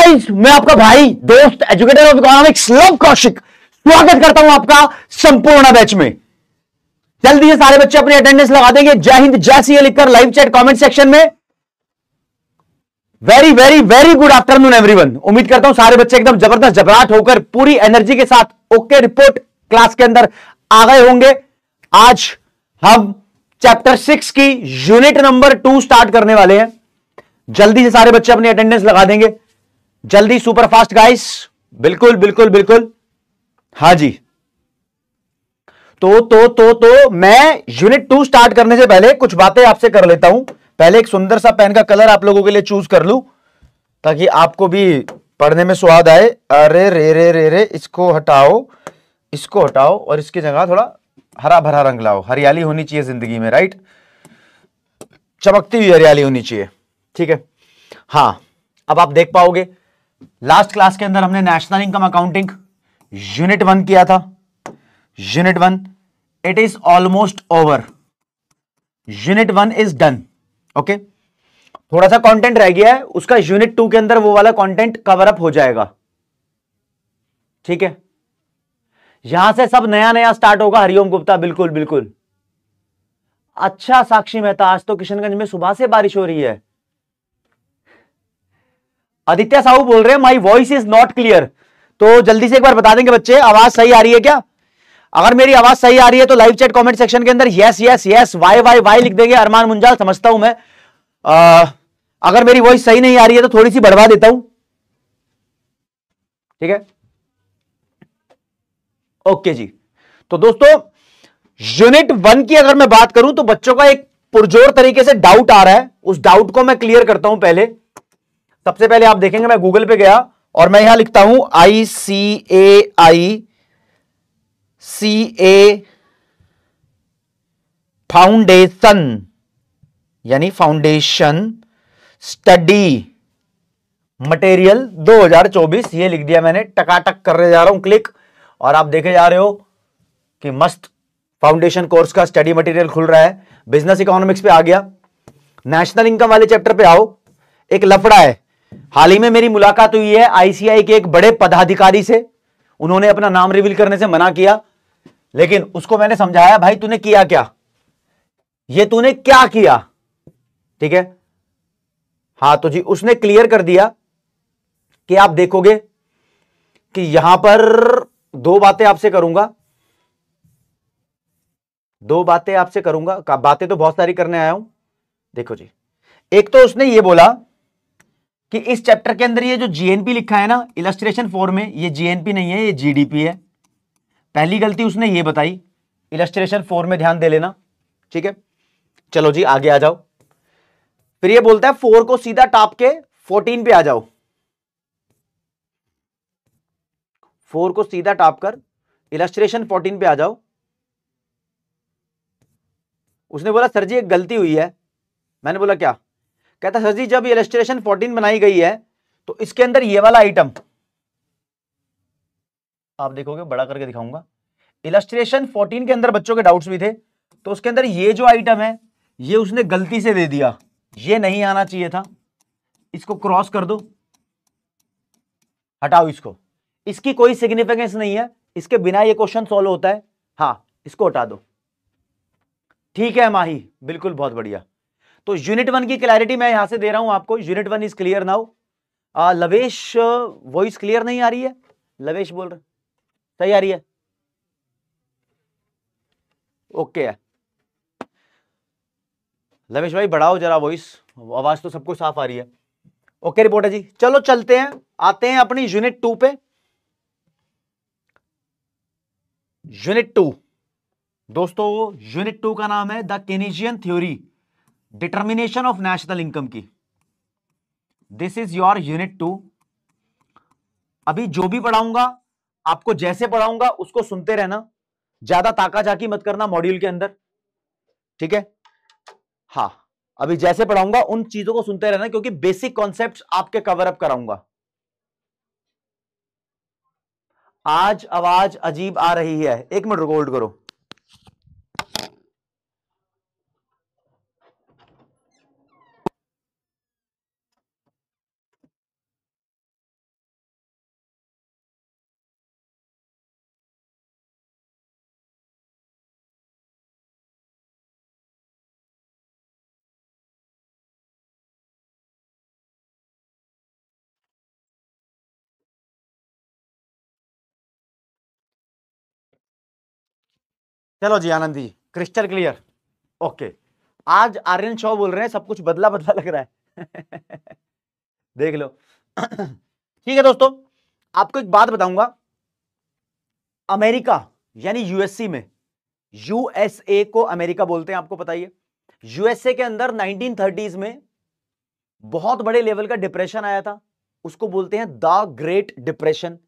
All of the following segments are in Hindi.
गाइस, मैं आपका भाई दोस्त educator of economics love Kaushik स्वागत करता हूं आपका संपूर्ण बैच में। जल्दी से सारे बच्चे अपनी अटेंडेंस लगा देंगे। जय हिंद जय सिंह लिखकर लाइव चैट कमेंट सेक्शन में। Very very very good afternoon everyone. उम्मीद करता हूं सारे बच्चे एकदम जबरदस्त जबराट होकर पूरी एनर्जी के साथ ओके रिपोर्ट क्लास के अंदर आ गए होंगे। आज हम चैप्टर 6 की यूनिट नंबर 2 स्टार्ट करने वाले हैं। जल्दी से सारे बच्चे अपनी अटेंडेंस लगा देंगे। जल्दी, सुपर फास्ट गाइस। बिल्कुल बिल्कुल बिल्कुल, हाँ जी। तो मैं यूनिट 2 स्टार्ट करने से पहले कुछ बातें आपसे कर लेता हूं। पहले एक सुंदर सा पेन का कलर आप लोगों के लिए चूज कर लूं ताकि आपको भी पढ़ने में स्वाद आए। अरे रे रे रे रे, इसको हटाओ, इसको हटाओ और इसकी जगह थोड़ा हरा भरा रंग लाओ। हरियाली होनी चाहिए जिंदगी में, राइट? चमकती हुई हरियाली होनी चाहिए, ठीक है। हाँ, अब आप देख पाओगे लास्ट क्लास के अंदर हमने नेशनल इनकम अकाउंटिंग यूनिट 1 किया था। Unit 1 it is almost over. Unit 1 is done. Okay, थोड़ा सा कंटेंट रह गया है, उसका यूनिट 2 के अंदर वो वाला कंटेंट कवर अप हो जाएगा, ठीक है। यहां से सब नया नया स्टार्ट होगा। हरिओम गुप्ता, बिल्कुल बिल्कुल। अच्छा साक्षी मेहता, आज तो किशनगंज में सुबह से बारिश हो रही है। आदित्य साहू बोल रहे हैं my voice is not clear. तो जल्दी से एक बार बता देंगे बच्चे, आवाज सही आ रही है क्या? अगर मेरी आवाज सही आ रही है तो लाइव चैट कमेंट सेक्शन के अंदर yes yes yes Y Y Y लिख देंगे। अरमान मुंजाल, समझता हूं मैं। अगर मेरी वॉइस सही नहीं आ रही है तो थोड़ी सी बढ़वा देता हूं, ठीक है। ओके जी। तो दोस्तों, यूनिट 1 की अगर मैं बात करूं तो बच्चों का एक पुरजोर तरीके से डाउट आ रहा है। उस डाउट को मैं क्लियर करता हूं। पहले सबसे पहले आप देखेंगे मैं गूगल पे गया और मैं यहां लिखता हूं ICAI फाउंडेशन, यानी फाउंडेशन स्टडी मटेरियल 2024, ये लिख दिया मैंने। टकाटक करने जा रहा हूं क्लिक, और आप देखे जा रहे हो कि मस्त फाउंडेशन कोर्स का स्टडी मटेरियल खुल रहा है। बिजनेस इकोनॉमिक्स पे आ गया। नेशनल इनकम वाले चैप्टर पे आओ। एक लफड़ा है, हाल ही में मेरी मुलाकात हुई है आईसीआई के एक बड़े पदाधिकारी से। उन्होंने अपना नाम रिवील करने से मना किया, लेकिन उसको मैंने समझाया, भाई तूने किया क्या, ये तूने क्या किया, ठीक है। हाँ तो जी, उसने क्लियर कर दिया कि आप देखोगे कि यहां पर दो बातें आपसे करूंगा। बातें तो बहुत सारी करने आया हूं। देखो जी, एक तो उसने ये बोला कि इस चैप्टर के अंदर ये जो जीएनपी लिखा है ना इलस्ट्रेशन 4 में, ये जीएनपी नहीं है, ये जीडीपी है। पहली गलती उसने ये बताई। इलस्ट्रेशन 4 में ध्यान दे लेना, ठीक है। चलो जी, आगे आ जाओ। फिर ये बोलता है 4 को सीधा टाप के 14 पे आ जाओ। 4 को सीधा टाप कर इलस्ट्रेशन 14 पे आ जाओ। उसने बोला सर जी एक गलती हुई है। मैंने बोला क्या? कहता सर जी जब इलस्ट्रेशन 14 बनाई गई है तो इसके अंदर ये वाला आइटम, आप देखोगे बड़ा करके दिखाऊंगा। इलस्ट्रेशन 14 के अंदर बच्चों के डाउट्स भी थे, तो उसके अंदर ये जो आइटम है ये उसने गलती से दे दिया। ये नहीं आना चाहिए था। इसको क्रॉस कर दो, हटाओ इसको। इसकी कोई सिग्निफिकेंस नहीं है, इसके बिना ये क्वेश्चन सॉल्व होता है। हाँ, इसको हटा दो। ठीक है माही, बिल्कुल, बहुत बढ़िया। तो यूनिट 1 की क्लैरिटी मैं यहां से दे रहा हूं आपको। Unit 1 is clear now. लवेश, voice clear नहीं आ रही है? लवेश बोल रहे सही आ रही है? ओके है। लवेश भाई बढ़ाओ जरा वॉइस, आवाज तो सबको साफ आ रही है। ओके रिपोर्टर जी, चलो चलते हैं, आते हैं अपनी यूनिट 2 पे। यूनिट 2 दोस्तों, यूनिट 2 का नाम है the Keynesian theory determination of national income की। This is your unit 2। अभी जो भी पढ़ाऊंगा आपको जैसे पढ़ाऊंगा उसको सुनते रहना, ज्यादा ताका झाकी मत करना मॉड्यूल के अंदर, ठीक है। हाँ, अभी जैसे पढ़ाऊंगा उन चीजों को सुनते रहना, क्योंकि बेसिक कॉन्सेप्ट्स आपके कवर अप कराऊंगा। आज आवाज अजीब आ रही है, एक मिनट रुको, होल्ड करो। चलो जी Anand ji, crystal clear. Okay, आज आर्यन शॉ बोल रहे हैं सब कुछ बदला बदला लग रहा है। देख लो। ठीक है दोस्तों, आपको एक बात बताऊंगा। अमेरिका यानी यूएससी में, यूएसए को अमेरिका बोलते हैं, आपको पता ही है। यूएसए के अंदर 1930s में बहुत बड़े लेवल का डिप्रेशन आया था, उसको बोलते हैं the great depression.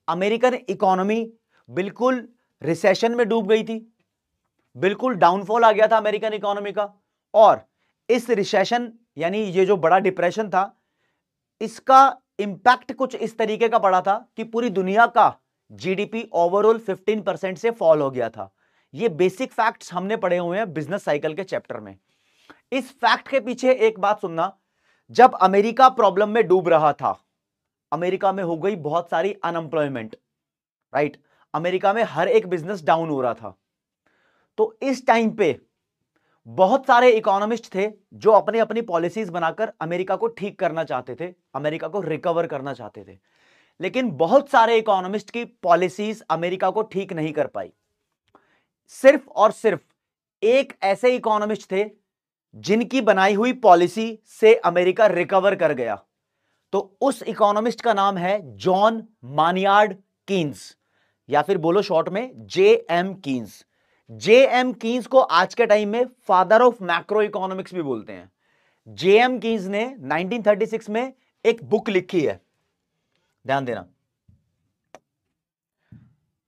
American economy बिल्कुल रिसेशन में डूब गई थी, बिल्कुल डाउनफॉल आ गया था अमेरिकन इकोनॉमी का। और इस रिसेशन यानी ये जो बड़ा डिप्रेशन था, इसका इंपैक्ट कुछ इस तरीके का पड़ा था कि पूरी दुनिया का जीडीपी ओवरऑल 15% से फॉल हो गया था। ये बेसिक फैक्ट्स हमने पढ़े हुए हैं बिजनेस साइकिल के चैप्टर में। इस फैक्ट के पीछे एक बात सुनना, जब अमेरिका प्रॉब्लम में डूब रहा था, अमेरिका में हो गई बहुत सारी अनएम्प्लॉयमेंट, राइट। अमेरिका में हर एक बिजनेस डाउन हो रहा था। तो इस टाइम पे बहुत सारे इकोनॉमिस्ट थे जो अपनी अपनी पॉलिसीज बनाकर अमेरिका को ठीक करना चाहते थे, अमेरिका को रिकवर करना चाहते थे। लेकिन बहुत सारे इकोनॉमिस्ट की पॉलिसीज अमेरिका को ठीक नहीं कर पाई। सिर्फ और सिर्फ एक ऐसे इकोनॉमिस्ट थे जिनकी बनाई हुई पॉलिसी से अमेरिका रिकवर कर गया। तो उस इकोनॉमिस्ट का नाम है जॉन मानियार्ड कीन्स, या फिर बोलो शॉर्ट में जेएम कीन्स। जेएम कीन्स को आज के टाइम में फादर ऑफ मैक्रो इकोनॉमिक्स भी बोलते हैं। जेएम कीन्स ने 1936 में एक बुक लिखी है, ध्यान देना।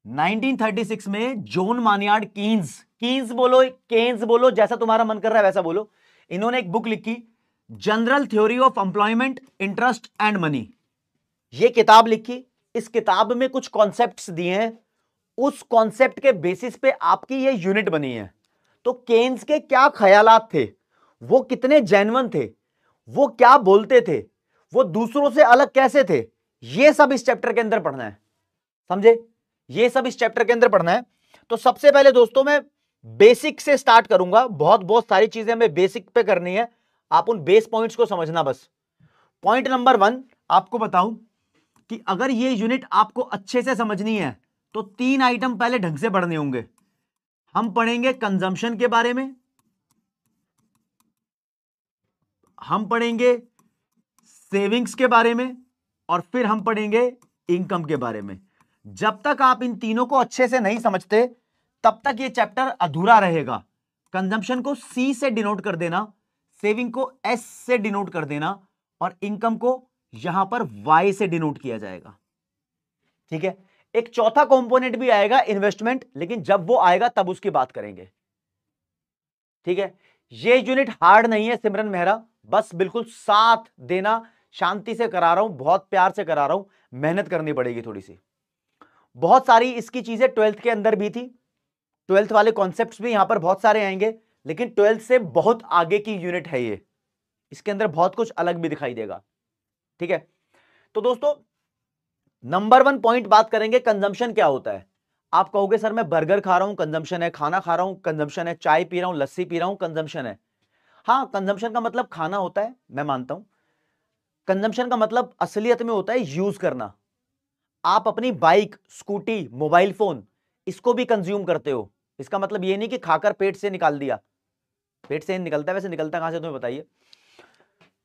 1936 में जॉन मानियार्ड कीन्स, कीन्स बोलो केन्स बोलो, जैसा तुम्हारा मन कर रहा है वैसा बोलो, इन्होंने एक बुक लिखी, general theory of employment, interest and money. ये किताब लिखी। इस किताब में कुछ कॉन्सेप्ट्स दिए हैं, उस कॉन्सेप्ट के बेसिस पे आपकी ये यूनिट बनी है। तो केन्स के क्या ख्यालात थे, वो कितने जेन्युइन थे, वो क्या बोलते थे, वो दूसरों से अलग कैसे थे, ये सब इस चैप्टर के अंदर पढ़ना है, समझे। ये सब इस चैप्टर के अंदर पढ़ना है। तो सबसे पहले दोस्तों मैं बेसिक से स्टार्ट करूंगा। बहुत बहुत सारी चीजें हमें बेसिक पे करनी है, आप उन बेस पॉइंट्स को समझना बस। पॉइंट नंबर 1 आपको बताऊं कि अगर ये यूनिट आपको अच्छे से समझनी है तो 3 आइटम पहले ढंग से पढ़ने होंगे। हम पढ़ेंगे कंजम्पशन के बारे में, हम पढ़ेंगे सेविंग्स के बारे में, और फिर हम पढ़ेंगे इनकम के बारे में। जब तक आप इन तीनों को अच्छे से नहीं समझते तब तक ये चैप्टर अधूरा रहेगा। कंजम्पशन को सी से डिनोट कर देना, सेविंग को एस से डिनोट कर देना, और इनकम को यहां पर वाई से डिनोट किया जाएगा, ठीक है। एक चौथा कंपोनेंट भी आएगा, इन्वेस्टमेंट, लेकिन जब वो आएगा तब उसकी बात करेंगे, ठीक है। ये यूनिट हार्ड नहीं है सिमरन मेहरा, बस बिल्कुल साथ देना। शांति से करा रहा हूं, बहुत प्यार से करा रहा हूं, मेहनत करनी पड़ेगी थोड़ी सी। बहुत सारी इसकी चीजें 12th के अंदर भी थी, 12th वाले कॉन्सेप्ट्स भी यहां पर बहुत सारे आएंगे, लेकिन 12th से बहुत आगे की यूनिट है ये, इसके अंदर बहुत कुछ अलग भी दिखाई देगा, ठीक है। तो दोस्तों नंबर 1 पॉइंट बात करेंगे, कंजम्पशन क्या होता है। आप कहोगे सर मैं बर्गर खा रहा हूं कंजम्पशन है, खाना खा रहा हूं कंजम्पशन है, चाय पी रहा हूं, लस्सी पी रहा हूं कंजम्पशन है। हां, कंजम्पशन का मतलब खाना होता है, मैं मानता हूं। कंजम्पशन का मतलब असलियत में होता है यूज करना। आप अपनी बाइक, स्कूटी, मोबाइल फोन, इसको भी कंज्यूम करते हो। इसका मतलब ये नहीं कि खाकर पेट से निकाल दिया, पेट से निकलता है, वैसे निकलता कहां से तुम्हें बताइए।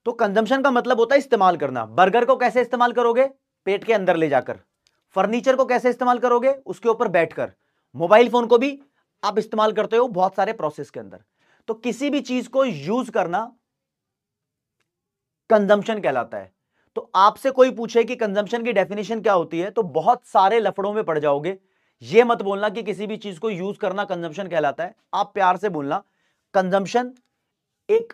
तो कंजम्पशन का मतलब होता है इस्तेमाल करना। बर्गर को कैसे इस्तेमाल करोगे, पेट के अंदर ले जाकर। फर्नीचर को कैसे इस्तेमाल करोगे, उसके ऊपर बैठकर। मोबाइल फोन को भी आप इस्तेमाल करते हो बहुत सारे प्रोसेस के अंदर। तो किसी भी चीज को यूज करना कंजम्पशन कहलाता है। तो आपसे कोई पूछे कि कंजम्पशन की डेफिनेशन क्या होती है, तो बहुत सारे लफड़ों में पड़ जाओगे। यह मत बोलना कि किसी भी चीज को यूज करना कंजम्पशन कहलाता है। आप प्यार से बोलना कंजम्पशन एक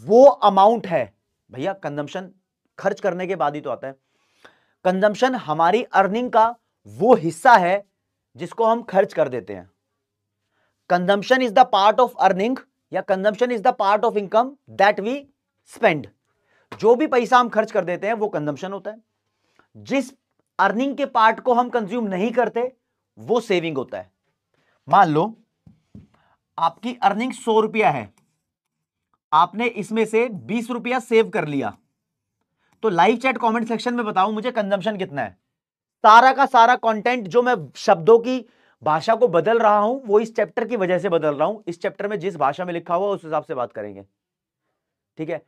वो अमाउंट है, भैया कंजम्पशन खर्च करने के बाद ही तो आता है। कंजम्पशन हमारी अर्निंग का वो हिस्सा है जिसको हम खर्च कर देते हैं। Consumption is the part of earning, या consumption is the part of income that we spend. जो भी पैसा हम खर्च कर देते हैं वो कंजम्पशन होता है। जिस अर्निंग के पार्ट को हम कंज्यूम नहीं करते वो सेविंग होता है। मान लो आपकी अर्निंग 100 रुपया है, आपने इसमें से 20 रुपया सेव कर लिया, तो लाइव चैट कमेंट सेक्शन में बताओ मुझे कंजम्पशन कितना है। सारा का सारा कंटेंट जो मैं शब्दों की भाषा को बदल रहा हूं वो इस चैप्टर की वजह से बदल रहा हूं, इस चैप्टर में जिस भाषा में लिखा हुआ उस हिसाब से बात करेंगे, ठीक है।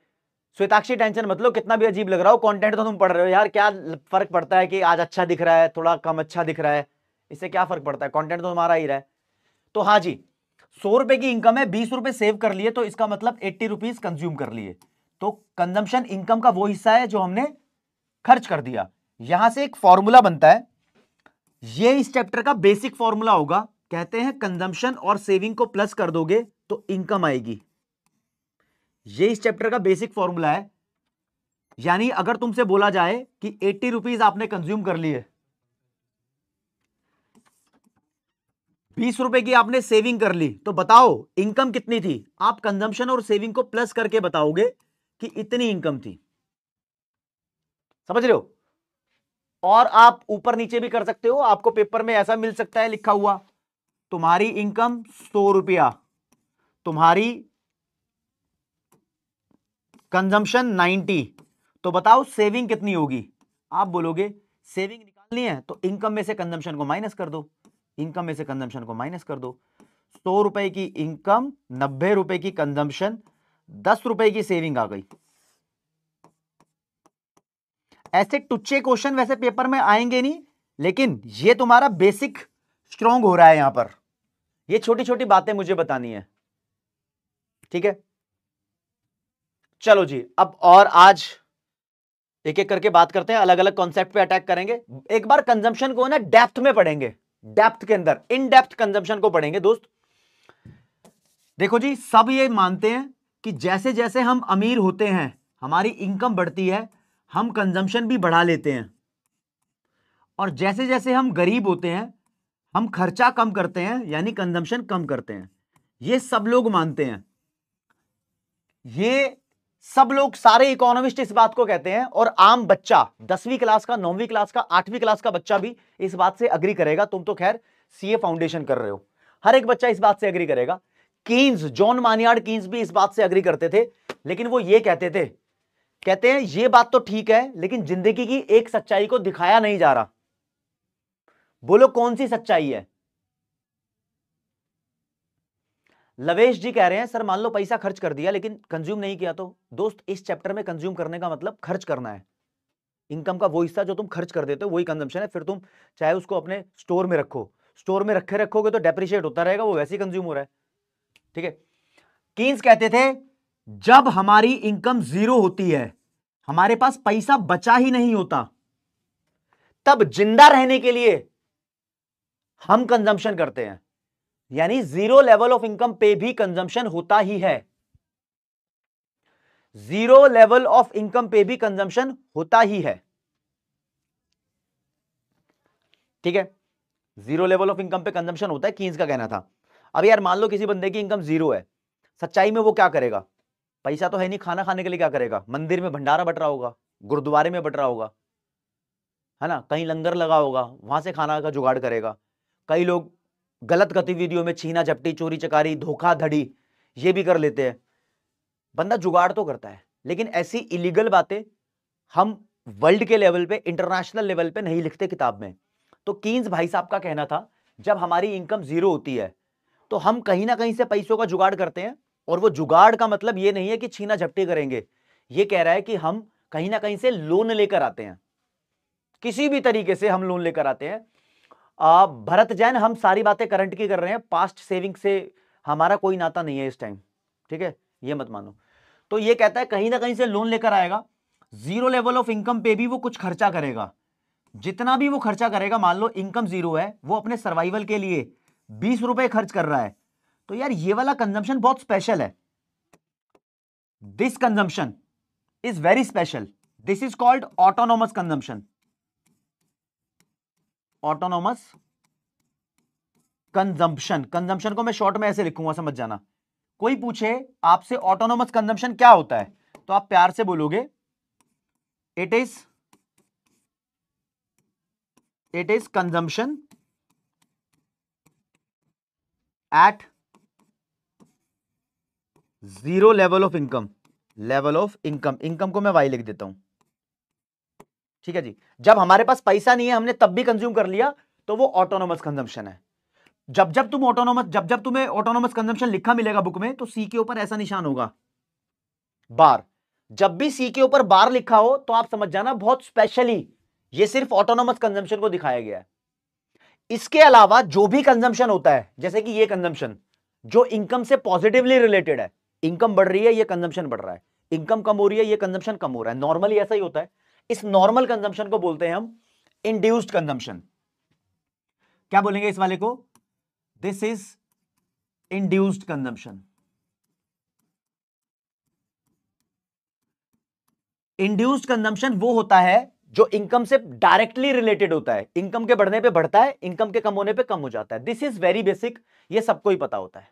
श्वेताक्षी टेंशन मतलब कितना भी अजीब लग रहा हो, कंटेंट तो तुम पढ़ रहे हो यार, क्या फर्क पड़ता है कि आज अच्छा दिख रहा है थोड़ा कम अच्छा दिख रहा है, इससे क्या फर्क पड़ता है, कंटेंट तो तुम्हारा ही रहा है। तो हाँ जी, 100 रुपए की इनकम है, 20 रुपए सेव कर लिए, तो इसका मतलब 80 रुपीज कंज्यूम कर लिए। तो कंजम्पशन इनकम का वो हिस्सा है जो हमने खर्च कर दिया। यहां से एक फॉर्मूला बनता है, ये इस चैप्टर का बेसिक फॉर्मूला होगा, कहते हैं कंजम्पशन और सेविंग को प्लस कर दोगे तो इनकम आएगी। ये इस चैप्टर का बेसिक फॉर्मूला है। यानी अगर तुमसे बोला जाए कि 80 रुपीज आपने कंज्यूम कर लिए, 20 रुपए की आपने सेविंग कर ली, तो बताओ इनकम कितनी थी। आप कंजम्पशन और सेविंग को प्लस करके बताओगे कि इतनी इनकम थी, समझ रहे हो। और आप ऊपर नीचे भी कर सकते हो, आपको पेपर में ऐसा मिल सकता है लिखा हुआ, तुम्हारी इनकम 100 रुपया, तुम्हारी कंजम्पशन 90, तो बताओ सेविंग कितनी होगी। आप बोलोगे सेविंग निकालनी है तो इनकम में से कंजम्पशन को माइनस कर दो, इनकम में से कंजम्पशन को माइनस कर दो। 100 रुपए की इनकम, 90 रुपए की कंजम्पशन, 10 रुपए की सेविंग आ गई। ऐसे टुच्चे क्वेश्चन वैसे पेपर में आएंगे नहीं, लेकिन ये तुम्हारा बेसिक स्ट्रांग हो रहा है यहां पर, ये छोटी छोटी बातें मुझे बतानी है, ठीक है। चलो जी, अब और आज एक एक करके बात करते हैं, अलग अलग कॉन्सेप्ट पे अटैक करेंगे। एक बार कंजम्पशन को ना डेप्थ में पढ़ेंगे, डेप्थ के अंदर इन डेप्थ कंजम्पशन को पढ़ेंगे दोस्त। देखो जी, सब ये मानते हैं कि जैसे जैसे हम अमीर होते हैं, हमारी इनकम बढ़ती है, हम कंजम्पशन भी बढ़ा लेते हैं, और जैसे जैसे हम गरीब होते हैं, हम खर्चा कम करते हैं, यानी कंजम्पशन कम करते हैं। ये सब लोग मानते हैं, ये सब लोग, सारे इकोनॉमिस्ट इस बात को कहते हैं, और आम बच्चा 10वीं क्लास का, 9वीं क्लास का, 8वीं क्लास का बच्चा भी इस बात से अग्री करेगा। तुम तो खैर सीए फाउंडेशन कर रहे हो, हर एक बच्चा इस बात से अग्री करेगा। कीन्स, जॉन मानियार्ड कीन्स भी इस बात से अग्री करते थे, लेकिन वो ये कहते थे, कहते हैं ये बात तो ठीक है, लेकिन जिंदगी की एक सच्चाई को दिखाया नहीं जा रहा। बोलो कौन सी सच्चाई है। लवेश जी कह रहे हैं सर मान लो पैसा खर्च कर दिया लेकिन कंज्यूम नहीं किया, तो दोस्त इस चैप्टर में कंज्यूम करने का मतलब खर्च करना है। इनकम का वो हिस्सा जो तुम खर्च कर देते हो वही कंजम्पशन है। फिर तुम चाहे उसको अपने स्टोर में रखो, स्टोर में रखोगे तो डेप्रिशिएट होता रहेगा, वो वैसे ही कंज्यूम हो रहा है, ठीक है। कीन्स कहते थे जब हमारी इनकम जीरो होती है, हमारे पास पैसा बचा ही नहीं होता, तब जिंदा रहने के लिए हम कंजम्पशन करते हैं। यानी जीरो लेवल ऑफ इनकम पे भी कंजम्पशन होता ही है, जीरो लेवल ऑफ इनकम पे भी कंजम्पशन होता ही है, ठीक है। जीरो लेवल ऑफ इनकम पे कंजम्पशन होता है, कीन्स का कहना था। अब यार मान लो किसी बंदे की इनकम जीरो है, सच्चाई में वो क्या करेगा, पैसा तो है नहीं, खाना खाने के लिए क्या करेगा, मंदिर में भंडारा बट रहा होगा, गुरुद्वारे में बट रहा होगा, है ना, कहीं लंगर लगा होगा वहां से खाना का जुगाड़ करेगा। कई लोग गलत गतिविधियों में छीना झपटी, चोरी चकारी, धोखाधड़ी ये भी कर लेते हैं। बंदा जुगाड़ तो करता है, लेकिन ऐसी इलीगल बातें हम वर्ल्ड के लेवल पे, इंटरनेशनल लेवल पे नहीं लिखते किताब में। तो कीन्स भाई साहब का कहना था जब हमारी इनकम जीरो होती है तो हम कहीं ना कहीं से पैसों का जुगाड़ करते हैं, और वो जुगाड़ का मतलब ये नहीं है कि छीना झपटी करेंगे, ये कह रहा है कि हम कहीं ना कहीं से लोन लेकर आते हैं, किसी भी तरीके से हम लोन लेकर आते हैं। भरत जैन, हम सारी बातें करंट की कर रहे हैं, पास्ट सेविंग से हमारा कोई नाता नहीं है इस टाइम, ठीक है, ये मत मानो। तो ये कहता है कहीं ना कहीं से लोन लेकर आएगा, जीरो लेवल ऑफ इनकम पे भी वो कुछ खर्चा करेगा, जितना भी वो खर्चा करेगा, मान लो इनकम जीरो है, वो अपने सर्वाइवल के लिए 20 रुपए खर्च कर रहा है, तो यार ये वाला कंजम्पशन बहुत स्पेशल है। This consumption is very special, this is called autonomous consumption. Autonomous consumption, consumption को मैं शॉर्ट में ऐसे लिखूंगा, समझ जाना। कोई पूछे आपसे ऑटोनोमस कंजम्पशन क्या होता है, तो आप प्यार से बोलोगे it is consumption at zero level of income. Level of income, income को मैं वाई लिख देता हूं, ठीक है जी। जब हमारे पास पैसा नहीं है, हमने तब भी कंज्यूम कर लिया, तो वो ऑटोनोमस कंजम्पशन है। जब जब तुम्हें ऑटोनोमस कंजम्पशन लिखा मिलेगा बुक में, तो सी के ऊपर ऐसा निशान होगा, बार। जब भी सी के ऊपर बार लिखा हो तो आप समझ जाना बहुत स्पेशली ये सिर्फ ऑटोनोमस कंजम्पशन को दिखाया गया है। इसके अलावा जो भी कंजम्पशन होता है, जैसे कि ये कंजम्पशन जो इनकम से पॉजिटिवली रिलेटेड है, इनकम बढ़ रही है, ये कंजम्पशन बढ़ रहा है, इनकम कम हो रही है, ये कंजम्पशन कम हो रहा है, नॉर्मली ऐसा ही होता है। इस नॉर्मल कंजम्पशन को बोलते हैं हम इंड्यूस्ड कंजम्पशन। क्या बोलेंगे इस वाले को? This is induced consumption. Induced consumption वो होता है जो इनकम से डायरेक्टली रिलेटेड होता है, इनकम के बढ़ने पे बढ़ता है, इनकम के कम होने पे कम हो जाता है। दिस इज वेरी बेसिक, ये सबको ही पता होता है,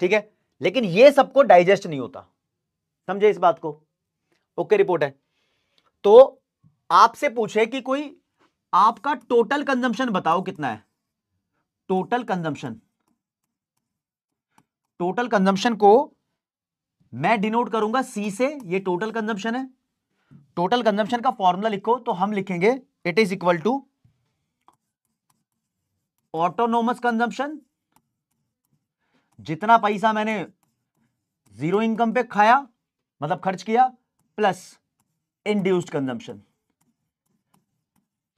ठीक है। लेकिन ये सबको डाइजेस्ट नहीं होता, समझे इस बात को? ओके, रिपोर्ट है। तो आपसे पूछे कि कोई आपका टोटल कंजम्पशन बताओ कितना है, टोटल कंजम्पशन। टोटल कंजम्पशन को मैं डिनोट करूंगा सी से, ये टोटल कंजम्पशन है। टोटल कंजम्पशन का फॉर्मूला लिखो तो हम लिखेंगे it is equal to autonomous consumption, जितना पैसा मैंने जीरो इनकम पे खाया मतलब खर्च किया, प्लस इंड्यूस्ड कंजम्पशन।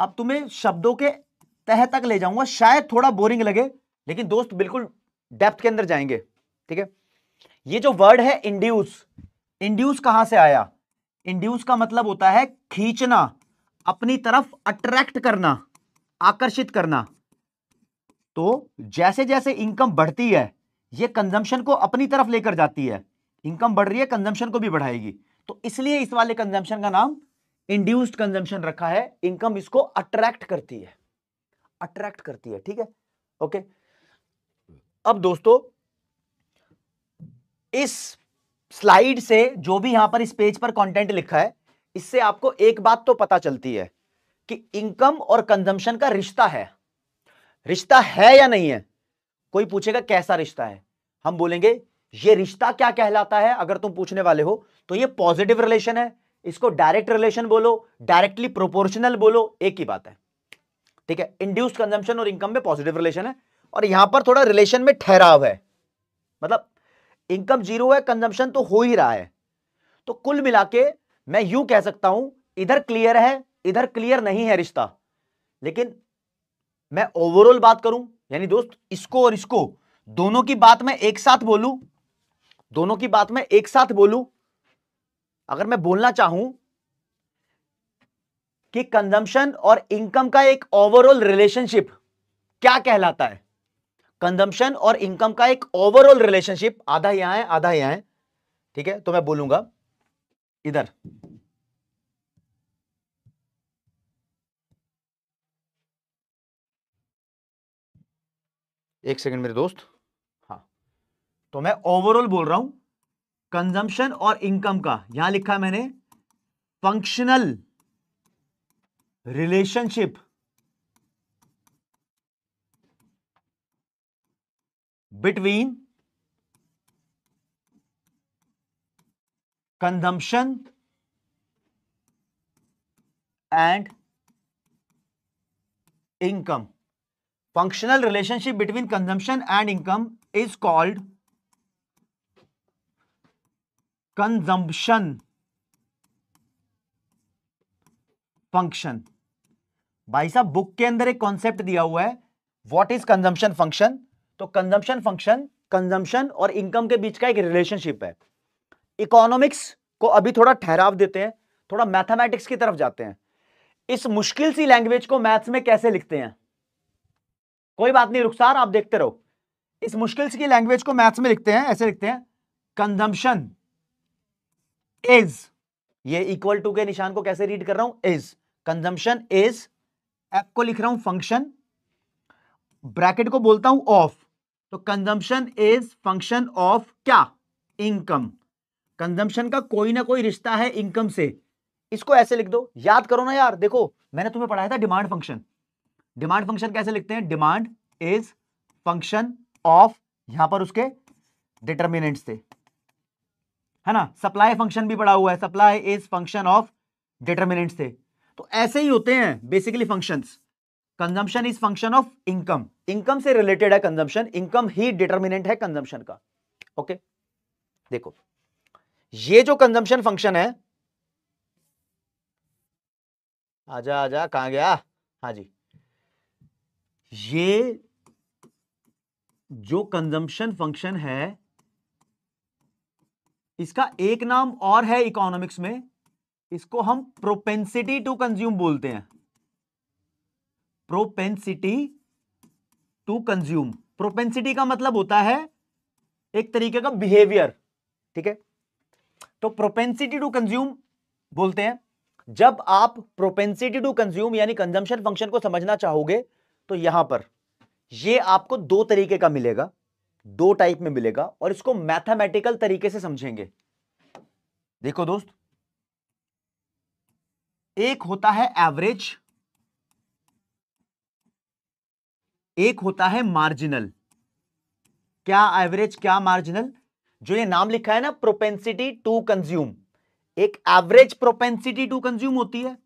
अब तुम्हें शब्दों के तह तक ले जाऊंगा, शायद थोड़ा बोरिंग लगे, लेकिन दोस्त बिल्कुल डेप्थ के अंदर जाएंगे, ठीक है। ये जो वर्ड है इंड्यूस, इंड्यूस कहां से आया? इंड्यूस का मतलब होता है खींचना, अपनी तरफ अट्रैक्ट करना, आकर्षित करना। तो जैसे जैसे इनकम बढ़ती है ये कंजम्पशन को अपनी तरफ लेकर जाती है, इनकम बढ़ रही है कंजम्पशन को भी बढ़ाएगी, तो इसलिए इस वाले कंजम्पशन का नाम इंड्यूस्ड कंजम्पशन रखा है। इनकम इसको अट्रैक्ट करती है, अट्रैक्ट करती है, ठीक है, ओके। अब दोस्तों इस स्लाइड से जो भी यहां पर इस पेज पर कंटेंट लिखा है, इससे आपको एक बात तो पता चलती है कि इनकम और कंजम्पशन का रिश्ता है। रिश्ता है या नहीं है? कोई पूछेगा कैसा रिश्ता है, हम बोलेंगे ये रिश्ता क्या कहलाता है। अगर तुम पूछने वाले हो तो ये पॉजिटिव रिलेशन है, इसको डायरेक्ट रिलेशन बोलो, डायरेक्टली प्रोपोर्शनल बोलो, एक ही बात है, ठीक है। इंड्यूस्ड कंजम्पशन और इनकम में पॉजिटिव रिलेशन है, और यहां पर थोड़ा रिलेशन में ठहराव है, मतलब इनकम जीरो है, कंजम्पशन तो हो ही रहा है। तो कुल मिला के मैं यूं कह सकता हूं इधर क्लियर है, इधर क्लियर नहीं है रिश्ता। लेकिन मैं ओवरऑल बात करूं, यानी दोस्त इसको और इसको दोनों की बात मैं एक साथ बोलूं, दोनों की बात मैं एक साथ बोलूं, अगर मैं बोलना चाहूं कि कंजम्पशन और इनकम का एक ओवरऑल रिलेशनशिप क्या कहलाता है, कंजम्पशन और इनकम का एक ओवरऑल रिलेशनशिप, आधा यहां है आधा यहां है, ठीक है, तो मैं बोलूंगा इधर एक सेकंड मेरे दोस्त, हाँ, तो मैं ओवरऑल बोल रहा हूं कंजम्पशन और इनकम का, यहां लिखा है मैंने functional relationship between consumption and income. Functional relationship between consumption and income is called consumption function. भाई साहब बुक के अंदर एक कॉन्सेप्ट दिया हुआ है, व्हाट इज कंजम्पशन फंक्शन। तो कंजम्पशन फंक्शन कंजम्पशन और इनकम के बीच का एक रिलेशनशिप है। इकोनॉमिक्स को अभी थोड़ा ठहराव देते हैं, थोड़ा मैथमेटिक्स की तरफ जाते हैं। इस मुश्किल सी लैंग्वेज को मैथ्स में कैसे लिखते हैं? कोई बात नहीं रुखसार, आप देखते रहो। इस मुश्किल सी लैंग्वेज को मैथ्स में लिखते हैं, ऐसे लिखते हैं कंजम्पशन इज, ये इक्वल टू के निशान को कैसे रीड कर रहा हूं, इज, कंजम्पशन इज, एफ को लिख रहा हूं फंक्शन, ब्रैकेट को बोलता हूं ऑफ, तो कंजम्पशन इज फंक्शन ऑफ क्या, इनकम। कंजम्पशन का कोई ना कोई रिश्ता है इनकम से, इसको ऐसे लिख दो, याद करो ना यार। देखो मैंने तुम्हें पढ़ाया था डिमांड फंक्शन, डिमांड फंक्शन कैसे लिखते हैं, डिमांड इज फंक्शन ऑफ, यहां पर उसके डिटर्मिनेंट्स थे, है ना। सप्लाई फंक्शन भी पढ़ा हुआ है, supply is function of determinants थे। तो ऐसे ही होते हैं basically functions. Consumption is function of income, income से रिलेटेड है कंजम्पशन, इनकम ही डिटर्मिनेंट है कंजम्पशन का। ओके देखो ये जो कंजम्पशन फंक्शन है, आजा आजा कहां गया, हाँ जी, ये जो कंजम्पशन फंक्शन है इसका एक नाम और है इकोनॉमिक्स में, इसको हम प्रोपेंसिटी टू कंज्यूम बोलते हैं, प्रोपेंसिटी टू कंज्यूम। प्रोपेंसिटी का मतलब होता है एक तरीके का बिहेवियर, ठीक है, तो प्रोपेंसिटी टू कंज्यूम बोलते हैं। जब आप प्रोपेंसिटी टू कंज्यूम यानी कंजम्पशन फंक्शन को समझना चाहोगे तो यहां पर ये आपको दो तरीके का मिलेगा, दो टाइप में मिलेगा, और इसको मैथमेटिकल तरीके से समझेंगे। देखो दोस्त, एक होता है एवरेज, एक होता है मार्जिनल। क्या एवरेज क्या मार्जिनल? जो ये नाम लिखा है ना प्रोपेंसिटी टू कंज्यूम, एक एवरेज प्रोपेंसिटी टू कंज्यूम होती है,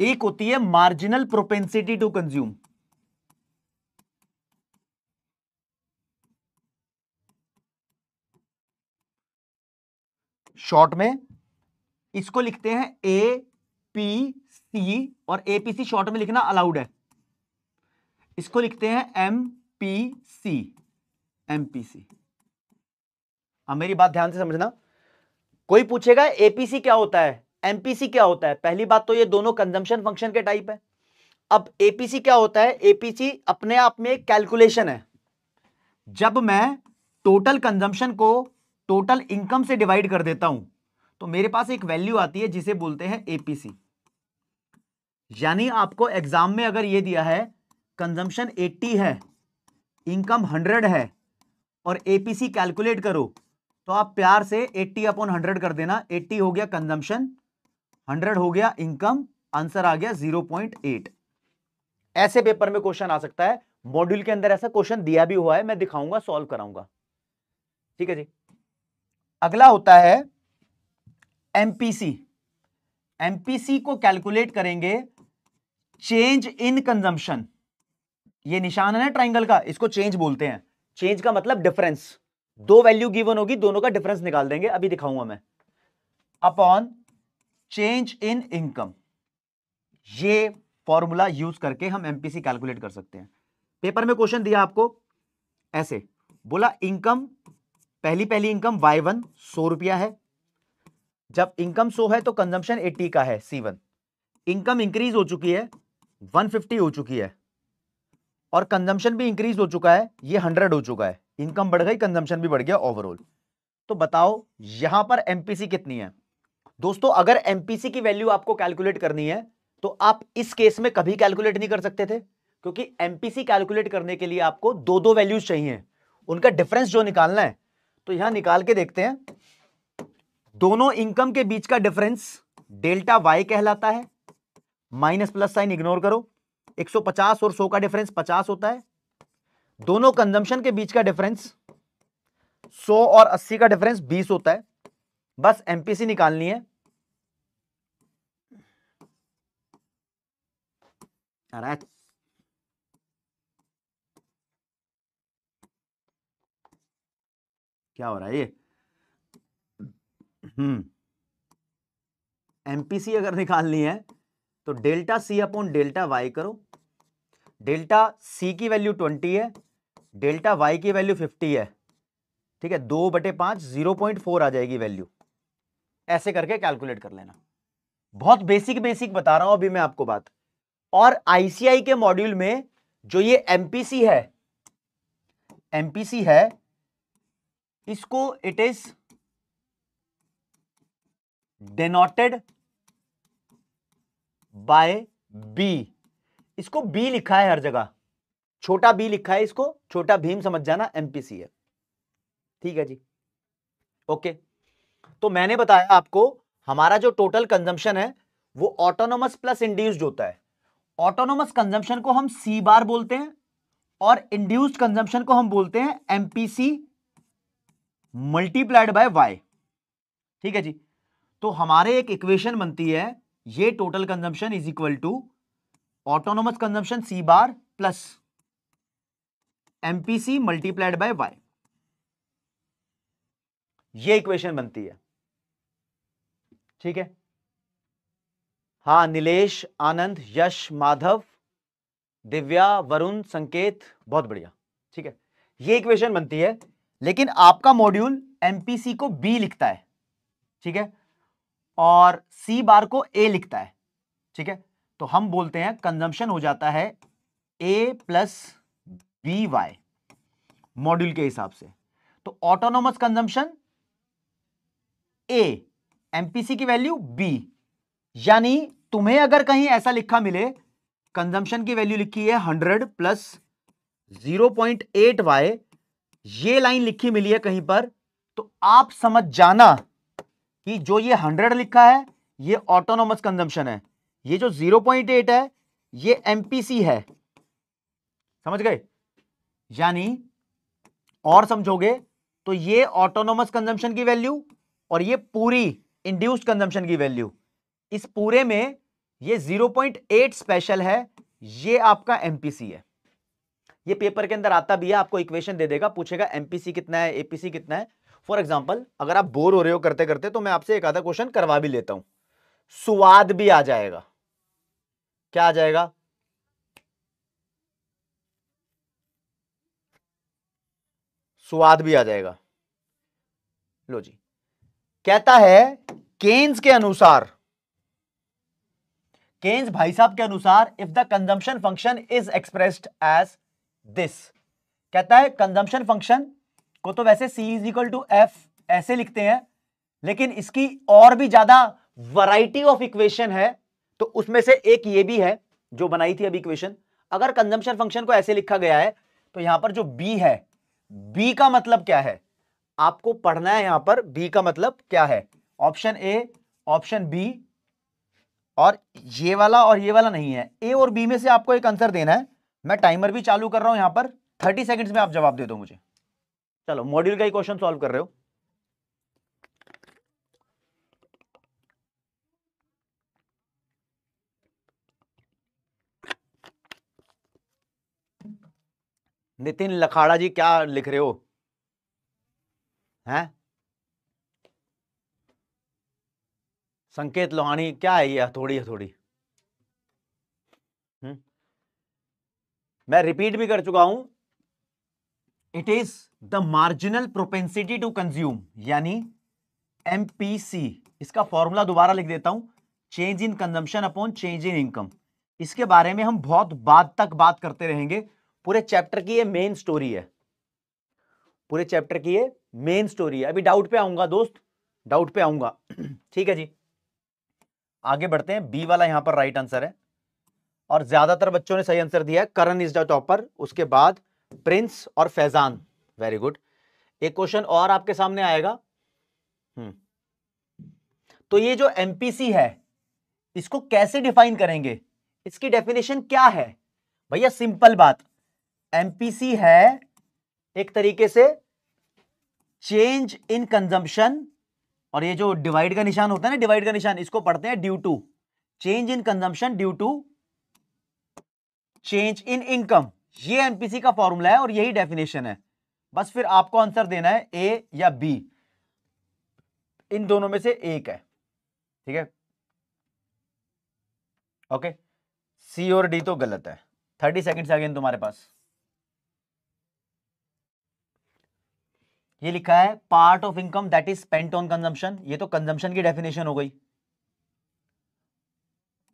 एक होती है marginal propensity to consume. Short में इसको लिखते हैं ए पी सी, और एपीसी शॉर्ट में लिखना अलाउड है, इसको लिखते हैं एमपीसी, एमपीसी। अब मेरी बात ध्यान से समझना, कोई पूछेगा एपीसी क्या होता है, एमपीसी क्या होता है, पहली बात तो ये दोनों कंजम्पशन फंक्शन के टाइप है। अब एपीसी क्या होता है? एपीसी अपने आप में एक कैलकुलेशन है। जब मैं टोटल कंजम्पशन को टोटल इनकम से डिवाइड कर देता हूं तो मेरे पास एक वैल्यू आती है जिसे बोलते हैं एपीसी। यानी आपको एग्जाम में अगर ये दिया है कंजम्पशन 80 है, इनकम 100 है और एपीसी कैलकुलेट करो, तो आप प्यार से 80/100 कर देना। 80 हो गया कंजम्पशन, 100 हो गया इनकम, आंसर आ गया 0.8। ऐसे पेपर में क्वेश्चन आ सकता है, मॉड्यूल के अंदर ऐसा क्वेश्चन दिया भी हुआ है, मैं दिखाऊंगा, सॉल्व कराऊंगा, ठीक है जी। अगला होता है एमपीसी। एमपीसी को कैलकुलेट करेंगे चेंज इन कंजम्पशन। ये निशान है ना ट्राइंगल का, इसको चेंज बोलते हैं। चेंज का मतलब डिफरेंस, दो वैल्यू गिवन होगी, दोनों का डिफरेंस निकाल देंगे, अभी दिखाऊंगा मैं, अपॉन चेंज इन इनकम। ये फॉर्मूला यूज करके हम एमपीसी कैलकुलेट कर सकते हैं। पेपर में क्वेश्चन दिया आपको ऐसे, बोला इनकम, पहली इनकम Y1 100 रुपया है, जब इनकम 100 है तो कंजम्पशन 80 का है C1। इनकम इंक्रीज हो चुकी है, 150 हो चुकी है, और कंजम्पशन भी इंक्रीज हो चुका है, ये 100 हो चुका है, इनकम बढ़ गई, कंजम्पशन भी बढ़ गया ओवरऑल। तो बताओ यहां पर एमपीसी कितनी है? दोस्तों अगर एमपीसी की वैल्यू आपको कैलकुलेट करनी है तो आप इस केस में कभी कैलकुलेट नहीं कर सकते थे, क्योंकि एमपीसी कैलकुलेट करने के लिए आपको दो दो वैल्यूज चाहिए, उनका डिफरेंस जो निकालना है। तो यहां निकाल के देखते हैं, दोनों इनकम के बीच का डिफरेंस डेल्टा वाई कहलाता है, माइनस प्लस साइन इग्नोर करो, 150 और 100 का डिफरेंस 50 होता है। दोनों कंजम्पशन के बीच का डिफरेंस 100 और 80 का डिफरेंस 20 होता है। बस एमपीसी निकालनी है। अरे क्या हो रहा है ये? एमपीसी अगर निकालनी है तो delta C upon delta Y करो। डेल्टा सी की वैल्यू 20 है, डेल्टा वाई की वैल्यू 50 है, ठीक है, 2/5 0.4 आ जाएगी वैल्यू। ऐसे करके कैलकुलेट कर लेना। बहुत बेसिक बेसिक बता रहा हूं अभी मैं आपको बात। और आईसीआई के मॉड्यूल में जो ये एमपीसी है इसको it is denoted by B. इसको बी लिखा है हर जगह, छोटा बी लिखा है, इसको छोटा भीम समझ जाना, एमपीसी है, ठीक है जी। ओके, तो मैंने बताया आपको हमारा जो टोटल कंजम्पशन है वो ऑटोनोमस प्लस इंड्यूस्ड होता है। ऑटोनोमस कंजम्पशन को हम सी बार बोलते हैं और इंड्यूस्ड कंजम्पशन को हम बोलते हैं एमपीसी मल्टीप्लाइड बाय वाई। ठीक है जी। तो हमारे एक इक्वेशन बनती है, ये total consumption is equal to autonomous consumption C bar plus MPC multiplied by Y, ये इक्वेशन बनती है। ठीक है, हाँ, नीलेश, आनंद, यश, माधव, दिव्या, वरुण, संकेत, बहुत बढ़िया। ठीक है, ये इक्वेशन बनती है, लेकिन आपका मॉड्यूल एमपीसी को बी लिखता है, ठीक है, और सी बार को ए लिखता है। ठीक है, तो हम बोलते हैं कंजम्पशन हो जाता है ए प्लस बी वाई मॉड्यूल के हिसाब से। तो ऑटोनोमस कंजम्पशन ए, एमपीसी की वैल्यू बी, यानी तुम्हें अगर कहीं ऐसा लिखा मिले कंजम्पशन की वैल्यू लिखी है 100 प्लस 0.8 वाई, ये लाइन लिखी मिली है कहीं पर, तो आप समझ जाना कि जो ये 100 लिखा है ये ऑटोनोमस कंजम्पशन है, ये जो 0.8 है ये एमपीसी है। समझ गए? यानी और समझोगे तो ये ऑटोनोमस कंजम्पशन की वैल्यू और ये पूरी इंड्यूस्ड कंजम्पशन की वैल्यू, इस पूरे में ये 0.8 स्पेशल है, ये आपका एमपीसी है। ये पेपर के अंदर आता भी है, आपको इक्वेशन दे देगा, पूछेगा एमपीसी कितना है, एपीसी कितना है। फॉर एग्जांपल अगर आप बोर हो रहे हो करते करते तो मैं आपसे एक आधा क्वेश्चन करवा भी लेता हूं, स्वाद भी आ जाएगा। क्या आ जाएगा? स्वाद भी आ जाएगा। लो जी, कहता है केन्स के अनुसार, केन्स भाई साहब के अनुसार, if the consumption function is expressed as this, कहता है कंजम्पशन फंक्शन को तो वैसे C is equal to F ऐसे लिखते हैं, लेकिन इसकी और भी ज्यादा वैरायटी ऑफ इक्वेशन है, तो उसमें से एक ये भी है जो बनाई थी अभी इक्वेशन। अगर कंजम्पशन फंक्शन को ऐसे लिखा गया है तो यहां पर जो B है, B का मतलब क्या है आपको पढ़ना है, यहां पर B का मतलब क्या है, ऑप्शन ए, ऑप्शन बी, और ये वाला नहीं है, ए और बी में से आपको एक आंसर देना है। मैं टाइमर भी चालू कर रहा हूं यहां पर, 30 सेकंड्स में आप जवाब दे दो मुझे। चलो मॉड्यूल का ही क्वेश्चन सॉल्व कर रहे हो। नितिन लखाड़ा जी क्या लिख रहे हो हैं? संकेत लोहानी क्या है ये हथौड़ी हथौड़ी? मैं रिपीट भी कर चुका हूं, it is the marginal propensity to consume, यानी एमपीसी। इसका फॉर्मूला दोबारा लिख देता हूं, change in consumption upon change in income. इसके बारे में हम बहुत बाद तक बात करते रहेंगे, पूरे चैप्टर की ये मेन स्टोरी है, पूरे चैप्टर की ये मेन स्टोरी है। अभी डाउट पे आऊंगा दोस्त, डाउट पे आऊंगा। ठीक है जी, आगे बढ़ते हैं। बी वाला यहां पर राइट आंसर है और ज्यादातर बच्चों ने सही आंसर दिया है। करण इज द टॉपर, उसके बाद प्रिंस और फैजान, वेरी गुड। एक क्वेश्चन और आपके सामने आएगा। तो ये जो एमपीसी है इसको कैसे डिफाइन करेंगे, इसकी डेफिनेशन क्या है? भैया सिंपल बात, एमपीसी है एक तरीके से चेंज इन कंजम्पशन, और ये जो डिवाइड का निशान होता है ना, डिवाइड का निशान, इसको पढ़ते हैं due to, change in consumption due to change in income. ये एमपीसी का फॉर्मूला है और यही डेफिनेशन है। बस फिर आपको आंसर देना है ए या बी, इन दोनों में से एक है। ठीक है, ओके, सी और डी तो गलत है। 30 सेकेंड्स अगेन तुम्हारे पास। ये लिखा है part of income that is spent on consumption, ये तो कंजम्पशन की डेफिनेशन हो गई।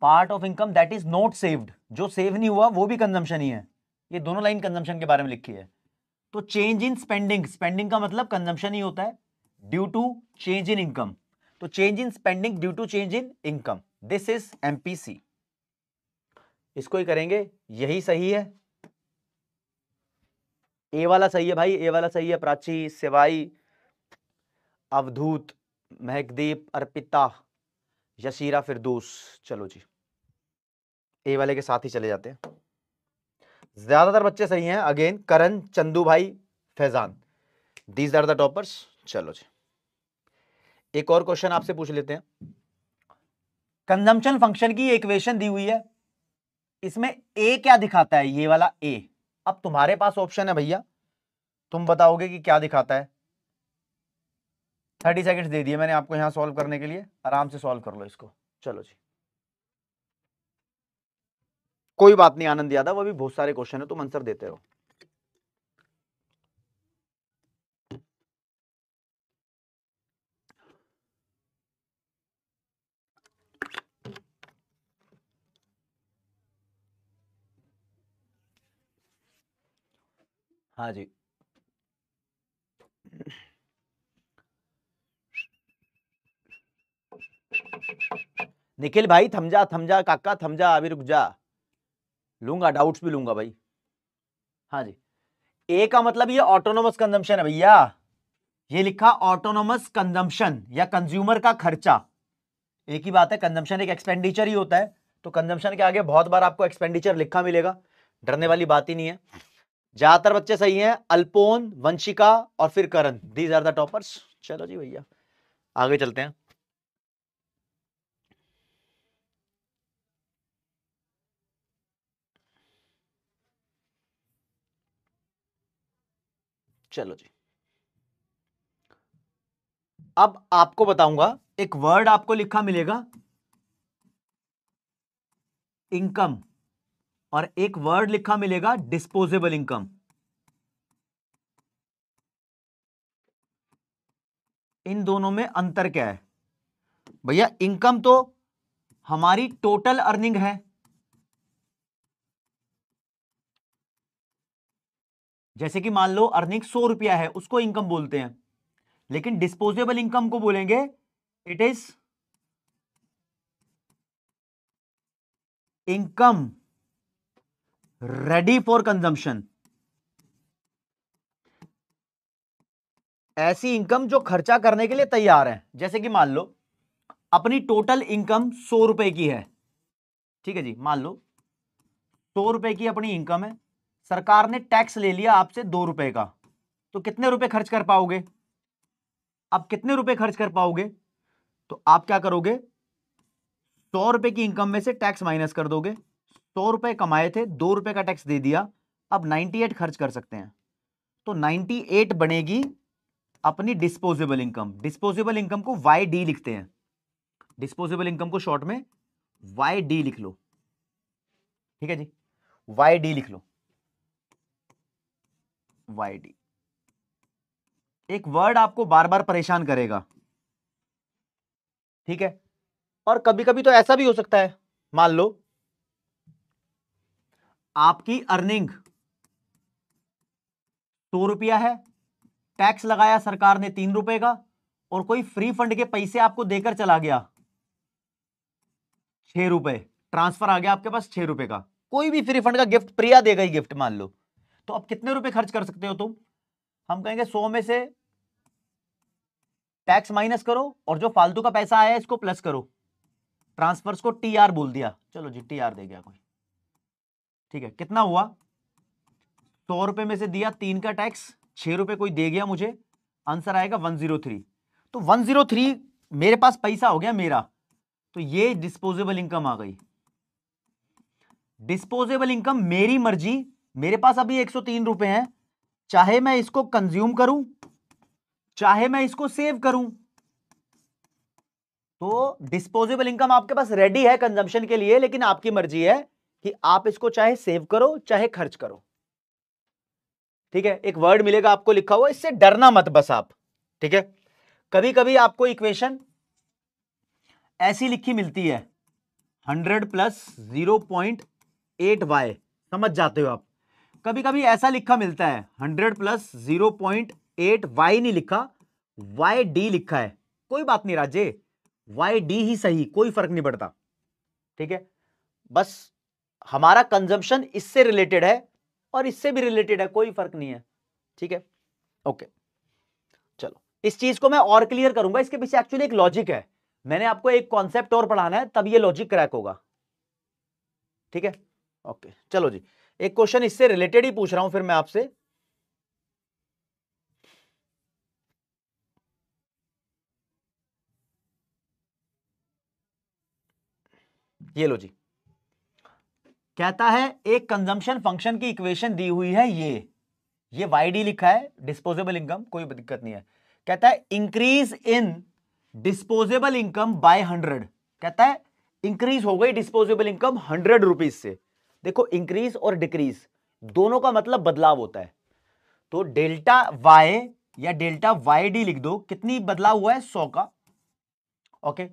Part of income that is not saved, जो सेव नहीं हुआ वो भी कंजम्पशन ही है। ये दोनों लाइन कंजम्पशन के बारे में लिखी है। तो चेंज इन स्पेंडिंग, स्पेंडिंग का मतलब कंजम्पशन ही होता है, due to change in income, तो change in spending due to change in income, this is MPC. इसको ही करेंगे, यही सही है। ए वाला सही है भाई, ए वाला सही है। प्राची, सिवाई, अवधूत, महकदीप, अर्पिता, यशीरा, फिरदौस। चलो जी, ए वाले के साथ ही चले जाते हैं। ज्यादातर बच्चे सही हैं। अगेन करण, चंदू भाई, Faizan, these are the toppers. चलो जी, एक और क्वेश्चन आपसे पूछ लेते हैं। कंजम्पशन फंक्शन की इक्वेशन दी हुई है, इसमें ए क्या दिखाता है, ये वाला ए। अब तुम्हारे पास ऑप्शन है भैया, तुम बताओगे कि क्या दिखाता है। 30 सेकंड्स दे दिए मैंने आपको यहां सॉल्व करने के लिए, आराम से सॉल्व कर लो इसको। चलो जी, कोई बात नहीं आनंद यादव, अभी बहुत सारे क्वेश्चन है, तुम आंसर देते रहो। हाँ जी, निखिल भाई थम जा काका, थम जा, अभी रुक जा, लूंगा, डाउट्स भी लूंगा भाई। हाँ जी, ए का मतलब ये ऑटोनोमस कंजम्पशन है भैया, ये लिखा ऑटोनोमस कंजम्पशन या कंज्यूमर का खर्चा, एक ही बात है। कंजम्पशन एक एक्सपेंडिचर ही होता है, तो कंजम्पशन के आगे बहुत बार आपको एक्सपेंडिचर लिखा मिलेगा, डरने वाली बात ही नहीं है। ज्यादातर बच्चे सही हैं, अल्पोन, वंशिका और फिर करण, दीज आर द टॉपर्स। चलो जी भैया आगे चलते हैं। चलो जी, अब आपको बताऊंगा, एक वर्ड आपको लिखा मिलेगा इनकम, और एक वर्ड लिखा मिलेगा डिस्पोजेबल इनकम। इन दोनों में अंतर क्या है भैया? इनकम तो हमारी टोटल अर्निंग है, जैसे कि मान लो अर्निंग 100 रुपया है, उसको इनकम बोलते हैं। लेकिन डिस्पोजेबल इनकम को बोलेंगे it is income ready for consumption. ऐसी इनकम जो खर्चा करने के लिए तैयार है, जैसे कि मान लो अपनी टोटल इनकम 100 रुपए की है, ठीक है जी, मान लो 100 रुपए की अपनी इनकम है, सरकार ने टैक्स ले लिया आपसे 2 रुपए का, तो कितने रुपए खर्च कर पाओगे? अब कितने रुपए खर्च कर पाओगे? तो आप क्या करोगे, 100 रुपए की इनकम में से टैक्स माइनस कर दोगे। 100 रुपए कमाए थे, 2 रुपए का टैक्स दे दिया, अब 98 खर्च कर सकते हैं, तो 98 बनेगी अपनी डिस्पोजेबल इनकम। डिस्पोजेबल इनकम को वाई डी लिखते हैं, डिस्पोजेबल इनकम को शॉर्ट में वाई डी लिख लो, ठीक है जी, वाई डी लिख लो, वाई डी। एक वर्ड आपको बार बार परेशान करेगा, ठीक है, और कभी कभी तो ऐसा भी हो सकता है, मान लो आपकी अर्निंग 100 रुपया है, टैक्स लगाया सरकार ने 3 रुपए का, और कोई फ्री फंड के पैसे आपको देकर चला गया 6 रुपए, ट्रांसफर आ गया आपके पास 6 रुपए का, कोई भी फ्री फंड का गिफ्ट, प्रिया दे गई गिफ्ट मान लो, तो अब कितने रुपए खर्च कर सकते हो तुम? हम कहेंगे 100 में से टैक्स माइनस करो, और जो फालतू का पैसा आया इसको प्लस करो, ट्रांसफर्स को टीआर बोल दिया, चलो जी टीआर दे गया कोई, ठीक है, कितना हुआ? 100 रुपए में से दिया 3 का टैक्स, 6 रुपए कोई दे गया मुझे, आंसर आएगा 103। तो 103 मेरे पास पैसा हो गया मेरा, तो ये डिस्पोजेबल इनकम आ गई। डिस्पोजेबल इनकम मेरी मर्जी, मेरे पास अभी 103 रुपए हैं, चाहे मैं इसको कंज्यूम करूं, चाहे मैं इसको सेव करूं, तो डिस्पोजेबल इनकम आपके पास रेडी है कंजम्पशन के लिए, लेकिन आपकी मर्जी है कि आप इसको चाहे सेव करो चाहे खर्च करो, ठीक है। एक वर्ड मिलेगा आपको लिखा हुआ, इससे डरना मत बस आप, ठीक है। कभी कभी आपको इक्वेशन ऐसी लिखी मिलती है 100 प्लस 0.8y, समझ जाते हो आप। कभी कभी ऐसा लिखा मिलता है 100 प्लस 0.8y, नहीं लिखा, वाई डी लिखा है, कोई बात नहीं राजे, वाई डी ही सही, कोई फर्क नहीं पड़ता, ठीक है। बस हमारा कंजम्पशन इससे रिलेटेड है और इससे भी रिलेटेड है, कोई फर्क नहीं है, ठीक है, ओके। चलो इस चीज को मैं और क्लियर करूंगा, इसके पीछे एक्चुअली एक लॉजिक है, मैंने आपको एक कॉन्सेप्ट और पढ़ाना है, तब ये लॉजिक क्रैक होगा, ठीक है, ओके। चलो जी, एक क्वेश्चन इससे रिलेटेड ही पूछ रहा हूं फिर मैं आपसे। ये लो जी, कहता है एक कंजम्पशन फंक्शन की इक्वेशन दी हुई है, ये YD लिखा है, डिस्पोजेबल इनकम, कोई दिक्कत नहीं है। कहता है increase in disposable income by 100, कहता है इंक्रीज हो गई डिस्पोजेबल इनकम 100 रुपीज से। देखो इंक्रीज और डिक्रीज दोनों का मतलब बदलाव होता है, तो डेल्टा वाई या डेल्टा YD लिख दो, कितनी बदलाव हुआ है 100 का, ओके।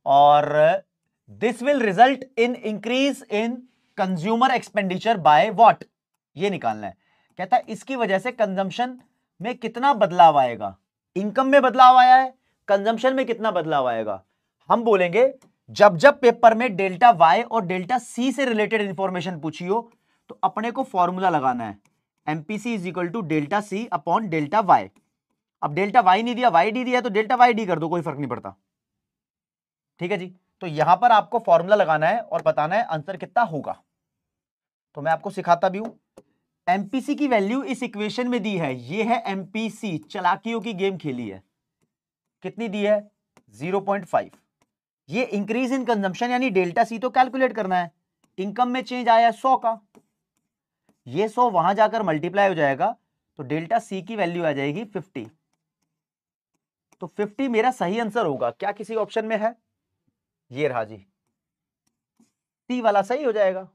और this will result in increase in consumer expenditure by what, ये निकालना है। कहता है इसकी वजह से कंजम्पशन में कितना बदलाव आएगा, इनकम में बदलाव आया है, कंजम्पशन में कितना बदलाव आएगा। हम बोलेंगे जब जब पेपर में डेल्टा वाई और डेल्टा सी से रिलेटेड इंफॉर्मेशन पूछी हो तो अपने को फॉर्मूला लगाना है, MPC is equal to delta C upon delta Y. अब डेल्टा वाई नहीं दिया, YD दिया, तो डेल्टा YD कर दो, कोई फर्क नहीं पड़ता, ठीक है जी। तो यहां पर आपको फॉर्मूला लगाना है और बताना है आंसर कितना होगा। तो मैं आपको सिखाता भी हूं, एमपीसी की वैल्यू इस इक्वेशन में दी है, ये है एमपीसी, चलाकियों की गेम खेली है, कितनी दी है 0.5। ये इंक्रीज इन कंजम्पशन यानी डेल्टा सी तो कैलकुलेट करना है, इनकम में चेंज आया 100 का, ये 100 वहां जाकर मल्टीप्लाई हो जाएगा, तो डेल्टा सी की वैल्यू आ जाएगी 50। तो 50 मेरा सही आंसर होगा, क्या किसी ऑप्शन में है, ये रहा जी, सी वाला सही हो जाएगा,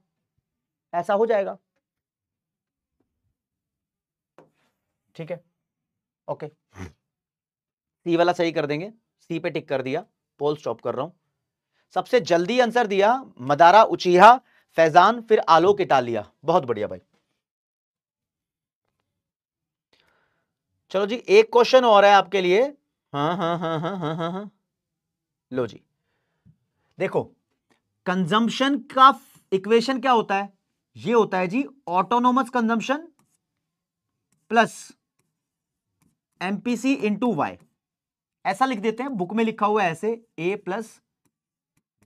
ऐसा हो जाएगा, ठीक है, ओके। सी वाला सही कर देंगे, सी पे टिक कर दिया, पोल स्टॉप कर रहा हूं। सबसे जल्दी आंसर दिया मदारा उचीहा, फैजान, फिर आलोक इटालिया, बहुत बढ़िया भाई। चलो जी एक क्वेश्चन और है आपके लिए, हाँ हाँ हाँ हाँ हाँ हाँ हाँ, लो जी देखो, कंजम्पशन का इक्वेशन क्या होता है, ये होता है जी autonomous consumption plus MPC into Y, ऐसा लिख देते हैं, बुक में लिखा हुआ है ऐसे A प्लस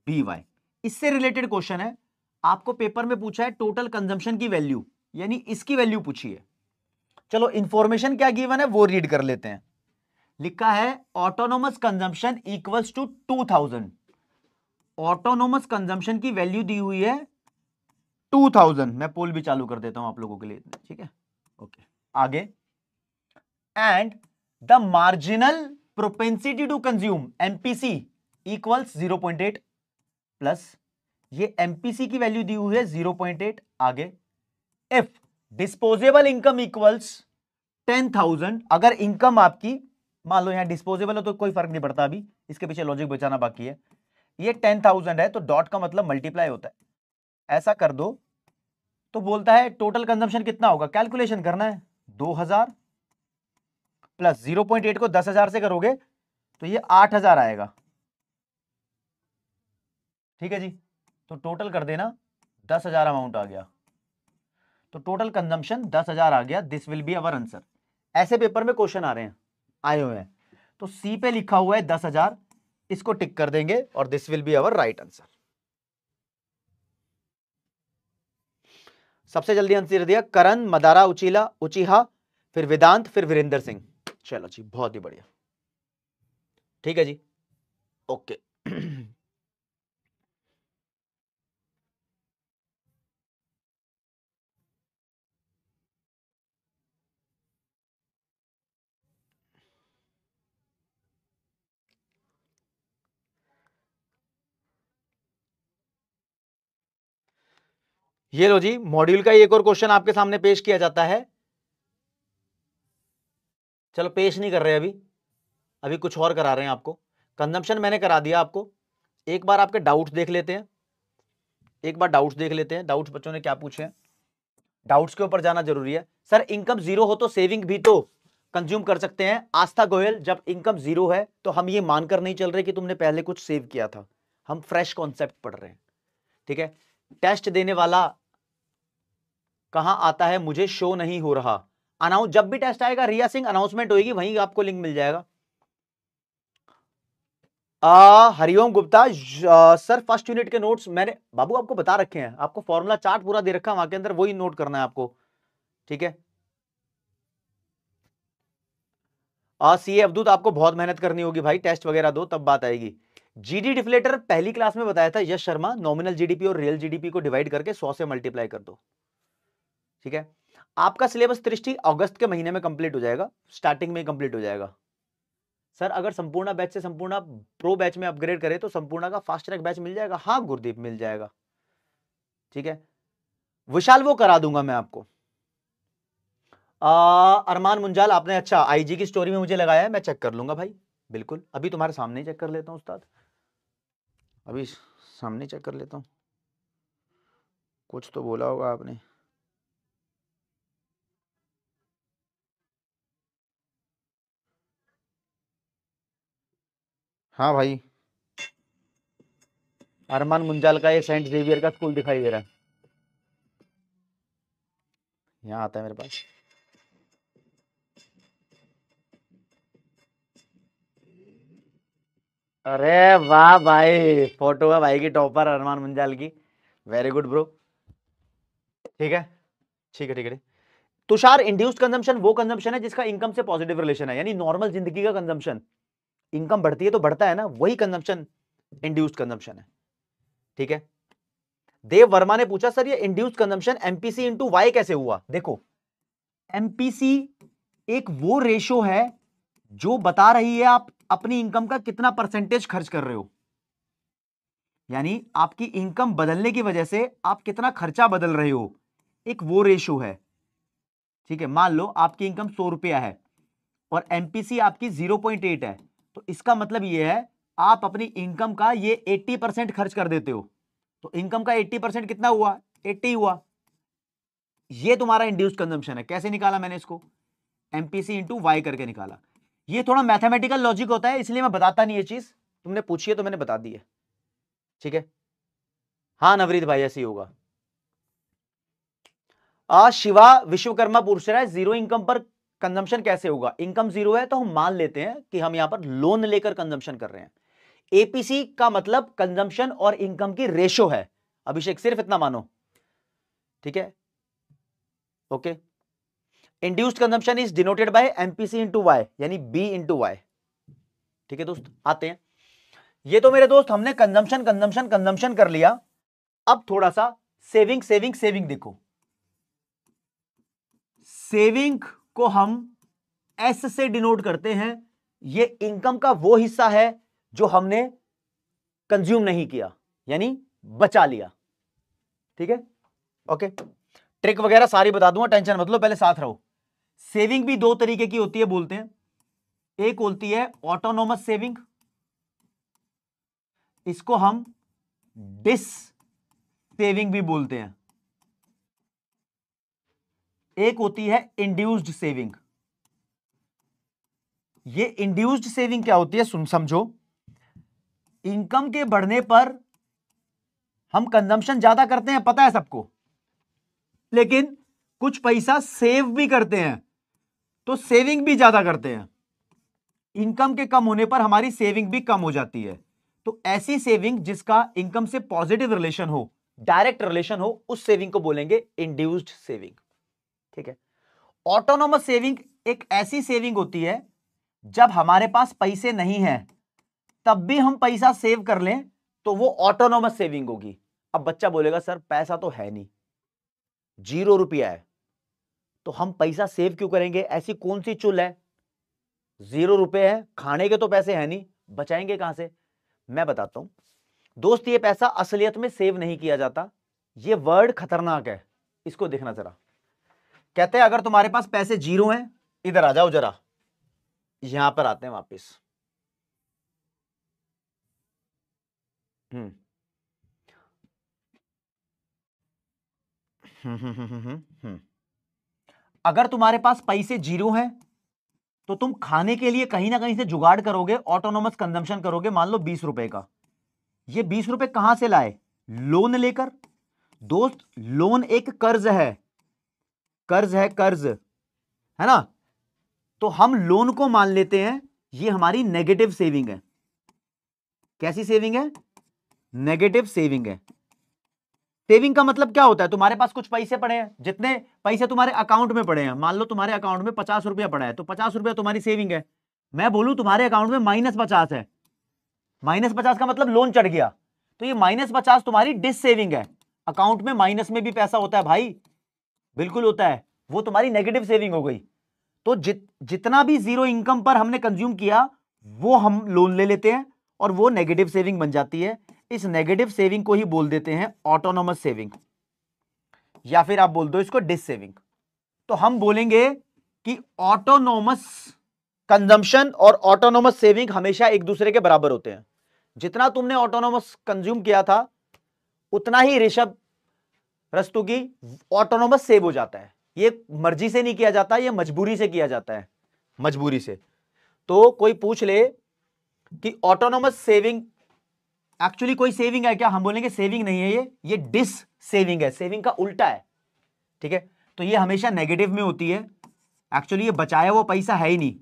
BY। इससे रिलेटेड क्वेश्चन है, आपको पेपर में पूछा है टोटल कंजम्पशन की वैल्यू, यानी इसकी वैल्यू पूछी है। चलो इंफॉर्मेशन क्या गिवन है वो रीड कर लेते हैं। लिखा है autonomous consumption equals to 2000, autonomous consumption की वैल्यू दी हुई है 2000। मैं पोल भी चालू कर देता हूं आप लोगों के लिए, ठीक है, ओके। आगे, and the marginal propensity to consume MPC equals 0.8 plus, ये एमपीसी की वैल्यू दी हुई है 0.8। आगे, इफ डिस्पोजेबल इनकम इक्वल्स 10,000, अगर इनकम आपकी मान लो यहां डिस्पोजेबल हो तो कोई फर्क नहीं पड़ता, अभी इसके पीछे लॉजिक बचाना बाकी है। ये 10,000 है तो डॉट का मतलब मल्टीप्लाई होता है, ऐसा कर दो तो बोलता है टोटल कंजम्पशन कितना होगा, कैलकुलेशन करना है, 2000 प्लस 0.8 को 10,000 से करोगे तो ये 8,000 आएगा, ठीक है जी। तो टोटल कर देना, 10,000 अमाउंट आ गया, तो टोटल कंजम्पशन 10,000 आ गया, this will be our answer. ऐसे पेपर में क्वेश्चन आ रहे हैं, आए हुए हैं, तो सी पे लिखा हुआ है 10,000, इसको टिक कर देंगे और this will be our right answer. सबसे जल्दी आंसर दिया करण, मदारा उचीहा, फिर वेदांत, फिर वीरेंद्र सिंह। चलो जी बहुत ही बढ़िया, ठीक है जी, ओके। ये लो जी, मॉड्यूल का एक और क्वेश्चन आपके सामने पेश किया जाता है। चलो पेश नहीं कर रहे अभी, अभी कुछ और करा रहे हैं आपको। कंजम्पशन मैंने करा दिया आपको, एक बार आपके डाउट्स देख लेते हैं, एक बार डाउट्स देख लेते हैं, डाउट्स बच्चों ने क्या पूछे हैं, डाउट्स के ऊपर जाना जरूरी है। सर इनकम जीरो हो तो सेविंग भी तो कंज्यूम कर सकते हैं। आस्था गोयल, जब इनकम जीरो है तो हम ये मानकर नहीं चल रहे कि तुमने पहले कुछ सेव किया था, हम फ्रेश कॉन्सेप्ट पढ़ रहे हैं, ठीक है। टेस्ट देने वाला कहां आता है, मुझे शो नहीं हो रहा, अनाउंस, जब भी टेस्ट आएगा रिया सिंह अनाउंसमेंट होगी, वहीं आपको लिंक मिल जाएगा। Hariom Gupta, sir first unit के नोट्स मैंने बाबू आपको बता रखे हैं, आपको फॉर्मूला चार्ट पूरा दे रखा है, वहां के अंदर वही नोट करना है आपको, ठीक है। सीए अवधूत, आपको बहुत मेहनत करनी होगी भाई, टेस्ट वगैरह दो तब बात आएगी। जीडी डिफ्लेटर पहली क्लास में बताया था यश शर्मा, नॉमिनल जीडीपी और रियल जीडीपी को डिवाइड करके 100 से मल्टीप्लाई कर दो। ठीक है, आपका सिलेबस दृष्टि अगस्त के महीने में कंप्लीट हो जाएगा, स्टार्टिंग में कंप्लीट हो जाएगा। सर अगर संपूर्ण बैच से संपूर्ण प्रो बैच में अपग्रेड करें तो संपूर्ण का फास्ट ट्रैक बैच मिल जाएगा। हाँ गुरदीप मिल जाएगा। ठीक है विशाल, वो करा दूंगा मैं आपको। अरमान मुंजाल, आपने अच्छा आईजी की स्टोरी में मुझे लगाया है, मैं चेक कर लूंगा भाई, बिल्कुल अभी तुम्हारे सामने ही चेक कर लेता हूं उस्ताद, अभी सामने चेक कर लेता हूं। कुछ तो बोला होगा आपने। हाँ भाई, अरमान मुंजाल का ये सेंट जेवियर का स्कूल दिखाई दे रहा है, यहाँ आता है मेरे पास। अरे वाह भाई, फोटो है भाई की टॉपर अरमान मुंजाल की, वेरी गुड ब्रो। ठीक है ठीक है ठीक है। तुषार, इंड्यूस्ड कंजम्पशन वो कंजम्पशन है जिसका इनकम से पॉजिटिव रिलेशन है, यानी नॉर्मल जिंदगी का कंजम्पशन, इनकम बढ़ती है तो बढ़ता है ना, वही कंजम्पशन इंड्यूस्ड कंजम्पशन है। ठीक है, देव वर्मा ने पूछा सर ये induced consumption MPC into Y कैसे हुआ। देखो एमपीसी एक वो रेशो है जो बता रही है आप अपनी इनकम का कितना परसेंटेज खर्च कर रहे हो, यानी आपकी इनकम बदलने की वजह से आप कितना खर्चा बदल रहे हो, एक वो रेशो है। ठीक है, मान लो आपकी इनकम 100 रुपया है और एमपीसी आपकी 0.8 है, तो इसका मतलब यह है आप अपनी इनकम का ये 80% खर्च कर देते हो, तो इनकम का 80% कितना हुआ, 80 हुआ। ये तुम्हारा इंड्यूस्ड कंजम्पशन है। कैसे निकाला मैंने इसको, एमपीसी इंटू वाई करके निकाला। ये थोड़ा मैथमेटिकल लॉजिक होता है, इसलिए मैं बताता नहीं ये चीज, तुमने पूछी है तो मैंने बता दी है। ठीक है, हाँ नवरीत भाई ऐसे ही होगा। शिवा विश्वकर्मा पूछ रहा है जीरो इनकम पर कंजम्पशन कैसे होगा। इनकम जीरो है तो हम मान लेते हैं कि हम यहां पर लोन लेकर कंजम्पशन कर रहे हैं। एपीसी का मतलब कंजम्पशन और इनकम की रेशो है। अभिषेक सिर्फ इतना मानो, ठीक है okay. Induced consumption is denoted by MPC into Y, यानी बी इंटू वाई। ठीक है दोस्त, आते हैं। ये तो मेरे दोस्त हमने कंजम्पशन कंजम्पशन कंजम्पशन कर लिया, अब थोड़ा सा सेविंग सेविंग सेविंग देखो। सेविंग को हम एस से डिनोट करते हैं, ये इनकम का वो हिस्सा है जो हमने कंज्यूम नहीं किया, यानी बचा लिया। ठीक है ओके, ट्रिक वगैरह सारी बता दूंगा, टेंशन मत लो, पहले साथ रहो। सेविंग भी दो तरीके की होती है बोलते हैं, एक होती है ऑटोनोमस सेविंग, इसको हम डिस सेविंग भी बोलते हैं, एक होती है इंड्यूस्ड सेविंग। ये इंड्यूस्ड सेविंग क्या होती है, सुन समझो, इनकम के बढ़ने पर हम कंजम्पशन ज्यादा करते हैं, पता है सबको, लेकिन कुछ पैसा सेव भी करते हैं, तो सेविंग भी ज्यादा करते हैं। इनकम के कम होने पर हमारी सेविंग भी कम हो जाती है, तो ऐसी सेविंग जिसका इनकम से पॉजिटिव रिलेशन हो, डायरेक्ट रिलेशन हो, उस सेविंग को बोलेंगे इंड्यूस्ड सेविंग। ठीक है, ऑटोनोमस सेविंग एक ऐसी सेविंग होती है जब हमारे पास पैसे नहीं हैं तब भी हम पैसा सेव कर लें तो वो ऑटोनोमस सेविंग होगी। अब बच्चा बोलेगा सर पैसा तो है नहीं, 0 रुपया है, तो हम पैसा सेव क्यों करेंगे, ऐसी कौन सी चुल है, 0 रुपए है, खाने के तो पैसे है नहीं, बचाएंगे कहां से। मैं बताता हूं दोस्त, ये पैसा असलियत में सेव नहीं किया जाता, ये वर्ड खतरनाक है, इसको देखना जरा। कहते हैं अगर तुम्हारे पास पैसे 0 हैं, इधर आ जाओ जरा, यहां पर आते हैं वापस। अगर तुम्हारे पास पैसे 0 हैं तो तुम खाने के लिए कहीं ना कहीं से जुगाड़ करोगे, ऑटोनोमस कंजम्पशन करोगे, मान लो 20 रुपए का। ये 20 रुपए कहां से लाए, लोन लेकर। दोस्त लोन एक कर्ज है, कर्ज है, कर्ज है ना, तो हम लोन को मान लेते हैं ये हमारी नेगेटिव सेविंग है। कैसी सेविंग है, नेगेटिव सेविंग है। सेविंग का मतलब क्या होता है, तुम्हारे पास कुछ पैसे पड़े हैं, जितने पैसे तुम्हारे अकाउंट में पड़े हैं, मान लो तुम्हारे अकाउंट में 50 रुपया पड़ा है, तो 50 रुपया तुम्हारी सेविंग है। मैं बोलूं तुम्हारे अकाउंट में -50 है, -50 का मतलब लोन चढ़ गया, तो ये -50 तुम्हारी डिस सेविंग है। अकाउंट में माइनस में भी पैसा होता है भाई, बिल्कुल होता है, वो तुम्हारी नेगेटिव सेविंग हो गई। तो जितना भी जीरो इनकम पर हमने कंज्यूम किया वो हम लोन ले लेते हैं और वो नेगेटिव सेविंग बन जाती है। इस नेगेटिव सेविंग को ही बोल देते हैं ऑटोनोमस सेविंग, या फिर आप बोल दो इसको डिस सेविंग। तो हम बोलेंगे कि ऑटोनोमस कंजम्पशन और ऑटोनोमस सेविंग हमेशा एक दूसरे के बराबर होते हैं। जितना तुमने ऑटोनोमस कंज्यूम किया था उतना ही ऋषभ रस्तोगी ऑटोनोमस सेव हो जाता है। ये मर्जी से नहीं किया जाता, ये मजबूरी से किया जाता है, मजबूरी से। तो कोई पूछ ले कि ऑटोनोमस सेविंग एक्चुअली कोई सेविंग है क्या, हम बोलेंगे सेविंग नहीं है, ये डिस सेविंग है, सेविंग का उल्टा है, ठीक है। तो ये हमेशा नेगेटिव में होती है, एक्चुअली ये बचाया वो पैसा है ही नहीं।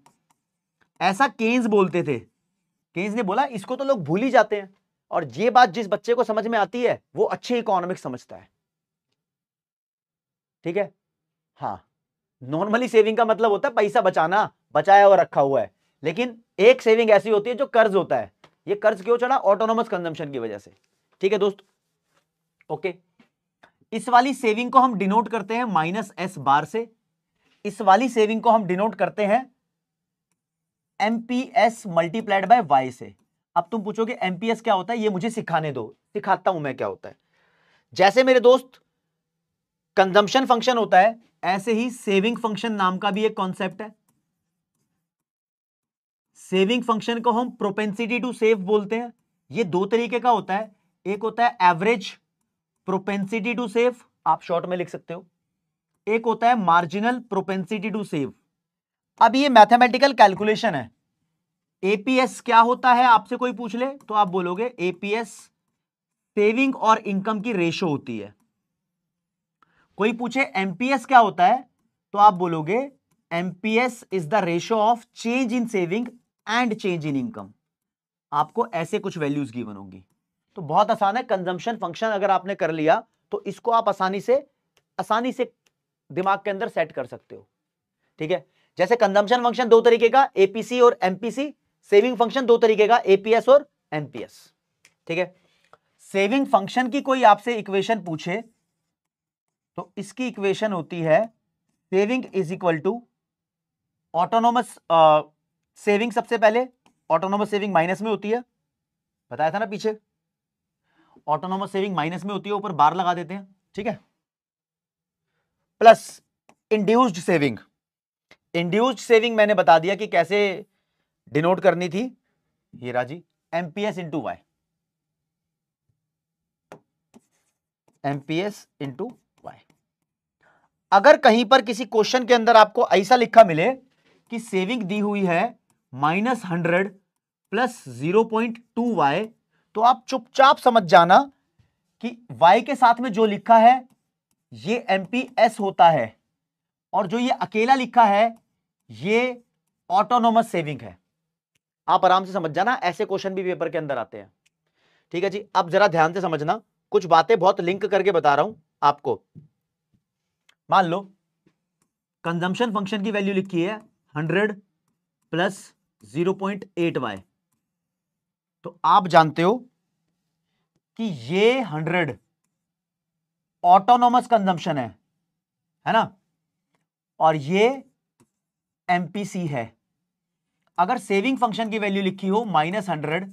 ऐसा केन्स बोलते थे, केन्स ने बोला इसको तो लोग भूल ही जाते हैं, और ये बात जिस बच्चे को समझ में आती है वो अच्छी इकोनॉमिक्स समझता है, ठीक है। हाँ, नॉर्मली सेविंग का मतलब होता है पैसा बचाना, बचाया और रखा हुआ है, लेकिन एक सेविंग ऐसी होती है जो कर्ज होता है। ये कर्ज क्यों चढ़ा, ऑटोनोमस कंजम्पशन की वजह से, ठीक है दोस्त। ओके, इस वाली सेविंग को हम डिनोट करते हैं -s बार से, इस वाली सेविंग को हम डिनोट करते हैं MPS मल्टीप्लाइड बाय y से। अब तुम पूछोगे MPS क्या होता है, ये मुझे सिखाने दो, सिखाता हूं मैं क्या होता है। जैसे मेरे दोस्त कंजम्पशन फंक्शन होता है, ऐसे ही सेविंग फंक्शन नाम का भी एक कॉन्सेप्ट है। सेविंग फंक्शन को हम प्रोपेंसिटी टू सेव बोलते हैं। ये दो तरीके का होता है, एक होता है एवरेज प्रोपेंसिटी टू सेव, आप शॉर्ट में लिख सकते हो, एक होता है मार्जिनल प्रोपेंसिटी टू सेव। अब ये मैथमेटिकल कैलकुलेशन है। एपीएस क्या होता है आपसे कोई पूछ ले तो आप बोलोगे एपीएस सेविंग और इनकम की रेशो होती है। कोई पूछे एमपीएस क्या होता है तो आप बोलोगे MPS is the ratio of change in saving and change in income. आपको ऐसे कुछ वैल्यूज गिवन होंगी। तो बहुत आसान है, कंजम्पशन फंक्शन अगर आपने कर लिया तो इसको आप आसानी से दिमाग के अंदर सेट कर सकते हो, ठीक है। जैसे कंजम्पशन फंक्शन दो तरीके का, एपीसी और एमपीसी, सेविंग फंक्शन दो तरीके का, एपीएस और एमपीएस, ठीक है। सेविंग फंक्शन की कोई आपसे इक्वेशन पूछे तो इसकी इक्वेशन होती है saving is equal to autonomous saving. सबसे पहले ऑटोनोमस सेविंग माइनस में होती है, बताया था ना पीछे, ऑटोनोमस सेविंग माइनस में होती है, ऊपर बार लगा देते हैं, ठीक है, plus induced saving. Induced saving मैंने बता दिया कि कैसे डिनोट करनी थी, ये राजी MPS into Y, MPS into Y. अगर कहीं पर किसी क्वेश्चन के अंदर आपको ऐसा लिखा मिले कि सेविंग दी हुई है -100 प्लस 0.2y, तो आप चुपचाप समझ जाना कि y के साथ में जो लिखा है ये एमपीएस होता है, और जो ये अकेला लिखा है ये ऑटोनोमस सेविंग है। आप आराम से समझ जाना, ऐसे क्वेश्चन भी पेपर के अंदर आते हैं, ठीक है जी। अब जरा ध्यान से समझना, कुछ बातें बहुत लिंक करके बता रहा हूं आपको। मान लो कंजम्पशन फंक्शन की वैल्यू लिखी है 100 प्लस 0.8y, तो आप जानते हो कि ये 100 ऑटोनोमस कंजम्पशन है ना, और ये एमपीसी है। अगर सेविंग फंक्शन की वैल्यू लिखी हो -100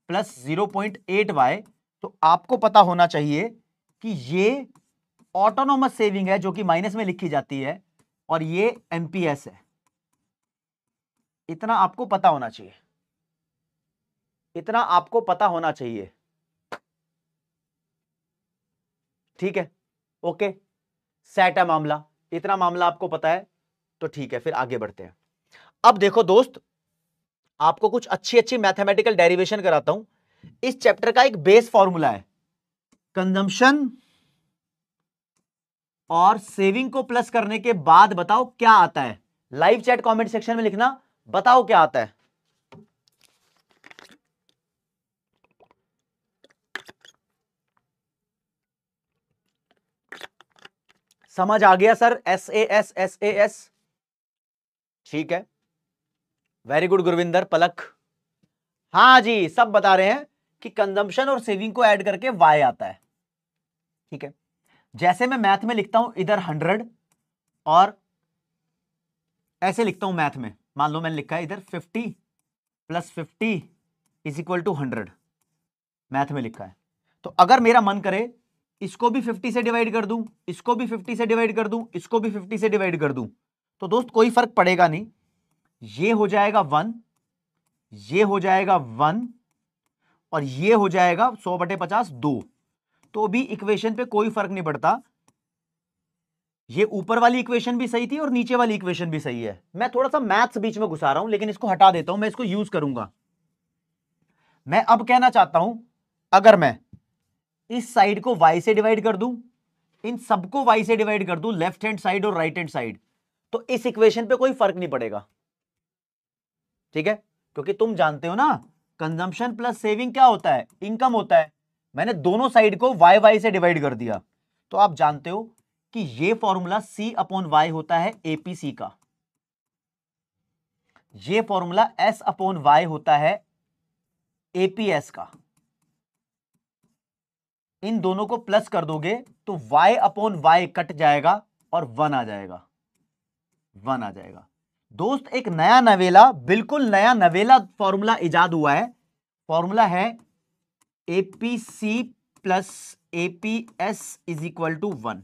प्लस 0.8y, तो आपको पता होना चाहिए कि ये ऑटोनोमस सेविंग है जो कि माइनस में लिखी जाती है, और ये एमपीएस है। इतना आपको पता होना चाहिए, इतना आपको पता होना चाहिए, ठीक है। ओके, सेट है मामला, इतना मामला आपको पता है तो ठीक है, फिर आगे बढ़ते हैं। अब देखो दोस्त, आपको कुछ अच्छी अच्छी मैथमेटिकल डेरिवेशन कराता हूं। इस चैप्टर का एक बेस फॉर्मूला है, कंजम्पशन और सेविंग को प्लस करने के बाद बताओ क्या आता है। लाइव चैट कमेंट सेक्शन में लिखना, बताओ क्या आता है। समझ आ गया सर, SAS ठीक है, वेरी गुड गुरविंदर, पलक, हाँ जी, सब बता रहे हैं कि कंजम्पशन और सेविंग को ऐड करके वाई आता है। ठीक है, जैसे मैं मैथ में लिखता हूं इधर 100 और ऐसे लिखता हूं मैथ में, मान लो मैंने लिखा है इधर 50 + 50 = 100, मैथ में लिखा है। तो अगर मेरा मन करे इसको भी 50 से डिवाइड कर दूं, इसको भी 50 से डिवाइड कर दूं, इसको भी 50 से डिवाइड कर दूं, तो दोस्त कोई फर्क पड़ेगा नहीं। ये हो जाएगा 1, ये हो जाएगा 1 और ये हो जाएगा 100/50 2, तो भी इक्वेशन पे कोई फर्क नहीं पड़ता। ये ऊपर वाली इक्वेशन भी सही थी और नीचे वाली इक्वेशन भी सही है। मैं थोड़ा सा मैथ्स बीच में घुसा रहा हूं, लेकिन इसको हटा देता हूं, मैं इसको यूज करूंगा। मैं अब कहना चाहता हूं, अगर मैं इस साइड को y से डिवाइड कर दूं, इन सबको y से डिवाइड कर दूं, लेफ्ट हैंड साइड और राइट हैंड साइड, तो इस इक्वेशन पे कोई फर्क नहीं पड़ेगा। ठीक है, क्योंकि तुम जानते हो ना कंजम्पशन प्लस सेविंग क्या होता है, इनकम होता है। मैंने दोनों साइड को y से डिवाइड कर दिया, तो आप जानते हो कि ये फॉर्मूला C/Y होता है एपीसी का, ये फॉर्मूला S/Y होता है एपीएस का। इन दोनों को प्लस कर दोगे तो y/y कट जाएगा और 1 आ जाएगा, 1 आ जाएगा। दोस्त एक नया नवेला, बिल्कुल नया नवेला फॉर्मूला इजाद हुआ है। फॉर्मूला है एपीसी प्लस एपीएस = 1।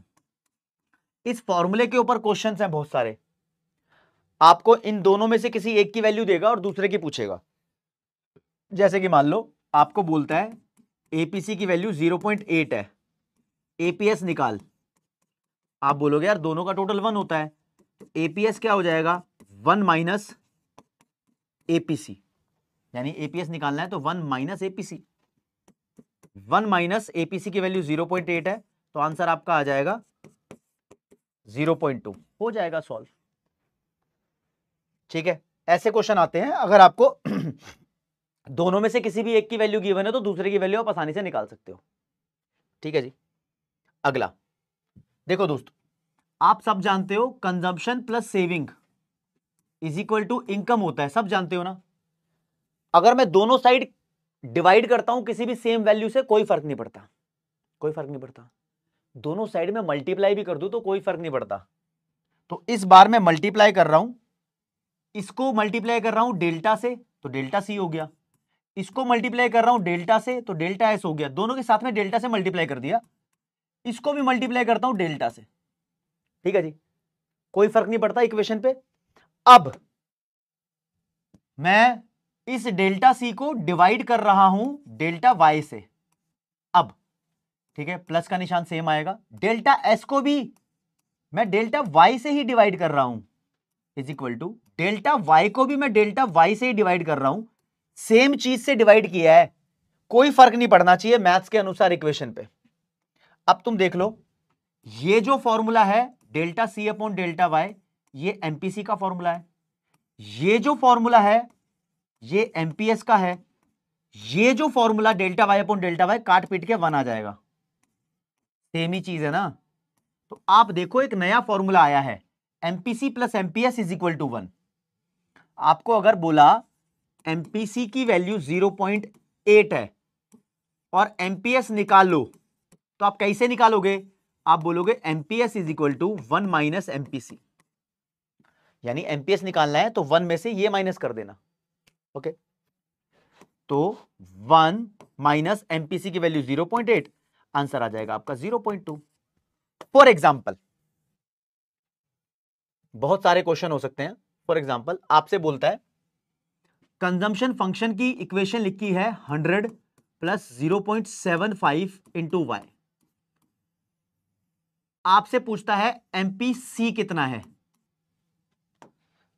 इस फॉर्मूले के ऊपर क्वेश्चंस हैं बहुत सारे। आपको इन दोनों में से किसी एक की वैल्यू देगा और दूसरे की पूछेगा। जैसे कि मान लो आपको बोलता है एपीसी की वैल्यू 0.8 है, एपीएस निकाल। आप बोलोगे यार दोनों का टोटल 1 होता है, एपीएस क्या हो जाएगा 1 माइनस एपीसी, यानी एपीएस निकालना है तो 1 माइनस एपीसी। 1 माइनस एपीसी की वैल्यू 0.8 है, तो आंसर आपका आ जाएगा 0.2, हो जाएगा सॉल्व। ठीक है, ऐसे क्वेश्चन आते हैं। अगर आपको दोनों में से किसी भी एक की वैल्यू गिवन है तो दूसरे की वैल्यू आप आसानी से निकाल सकते हो। ठीक है जी, अगला देखो दोस्तों, आप सब जानते हो कंजम्पशन प्लस सेविंग = इनकम होता है, सब जानते हो ना। अगर मैं दोनों साइड डिवाइड करता हूं किसी भी सेम वैल्यू से, कोई फर्क नहीं पड़ता, कोई फर्क नहीं पड़ता। दोनों साइड में मल्टीप्लाई भी कर दूं तो कोई फर्क नहीं पड़ता। तो इस बार मैं मल्टीप्लाई कर रहा हूं, इसको मल्टीप्लाई कर रहा हूं डेल्टा से तो डेल्टा सी हो गया, इसको मल्टीप्लाई कर रहा हूं डेल्टा से तो डेल्टा एस हो गया। दोनों के साथ में डेल्टा से मल्टीप्लाई कर दिया, इसको भी मल्टीप्लाई करता हूं डेल्टा से। ठीक है जी, कोई फर्क नहीं पड़ता इक्वेशन पे। अब मैं इस डेल्टा सी को डिवाइड कर रहा हूं डेल्टा वाई से। अब ठीक है, प्लस का निशान सेम आएगा। डेल्टा एस को भी मैं डेल्टा वाई से ही डिवाइड कर रहा हूं, = डेल्टा वाई को भी मैं डेल्टा वाई से ही डिवाइड कर रहा हूं। सेम चीज से डिवाइड किया है, कोई फर्क नहीं पड़ना चाहिए मैथ्स के अनुसार इक्वेशन पे। अब तुम देख लो, ये जो फॉर्मूला है डेल्टा C/डेल्टा वाई, ये एमपीसी का फॉर्मूला है। ये जो फॉर्मूला है ये एमपीएस का है। ये जो फॉर्मूला डेल्टा y/डेल्टा वाई काट पीट के 1 आ जाएगा, सेम ही चीज है ना। तो आप देखो एक नया फॉर्मूला आया है, एमपीसी प्लस एमपीएस = 1। आपको अगर बोला एमपीसी की वैल्यू 0.8 है और एमपीएस निकाल लो, तो आप कैसे निकालोगे? आप बोलोगे एमपीएस = 1 माइनस एमपीसी, यानी एमपीएस निकालना है तो 1 में से ये माइनस कर देना। ओके, तो 1 माइनस एमपीसी की वैल्यू 0.8, आंसर आ जाएगा आपका 0.2। फॉर एग्जाम्पल, बहुत सारे क्वेश्चन हो सकते हैं। फॉर एग्जाम्पल आपसे बोलता है कंजम्पशन फंक्शन की इक्वेशन लिखी है 100 प्लस 0.75 इंटू वाई। आपसे पूछता है एमपीसी कितना है।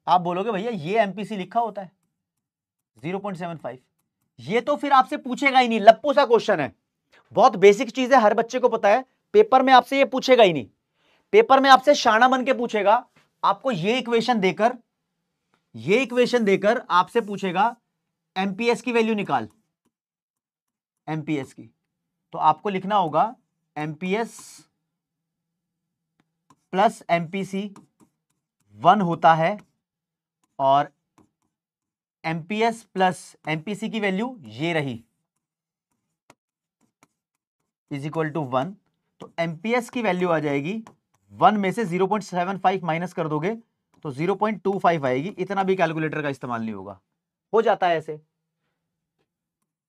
आप बोलोगे भैया ये एमपीसी लिखा होता है 0.75, ये तो फिर आपसे पूछेगा ही नहीं, लप्पू सा क्वेश्चन है, बहुत बेसिक चीज है, हर बच्चे को पता है। पेपर में आपसे ये पूछेगा ही नहीं, पेपर में आपसे शाना बन के पूछेगा। आपको ये इक्वेशन देकर आपसे पूछेगा एमपीएस की वैल्यू निकाल, एमपीएस की। तो आपको लिखना होगा एमपीएस प्लस एमपीसी 1 होता है और एमपीएस प्लस एमपीसी की वैल्यू ये रही इज इक्वल टू 1, तो एमपीएस की वैल्यू आ जाएगी 1 में से 0.75 माइनस कर दोगे तो 0.25 आएगी। इतना भी कैलकुलेटर का इस्तेमाल नहीं होगा, हो जाता है ऐसे।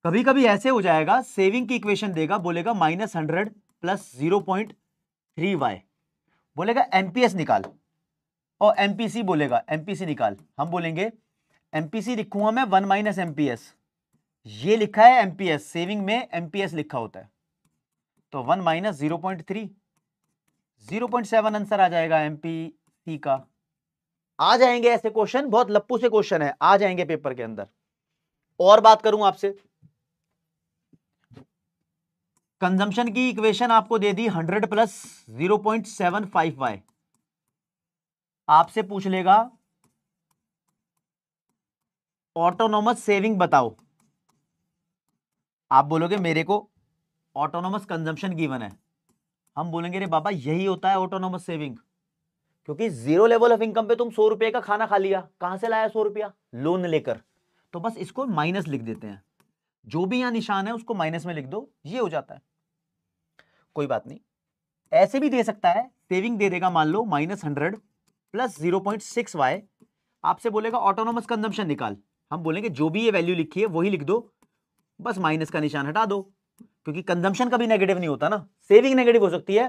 कभी कभी ऐसे हो जाएगा, सेविंग की इक्वेशन देगा, बोलेगा -100 प्लस 0.3y, बोलेगा एमपीएस निकाल, और एमपीसी बोलेगा एमपीसी निकाल। हम बोलेंगे एमपीसी लिखूंगा मैं 1 माइनस एमपीएस, ये लिखा है एमपीएस, सेविंग में एमपीएस लिखा होता है, तो 1 माइनस 0.3, 0.7 आंसर आ जाएगा एमपीसी का। आ जाएंगे ऐसे क्वेश्चन, बहुत लप्पू से क्वेश्चन है, आ जाएंगे पेपर के अंदर। और बात करूं आपसे, कंजम्पशन की इक्वेशन आपको दे दी 100 प्लस 0.75y, आपसे पूछ लेगा ऑटोनोमस सेविंग बताओ, आप बोलोगे मेरे को ऑटोनोमस कंजम्पशन गिवन है, हम बोलेंगे रे बाबा यही होता है ऑटोनोमस सेविंग, क्योंकि जीरो लेवल ऑफ इनकम पे तुम 100 रुपए का खाना खा लिया, कहां से लाया 100 रुपया, लोन लेकर, तो बस इसको माइनस लिख देते हैं, जो भी यहां निशान है उसको माइनस में लिख दो, ये हो जाता है, कोई बात नहीं। ऐसे भी दे सकता है, सेविंग दे देगा मान लो -100 प्लस 0.6y, आपसे बोलेगा ऑटोनोमस कंजम्पशन निकाल, हम बोलेंगे जो भी ये वैल्यू लिखी है वही लिख दो, बस माइनस का निशान हटा दो, क्योंकि कंजम्पशन कभी नेगेटिव नहीं होता ना, सेविंग नेगेटिव हो सकती है,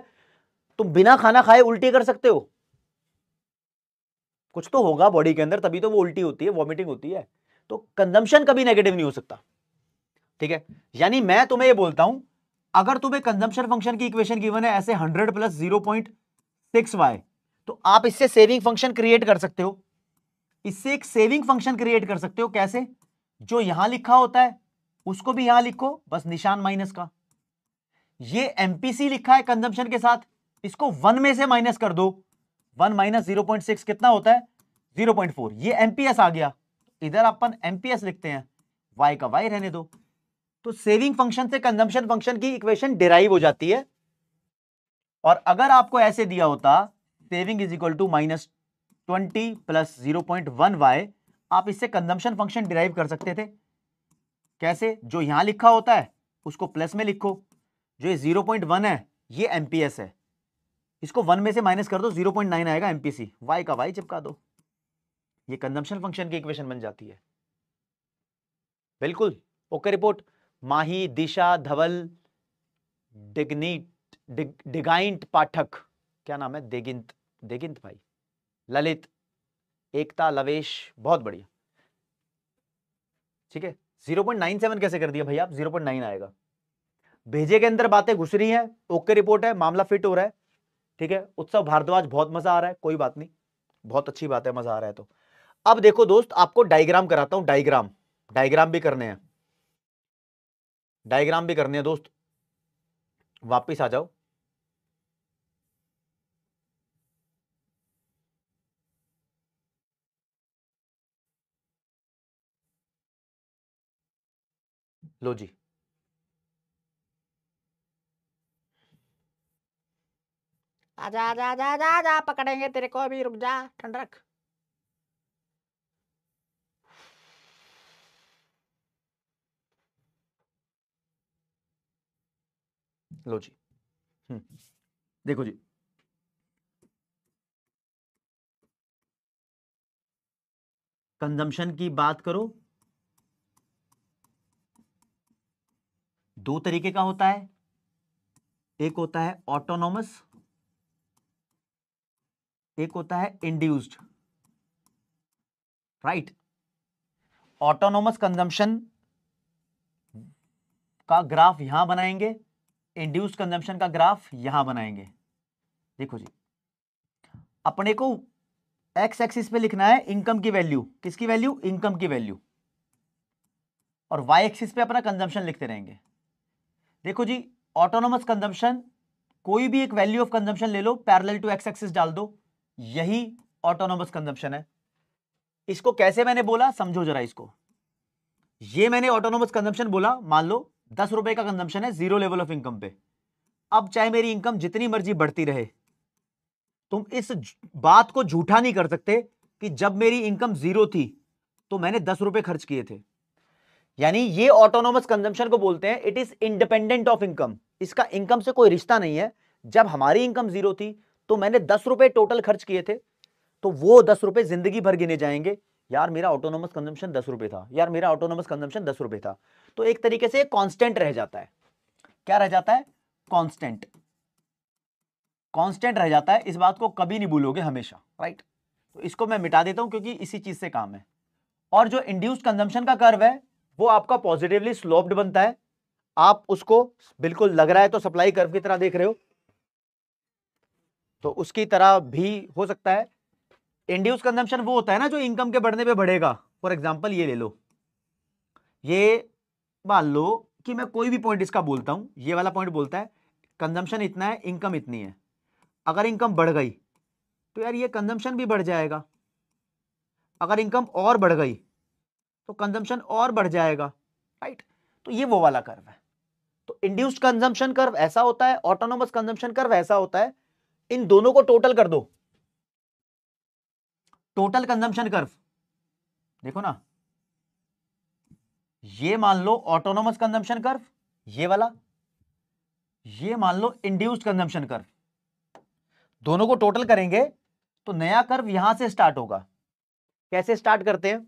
तुम बिना खाना खाए उल्टी कर सकते हो, कुछ तो होगा बॉडी के अंदर तभी तो वो उल्टी होती है, वॉमिटिंग होती है, तो कंजम्पशन कभी नेगेटिव नहीं हो सकता, ठीक है। यानी मैं तुम्हें ये बोलता हूं, अगर तुम्हें कंजम्पशन फंक्शन की इक्वेशन गिवन है ऐसे 100 प्लस 0.6y, तो आप इससे सेविंग फंक्शन क्रिएट कर सकते हो, इससे एक सेविंग फंक्शन क्रिएट कर सकते हो, कैसे, जो यहां लिखा होता है उसको भी यहां लिखो, बस निशान माइनस का, ये एमपीसी लिखा है कंजम्पशन के साथ, इसको 1 में से माइनस कर दो, 1 माइनस 0.6 कितना होता है 0.4, ये एमपीएस आ गया, इधर अपन एमपीएस लिखते हैं, y का y रहने दो, तो सेविंग फंक्शन से कंजम्पशन फंक्शन की इक्वेशन डिराइव हो जाती है। और अगर आपको ऐसे दिया होता saving is equal to -20 plus 0.1y, आप इससे कंजम्पशन फंक्शन डिराइव कर सकते थे, कैसे, जो यहां लिखा होता है उसको प्लस में लिखो, जो ये 0.1 है ये एमपीएस है, इसको 1 में से माइनस कर दो 0.9 आएगा एमपीसी, y का y चिपका दो, ये कंजम्पशन फंक्शन की इक्वेशन बन जाती है। बिल्कुल ओके रिपोर्ट। माही, दिशा, धवल, डिगाइंट पाठक, क्या नाम है, देगिंत, देगिंत भाई, ललित, एकता, लवेश, बहुत बढ़िया, ठीक है। 0.97 कैसे कर दिया भाई आप, 0.9 आएगा, भेजे के अंदर बातें घुस रही हैं, ओके रिपोर्ट है, मामला फिट हो रहा है, ठीक है। उत्सव भारद्वाज, बहुत मजा आ रहा है, कोई बात नहीं, बहुत अच्छी बात है, मजा आ रहा है। तो अब देखो दोस्त, आपको डायग्राम कराता हूं, डायग्राम, डायग्राम भी करने हैं, डायग्राम भी करने हैं दोस्त, वापिस आ जाओ, लो जी, आजा आजा आजा आजा आजा, पकड़ेंगे तेरे को अभी, रुक जा, ठंड रख। लो जी, देखो जी, कंजम्पशन की बात करो, दो तरीके का होता है, एक होता है ऑटोनोमस, एक होता है इंड्यूस्ड, राइट। ऑटोनोमस कंजम्पशन का ग्राफ यहां बनाएंगे, इंड्यूस्ड कंजम्पशन का ग्राफ यहां बनाएंगे। देखो जी, अपने को एक्स एक्सिस पे लिखना है इनकम की वैल्यू, किसकी वैल्यू, इनकम की वैल्यू, और वाई एक्सिस पे अपना कंजम्पशन लिखते रहेंगे। देखो जी, ऑटोनोमस कंजम्पशन, कोई भी एक वैल्यू ऑफ कंजम्पशन ले लो, पैरेलल टू एक्स एक्सिस डाल दो, यही ऑटोनोमस कंजम्पशन है। इसको कैसे मैंने बोला समझो जरा इसको, ये मैंने ऑटोनोमस कंजम्पशन बोला, मान लो 10 रुपए का कंजम्पशन है जीरो लेवल ऑफ इनकम पे, अब चाहे मेरी इनकम जितनी मर्जी बढ़ती रहे, तुम इस बात को झूठा नहीं कर सकते कि जब मेरी इनकम जीरो थी तो मैंने 10 रुपए खर्च किए थे। यानी ये ऑटोनोमस कंजम्पशन को बोलते हैं it is independent of income. इसका इनकम से कोई रिश्ता नहीं है। जब हमारी इनकम 0 थी तो मैंने 10 रुपए टोटल खर्च किए थे, तो वो 10 रुपए जिंदगी भर गिने जाएंगे। यार मेरा ऑटोनोमस कंजम्पशन 10 रुपए था, यार मेरा ऑटोनोमस कंजम्पशन 10 रुपए था। तो एक तरीके से कांस्टेंट रह जाता है। क्या रह जाता है? कांस्टेंट। कांस्टेंट रह जाता है, इस बात को कभी नहीं भूलोगे हमेशा, राइट। तो इसको मैं मिटा देता हूं क्योंकि इसी चीज से काम है। और जो इंड्यूस्ड कंजम्पशन का कर्व है वो आपका पॉजिटिवली स्लोप्ड बनता है। आप उसको बिल्कुल लग रहा है तो सप्लाई कर्व की तरह देख रहे हो, तो उसकी तरह भी हो सकता है। इंड्यूस कंजम्पशन वो होता है ना जो इनकम के बढ़ने पे बढ़ेगा। फॉर एग्जांपल ये ले लो, ये मान लो कि मैं कोई भी पॉइंट इसका बोलता हूं, ये वाला पॉइंट बोलता है कंजम्पशन इतना है, इनकम इतनी है। अगर इनकम बढ़ गई तो यार ये कंजम्पशन भी बढ़ जाएगा। अगर इनकम और बढ़ गई तो कंजम्पशन और बढ़ जाएगा, राइट। तो ये वो वाला कर्व है। तो इंड्यूस्ड कंजम्पशन कर्व ऐसा होता है, ऑटोनोमस कंजम्पशन कर्व ऐसा होता है। इन दोनों को टोटल कर दो, टोटल कंजम्पशन कर्व देखो ना, ये मान लो ऑटोनोमस कंजम्पशन कर्व, ये वाला, ये मान लो इंड्यूस्ड कंजम्पशन कर्व। दोनों को टोटल करेंगे तो नया कर्व यहां से स्टार्ट होगा। कैसे स्टार्ट करते हैं?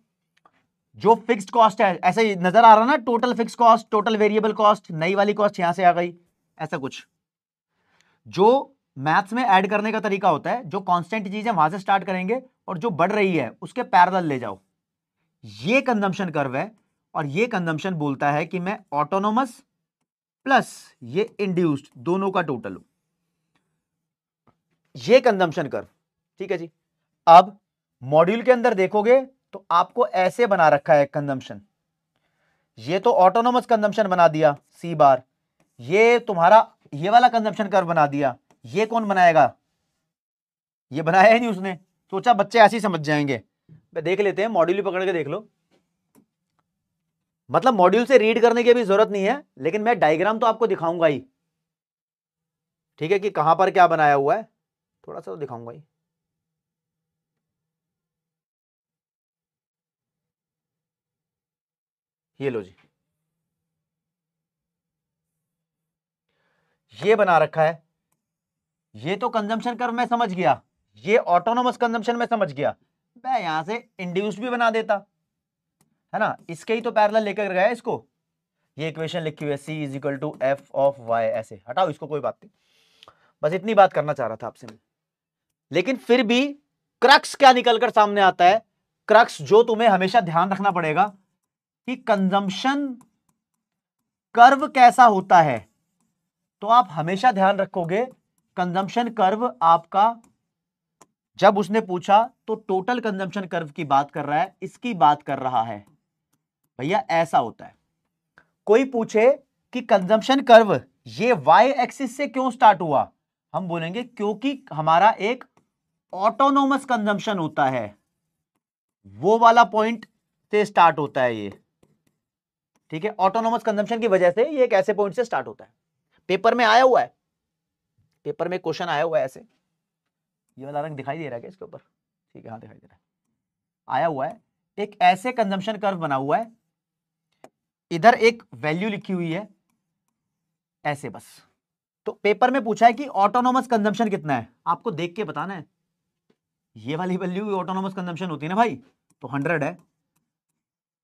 जो फिक्स्ड कॉस्ट है, ऐसे ही नजर आ रहा ना, total fixed cost, total variable cost, नई वाली कॉस्ट यहां से आ गई, ऐसा कुछ। जो मैथ्स में ऐड करने का तरीका होता है, जो कांस्टेंट चीज है वहां से स्टार्ट करेंगे और जो बढ़ रही है उसके पैरेलल ले जाओ। ये कंजम्पशन कर्व है और ये कंजम्पशन बोलता है कि मैं ऑटोनोमस प्लस ये इंड्यूस्ड दोनों का टोटल हूं। ये कंजम्पशन कर्व, ठीक है जी। अब मॉड्यूल के अंदर देखोगे तो आपको ऐसे बना रखा है कंजम्पशन। ये तो ऑटोनोमस कंजम्पशन बना दिया सी बार, ये तुम्हारा ये वाला कंजम्पशन कर्व बना दिया। ये कौन बनाएगा? ये बनाया ही नहीं उसने, सोचा बच्चे ऐसे ही समझ जाएंगे। देख लेते हैं, मॉड्यूल पकड़ के देख लो। मतलब मॉड्यूल से रीड करने की भी जरूरत नहीं है, लेकिन मैं डायग्राम तो आपको दिखाऊंगा ही, ठीक है, कि कहां पर क्या बनाया हुआ है, थोड़ा सा तो दिखाऊंगा ही। ये लो जी, ये बना रखा है। ये तो कंजम्पशन कर्व मैं समझ गया, ये ऑटोनोमस कंजम्पशन में समझ गया। मैं यहां से इंड्यूस भी बना देता, है ना, इसके ही तो पैरेलल लेकर गया इसको। ये इक्वेशन लिखी हुई है C is equal to F of Y, ऐसे हटाओ इसको, कोई बात नहीं, बस इतनी बात करना चाह रहा था आपसे मैं। लेकिन फिर भी क्रक्स क्या निकलकर सामने आता है? क्रक्स जो तुम्हें हमेशा ध्यान रखना पड़ेगा कि कंजम्पशन कर्व कैसा होता है। तो आप हमेशा ध्यान रखोगे कंजम्पशन कर्व आपका, जब उसने पूछा तो टोटल कंजम्पशन कर्व की बात कर रहा है, इसकी बात कर रहा है भैया, ऐसा होता है। कोई पूछे कि कंजम्पशन कर्व ये वाई एक्सिस से क्यों स्टार्ट हुआ, हम बोलेंगे क्योंकि हमारा एक ऑटोनोमस कंजम्पशन होता है, वो वाला पॉइंट से स्टार्ट होता है ये, ठीक है। ऑटोनोमस कंजम्पशन की वजह से ये एक ऐसे पॉइंट से स्टार्ट होता है। पेपर में आया हुआ है, पेपर में क्वेश्चन आया हुआ है ऐसे। ये वाला रंग दिखाई दे रहा है क्या इसके ऊपर? ठीक है, हाँ दिखाई दे रहा है। आया हुआ है एक ऐसे कंजम्पशन कर्व बना हुआ है, इधर एक वैल्यू लिखी हुई है ऐसे, बस। तो पेपर में पूछा है कि ऑटोनोमस कंजम्पशन कितना है, आपको देख के बताना है। ये वाली वैल्यू ऑटोनोमस कंजम्पशन होती है ना भाई, तो 100 है।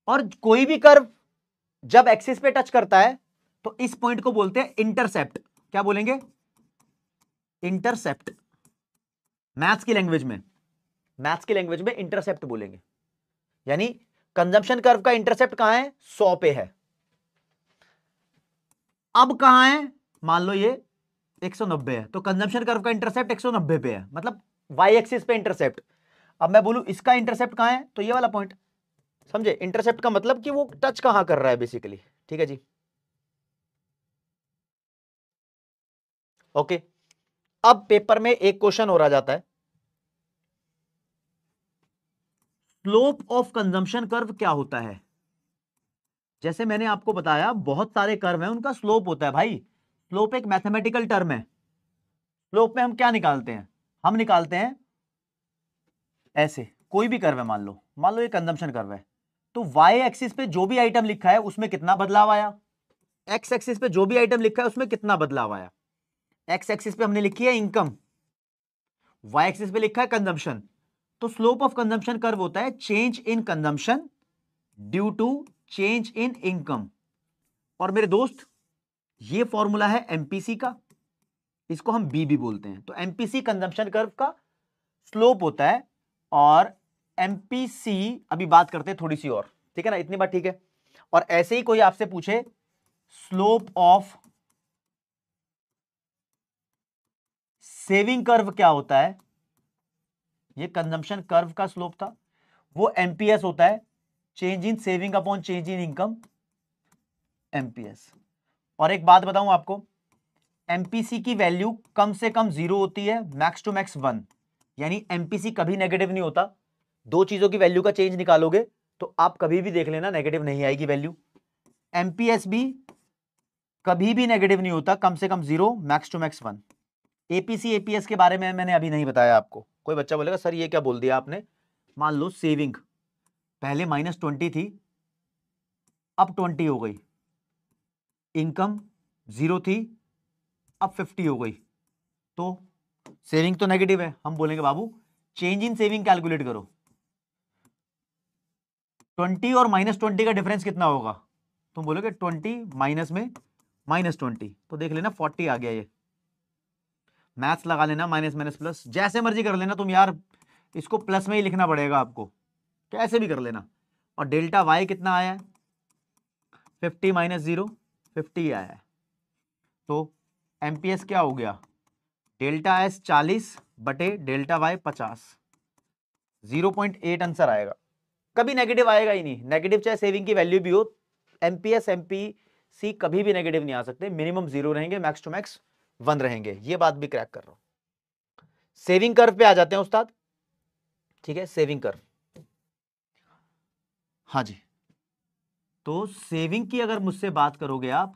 और कोई भी कर्व जब एक्सिस पे टच करता है तो इस पॉइंट को बोलते हैं इंटरसेप्ट। क्या बोलेंगे? इंटरसेप्ट। मैथ्स की लैंग्वेज में, मैथ्स की लैंग्वेज में इंटरसेप्ट बोलेंगे। यानी कंजम्पशन कर्व का इंटरसेप्ट कहां है? 100 पे है। अब कहां है? मान लो ये 190 है, तो कंजम्पशन कर्व का इंटरसेप्ट 190 पे है, मतलब वाई एक्सिस पे इंटरसेप्ट। अब मैं बोलूं इसका इंटरसेप्ट कहां है, तो ये वाला पॉइंट, समझे? इंटरसेप्ट का मतलब कि वो टच कहां कर रहा है बेसिकली, ठीक है जी। ओके, अब पेपर में एक क्वेश्चन और आ जाता है, स्लोप ऑफ कंजम्पशन कर्व क्या होता है। जैसे मैंने आपको बताया बहुत सारे कर्व हैं, उनका स्लोप होता है भाई। स्लोप एक मैथमेटिकल टर्म है। स्लोप में हम क्या निकालते हैं? हम निकालते हैं ऐसे, कोई भी कर्व है, मान लो ये कंजम्पशन कर्व है, तो वाई एक्सिस पे जो भी आइटम लिखा है उसमें कितना बदलाव आया, एक्स एक्सिस पे जो भी आइटम लिखा है उसमें कितना बदलाव आया। एक्स एक्सिस पे हमने लिखी है इनकम, वाई एक्सिस पे लिखा है कंजम्पशन। तो स्लोप ऑफ कंजम्पशन कर्व होता है change in consumption due to change in income. और मेरे दोस्त ये फॉर्मूला है एमपीसी का, इसको हम बी भी बोलते हैं। तो एमपीसी कंजम्पशन कर्व का स्लोप होता है, और एमपीसी अभी बात करते हैं थोड़ी सी और, ठीक है ना, इतनी बात ठीक है। और ऐसे ही कोई आपसे पूछे स्लोप ऑफ सेविंग कर्व क्या होता है, ये कंजम्पशन कर्व का स्लोप था, वो एमपीएस होता है, change in saving upon change in income, MPS. और एक बात बताऊं आपको, एमपीसी की वैल्यू कम से कम 0 होती है, मैक्स टू मैक्स 1, यानी एमपीसी कभी नेगेटिव नहीं होता। दो चीजों की वैल्यू का चेंज निकालोगे तो आप कभी भी देख लेना नेगेटिव नहीं आएगी वैल्यू। एमपीएस भी कभी भी नेगेटिव नहीं होता, कम से कम 0, max to max 1। APC APS के बारे में मैंने अभी नहीं बताया आपको। कोई बच्चा बोलेगा सर ये क्या बोल दिया आपने। मान लो सेविंग पहले -20 थी, अब 20 हो गई, इनकम 0 थी, अब 50 हो गई, तो सेविंग तो नेगेटिव है। हम बोलेंगे बाबू चेंज इन सेविंग कैलकुलेट करो, 20 और -20 का डिफरेंस कितना होगा। तुम बोलोगे 20 माइनस में -20, तो देख लेना 40 आ गया। ये मैथ्स लगा लेना, माइनस माइनस प्लस जैसे मर्जी कर लेना तुम यार, इसको प्लस में ही लिखना पड़ेगा आपको, कैसे भी कर लेना। और डेल्टा वाई कितना आया है, 50 माइनस 0, 50 आया है। तो एमपीएस क्या हो गया, डेल्टा एस 40 बटे डेल्टा वाई 50, 0.8 आंसर आएगा। कभी नेगेटिव आएगा ही नहीं, नेगेटिव चाहे सेविंग की वैल्यू भी हो, एमपीएस एमपीसी कभी भी नेगेटिव नहीं आ सकते, मिनिमम 0 रहेंगे, मैक्स टू मैक्स 1 रहेंगे। ये बात भी क्रैक कर रहा हूं। सेविंग कर्व पे आ जाते हैं उस्ताद, ठीक है, सेविंग कर्व। हाँ जी, तो सेविंग की अगर मुझसे बात करोगे आप,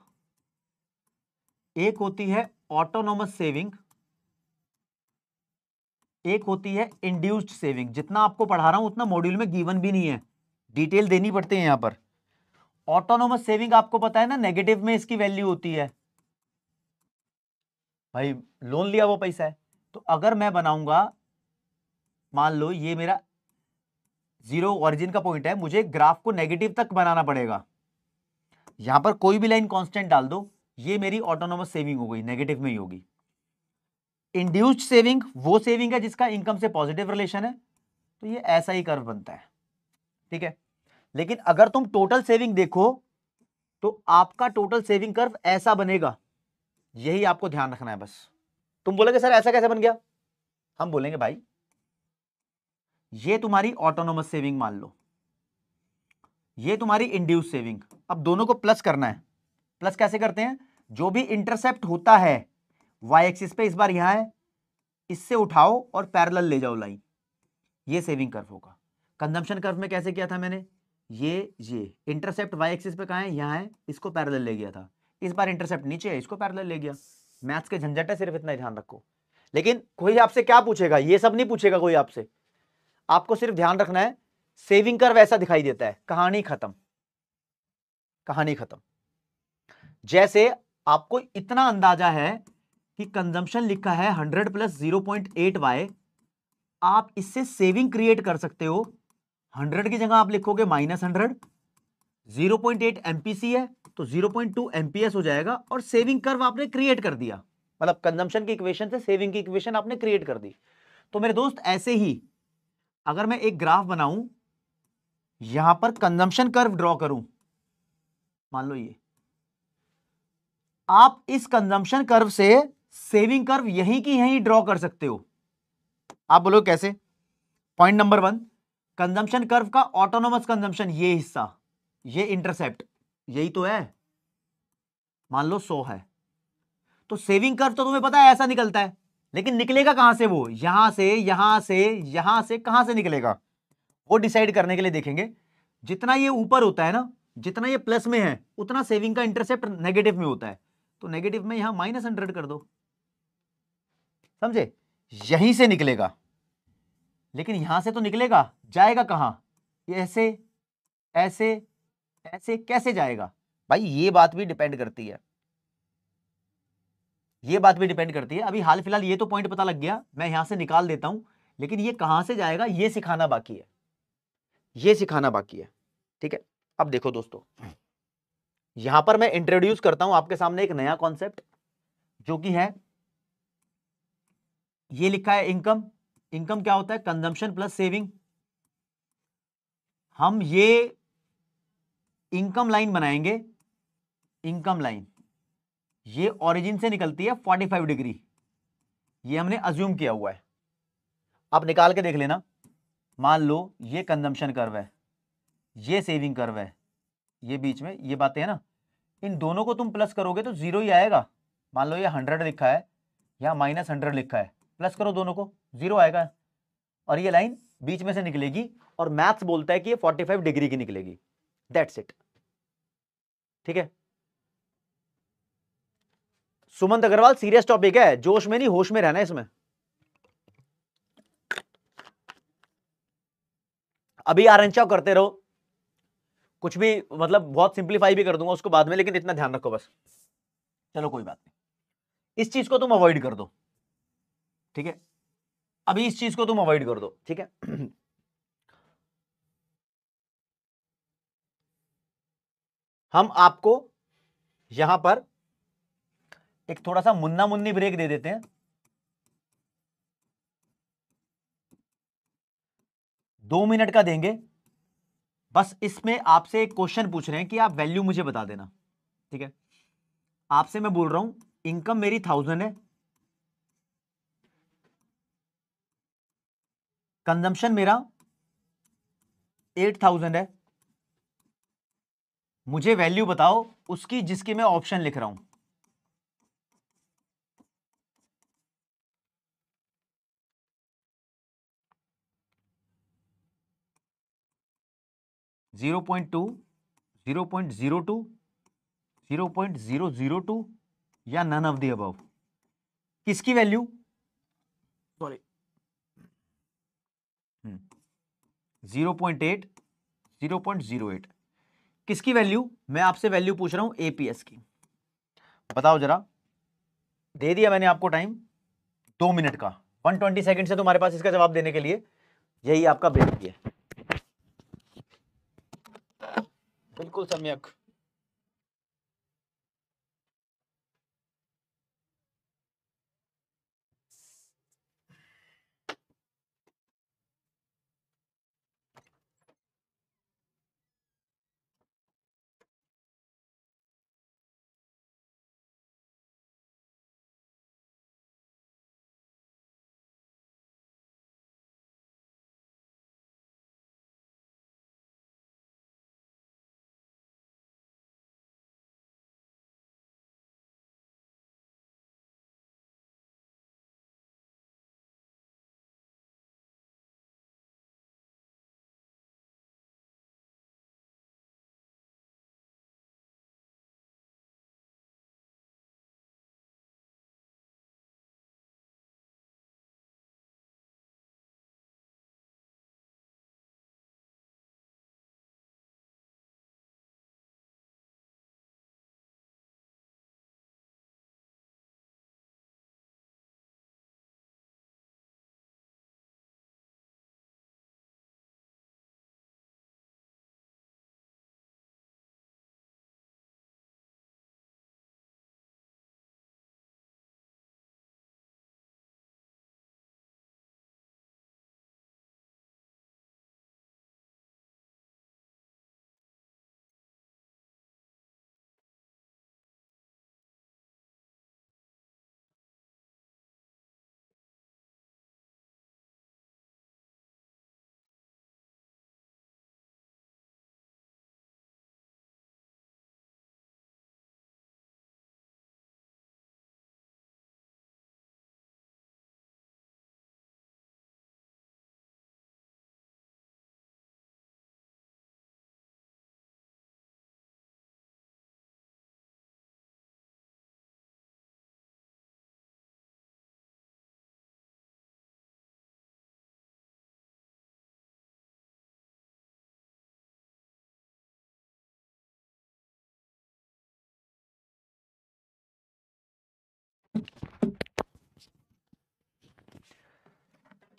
एक होती है ऑटोनोमस सेविंग, एक होती है इंड्यूस्ड सेविंग। जितना आपको पढ़ा रहा हूं उतना मॉड्यूल में गिवन भी नहीं है, डिटेल देनी पड़ती है यहां पर। ऑटोनोमस सेविंग आपको पता है ना, नेगेटिव में इसकी वैल्यू होती है, भाई लोन लिया वो पैसा है। तो अगर मैं बनाऊंगा, मान लो ये मेरा 0 ओरिजिन का पॉइंट है, मुझे ग्राफ को नेगेटिव तक बनाना पड़ेगा, यहां पर कोई भी लाइन कांस्टेंट डाल दो, ये मेरी ऑटोनोमस सेविंग हो गई, नेगेटिव में ही होगी। इंड्यूस्ड सेविंग वो सेविंग है जिसका इनकम से पॉजिटिव रिलेशन है, तो ये ऐसा ही कर्व बनता है, ठीक है। लेकिन अगर तुम टोटल सेविंग देखो तो आपका टोटल सेविंग कर्व ऐसा बनेगा, यही आपको ध्यान रखना है बस। तुम बोलोगे सर ऐसा कैसे बन गया, हम बोलेंगे भाई ये तुम्हारी ऑटोनोमस सेविंग मान लो, ये तुम्हारी इंड्यूस सेविंग। अब दोनों को प्लस करना है। प्लस कैसे करते हैं, जो भी इंटरसेप्ट होता है वाई एक्सिस पे, इस बार यहां है, इससे उठाओ और पैरेलल ले जाओ लाइन, ये सेविंग कर्व होगा। कंजम्पशन कर्व में कैसे किया था मैंने, ये इंटरसेप्ट वाई एक्सिस पे कहां है, यहां है, इसको पैरेलल ले गया था। इस बार इंटरसेप्ट नीचे है, इसको पैरेलल ले गया। मैथ्स के झंझट है, सिर्फ इतना ही ध्यान रखो। लेकिन कोई आपसे क्या पूछेगा, ये सब नहीं पूछेगा कोई आपसे, आपको सिर्फ ध्यान रखना है सेविंग कर्व ऐसा दिखाई देता है, कहानी खत्म, कहानी खत्म। जैसे आपको इतना अंदाजा है कि कंजम्पशन लिखा है 100 प्लस 0.8 वाई, आप इससे सेविंग क्रिएट कर सकते हो। 100 की जगह आप लिखोगे -100, 0.8 एमपीसी है तो 0.2 एमपीएस हो जाएगा, और सेविंग कर्व आपने क्रिएट कर दिया, मतलब कंजम्पशन की इक्वेशन से सेविंग की इक्वेशन आपने क्रिएट कर दी। तो मेरे दोस्त ऐसे ही अगर मैं एक ग्राफ बनाऊं, यहां पर कंजम्पशन कर्व ड्रॉ करूं, मान लो ये, आप इस कंजम्पशन कर्व से सेविंग कर्व यहीं की यहीं ड्रॉ कर सकते हो। आप बोलो कैसे, पॉइंट नंबर 1, कंजम्पशन कर्व का ऑटोनोमस कंजम्पशन, ये हिस्सा, ये इंटरसेप्ट यही तो है, मान लो 100 है, तो सेविंग कर्व तो तुम्हें पता है ऐसा निकलता है, लेकिन निकलेगा कहां से, वो यहां से, यहां से, यहां से, कहां से निकलेगा वो डिसाइड करने के लिए देखेंगे। जितना ये ऊपर होता है ना, जितना ये प्लस में है, उतना सेविंग का इंटरसेप्ट नेगेटिव में होता है, तो नेगेटिव में यहां -100 कर दो, समझे, यहीं से निकलेगा। लेकिन यहां से तो निकलेगा, जाएगा कहां, ये ऐसे ऐसे ऐसे कैसे जाएगा भाई, ये बात भी डिपेंड करती है, ये बात भी डिपेंड करती है। अभी हाल फिलहाल ये तो पॉइंट पता लग गया, मैं यहां से निकाल देता हूं, लेकिन ये कहां से जाएगा ये सिखाना बाकी है, ये सिखाना बाकी है। ठीक है, अब देखो दोस्तों, यहां पर मैं इंट्रोड्यूस करता हूं आपके सामने एक नया कॉन्सेप्ट, जो कि है, ये लिखा है इनकम। इनकम क्या होता है? Consumption plus saving. हम ये इनकम लाइन बनाएंगे, इनकम लाइन ये ओरिजिन से निकलती है 45 डिग्री, ये हमने अज्यूम किया हुआ है। अब निकाल के देख लेना, मान लो ये कंजम्पशन कर्व है, ये सेविंग कर्व है, ये बीच में ये बातें है ना, इन दोनों को तुम प्लस करोगे तो जीरो ही आएगा। मान लो ये 100 लिखा है, यहाँ -100 लिखा है, प्लस करो दोनों को, जीरो आएगा, और ये लाइन बीच में से निकलेगी, और मैथ्स बोलता है कि ये 45 डिग्री की निकलेगी। That's it. ठीक है, सुमंत अग्रवाल सीरियस टॉपिक है, जोश में नहीं होश में रहना है इसमें। अभी आरंचाव करते रहो, कुछ भी मतलब बहुत सिंप्लीफाई भी कर दूंगा उसको बाद में, लेकिन इतना ध्यान रखो बस। चलो कोई बात नहीं, इस चीज को तुम अवॉइड कर दो। ठीक है, अभी इस चीज को तुम अवॉइड कर दो। ठीक है, हम आपको यहां पर एक थोड़ा सा मुन्ना मुन्नी ब्रेक दे देते हैं, 2 मिनट का देंगे। बस इसमें आपसे एक क्वेश्चन पूछ रहे हैं कि आप वैल्यू मुझे बता देना। ठीक है, आपसे मैं बोल रहा हूं इनकम मेरी 1000 है, कंजम्पशन मेरा 8000 है, मुझे वैल्यू बताओ उसकी जिसकी मैं ऑप्शन लिख रहा हूं। जीरो पॉइंट टू, 0.02, 0.002 या नन ऑफ द अबव। किसकी वैल्यू? सॉरी, 0.8, 0.08, किसकी वैल्यू? मैं आपसे वैल्यू पूछ रहा हूं एपीएस की। बताओ जरा, दे दिया मैंने आपको टाइम 2 मिनट का, 120 सेकंड से तुम्हारे पास इसका जवाब देने के लिए, यही आपका ब्रेक है। बिल्कुल सम्यक।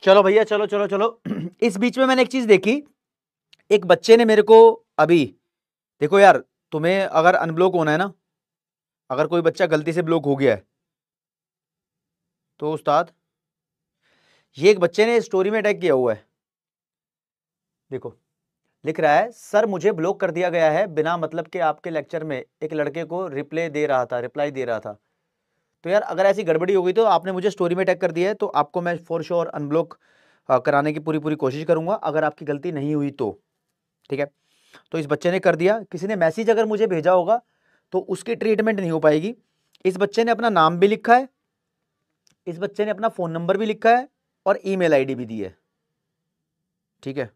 चलो भैया, चलो चलो चलो। इस बीच में मैंने एक चीज देखी, एक बच्चे ने मेरे को अभी, देखो यार, तुम्हें अगर अनब्लॉक होना है ना, अगर कोई बच्चा गलती से ब्लॉक हो गया है तो उस्ताद, ये एक बच्चे ने स्टोरी में अटैक किया हुआ है, देखो लिख रहा है, सर मुझे ब्लॉक कर दिया गया है बिना मतलब के, आपके लेक्चर में एक लड़के को रिप्लाई दे रहा था। तो यार अगर ऐसी गड़बड़ी हो गई तो आपने मुझे स्टोरी में टैग कर दिया है, तो आपको मैं फॉर श्योर अनब्लॉक कराने की पूरी पूरी कोशिश करूंगा, अगर आपकी गलती नहीं हुई तो, ठीक है। तो इस बच्चे ने कर दिया, किसी ने मैसेज अगर मुझे भेजा होगा तो उसकी ट्रीटमेंट नहीं हो पाएगी। इस बच्चे ने अपना नाम भी लिखा है, इस बच्चे ने अपना फोन नंबर भी लिखा है और ईमेल आईडी भी दी है, ठीक है।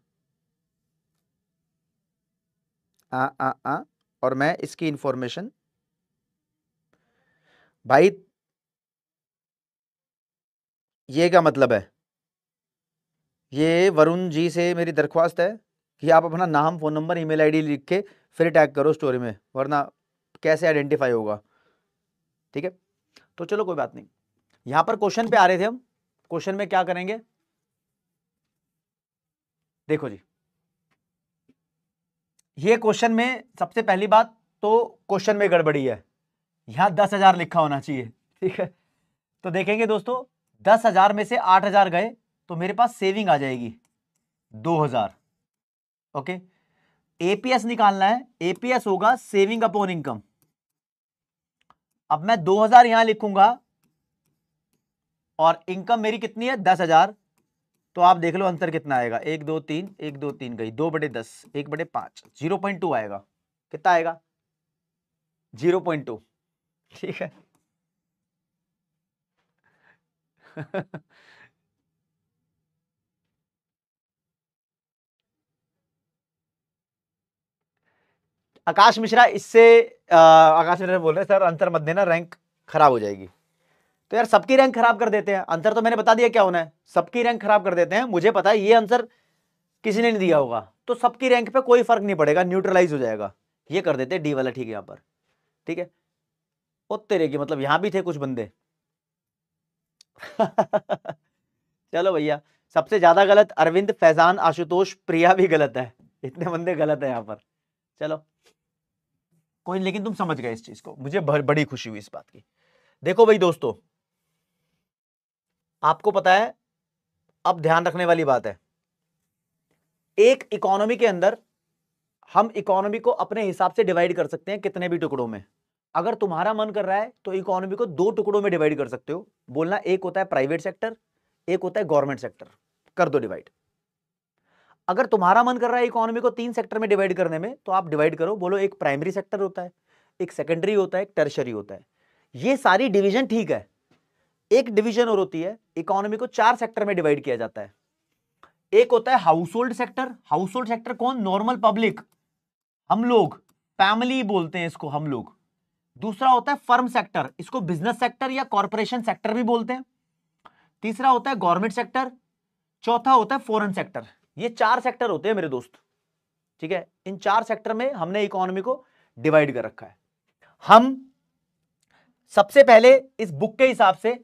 और मैं इसकी इंफॉर्मेशन, भाई ये क्या मतलब है, ये वरुण जी से मेरी दरख्वास्त है कि आप अपना नाम, फोन नंबर, ईमेल आईडी लिख के फिर टैग करो स्टोरी में, वरना कैसे आइडेंटिफाई होगा, ठीक है। तो चलो कोई बात नहीं, यहां पर क्वेश्चन पे आ रहे थे हम। क्वेश्चन में क्या करेंगे, देखो जी, ये क्वेश्चन में सबसे पहली बात तो क्वेश्चन में गड़बड़ी है, यहां 10,000 लिखा होना चाहिए, ठीक है। तो देखेंगे दोस्तों, 10,000 में से 8,000 गए तो मेरे पास सेविंग आ जाएगी 2,000, ओके। एपीएस निकालना है, एपीएस होगा सेविंग अपॉन इनकम। अब मैं 2,000 यहां लिखूंगा और इनकम मेरी कितनी है 10,000, तो आप देख लो अंतर कितना आएगा, 1 2 3, 1 2 3 गई, 2/10, 1/5, 0.2 आएगा, कितना आएगा 0.2, ठीक है। आकाश मिश्रा, इससे आकाश मिश्रा बोल रहे सर अंतर मत देना, रैंक खराब हो जाएगी। तो यार सबकी रैंक खराब कर देते हैं, आंसर तो मैंने बता दिया क्या होना है, सबकी रैंक खराब कर देते हैं, मुझे पता है ये आंसर किसी ने नहीं दिया होगा, तो सबकी रैंक पे कोई फर्क नहीं पड़ेगा, न्यूट्रलाइज हो जाएगा, ये कर देते हैं डी वाला, ठीक है यहां पर, ठीक है। ओ तेरे की मतलब यहां भी थे कुछ बंदे। चलो भैया, सबसे ज्यादा गलत अरविंद, फैजान, आशुतोष, प्रिया भी गलत है, इतने बंदे गलत है यहां पर। चलो कोई, लेकिन तुम समझ गए इस चीज को, मुझे बड़ी खुशी हुई इस बात की। देखो भाई दोस्तों, आपको पता है, अब ध्यान रखने वाली बात है, एक इकोनॉमी के अंदर हम इकोनॉमी को अपने हिसाब से डिवाइड कर सकते हैं कितने भी टुकड़ों में। अगर तुम्हारा मन कर रहा है तो इकोनॉमी को 2 टुकड़ों में डिवाइड कर सकते हो, बोलना एक होता है प्राइवेट सेक्टर, एक होता है गवर्नमेंट सेक्टर, कर दो डिवाइड। अगर तुम्हारा मन कर रहा है इकोनॉमी को 3 सेक्टर में डिवाइड करने में, तो आप डिवाइड करो, बोलो एक प्राइमरी सेक्टर होता है, एक सेकेंडरी होता है, एक टर्शरी होता है। ये सारी डिवीजन ठीक है। एक डिवीजन और होती है, इकोनॉमी को 4 सेक्टर में डिवाइड किया जाता है। एक होता है house hold sector, house hold sector कौन, नॉर्मल पब्लिक, हम लोग, फैमिली बोलते हैं इसको हम लोग। दूसरा होता है फर्म सेक्टर, इसको बिजनेस सेक्टर या कॉर्पोरेशन सेक्टर भी बोलते हैं। तीसरा होता है गवर्नमेंट सेक्टर, चौथा होता है फॉरेन सेक्टर। ये 4 सेक्टर होते हैं मेरे दोस्त, ठीक है। इन 4 सेक्टर में हमने इकोनॉमी को डिवाइड कर रखा है। हम सबसे पहले इस बुक के हिसाब से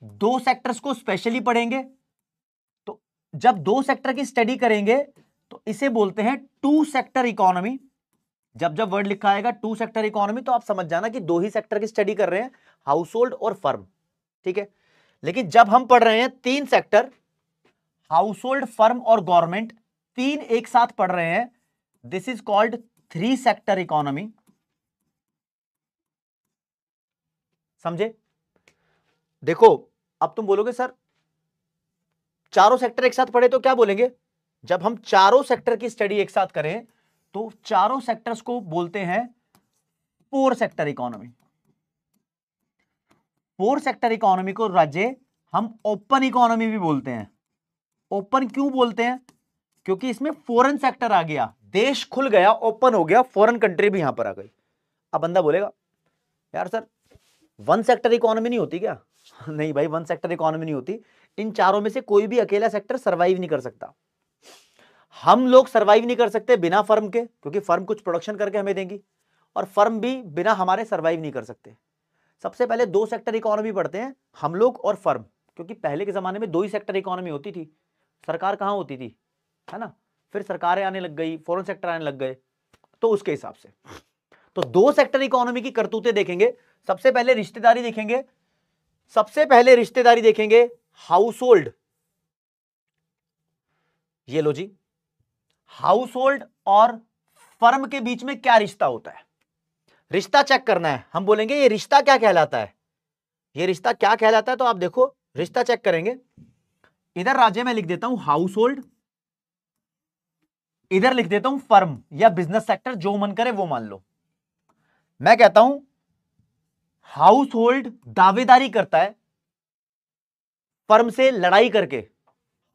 2 सेक्टर्स को स्पेशली पढ़ेंगे, तो जब 2 सेक्टर की स्टडी करेंगे तो इसे बोलते हैं 2 सेक्टर इकोनॉमी। जब जब वर्ड लिखा आएगा 2 सेक्टर इकोनॉमी, तो आप समझ जाना कि 2 ही सेक्टर की स्टडी कर रहे हैं, हाउस होल्ड और फर्म, ठीक है। लेकिन जब हम पढ़ रहे हैं 3 सेक्टर, हाउस होल्ड, फर्म और गवर्नमेंट, 3 एक साथ पढ़ रहे हैं, this is called 3 sector economy, समझे। देखो अब तुम बोलोगे सर चारों सेक्टर एक साथ पढ़े तो क्या बोलेंगे, जब हम चारों सेक्टर की स्टडी एक साथ करें तो चारों सेक्टर्स को बोलते हैं 4 सेक्टर इकोनॉमी। 4 सेक्टर इकोनॉमी को राज्य हम ओपन इकोनॉमी भी बोलते हैं। ओपन क्यों बोलते हैं, क्योंकि इसमें फॉरेन सेक्टर आ गया, देश खुल गया, ओपन हो गया, फॉरेन कंट्री भी यहां पर आ गई। अब बंदा बोलेगा यार सर 1 सेक्टर इकोनॉमी नहीं होती क्या? नहीं भाई, 1 सेक्टर इकोनॉमी नहीं होती, इन चारों में से कोई भी अकेला सेक्टर सरवाइव नहीं कर सकता। हम लोग सरवाइव नहीं कर सकते बिना फर्म के, क्योंकि फर्म कुछ प्रोडक्शन करके हमें देंगी, और फर्म भी बिना हमारे सरवाइव नहीं कर सकते। सबसे पहले दो सेक्टर इकोनॉमी पढ़ते हैं हम लोग और फर्म, क्योंकि पहले के जमाने में दो ही सेक्टर इकोनॉमी होती थी, सरकार कहां होती थी, है ना। फिर सरकारें आने लग गई, फॉरेन सेक्टर आने लग गए, तो उसके हिसाब से तो दो सेक्टर इकोनॉमी की करतूतें देखेंगे। सबसे पहले रिश्तेदारी देखेंगे, सबसे पहले रिश्तेदारी देखेंगे हाउस होल्ड। ये लो जी, हाउस होल्ड और फर्म के बीच में क्या रिश्ता होता है, रिश्ता चेक करना है। हम बोलेंगे ये रिश्ता क्या कहलाता है, ये रिश्ता क्या कहलाता है, तो आप देखो रिश्ता चेक करेंगे। इधर राज्य में लिख देता हूं हाउस होल्ड, इधर लिख देता हूं फर्म या बिजनेस सेक्टर, जो मन करे वो मान लो। मैं कहता हूं हाउस होल्ड दावेदारी करता है फर्म से लड़ाई करके।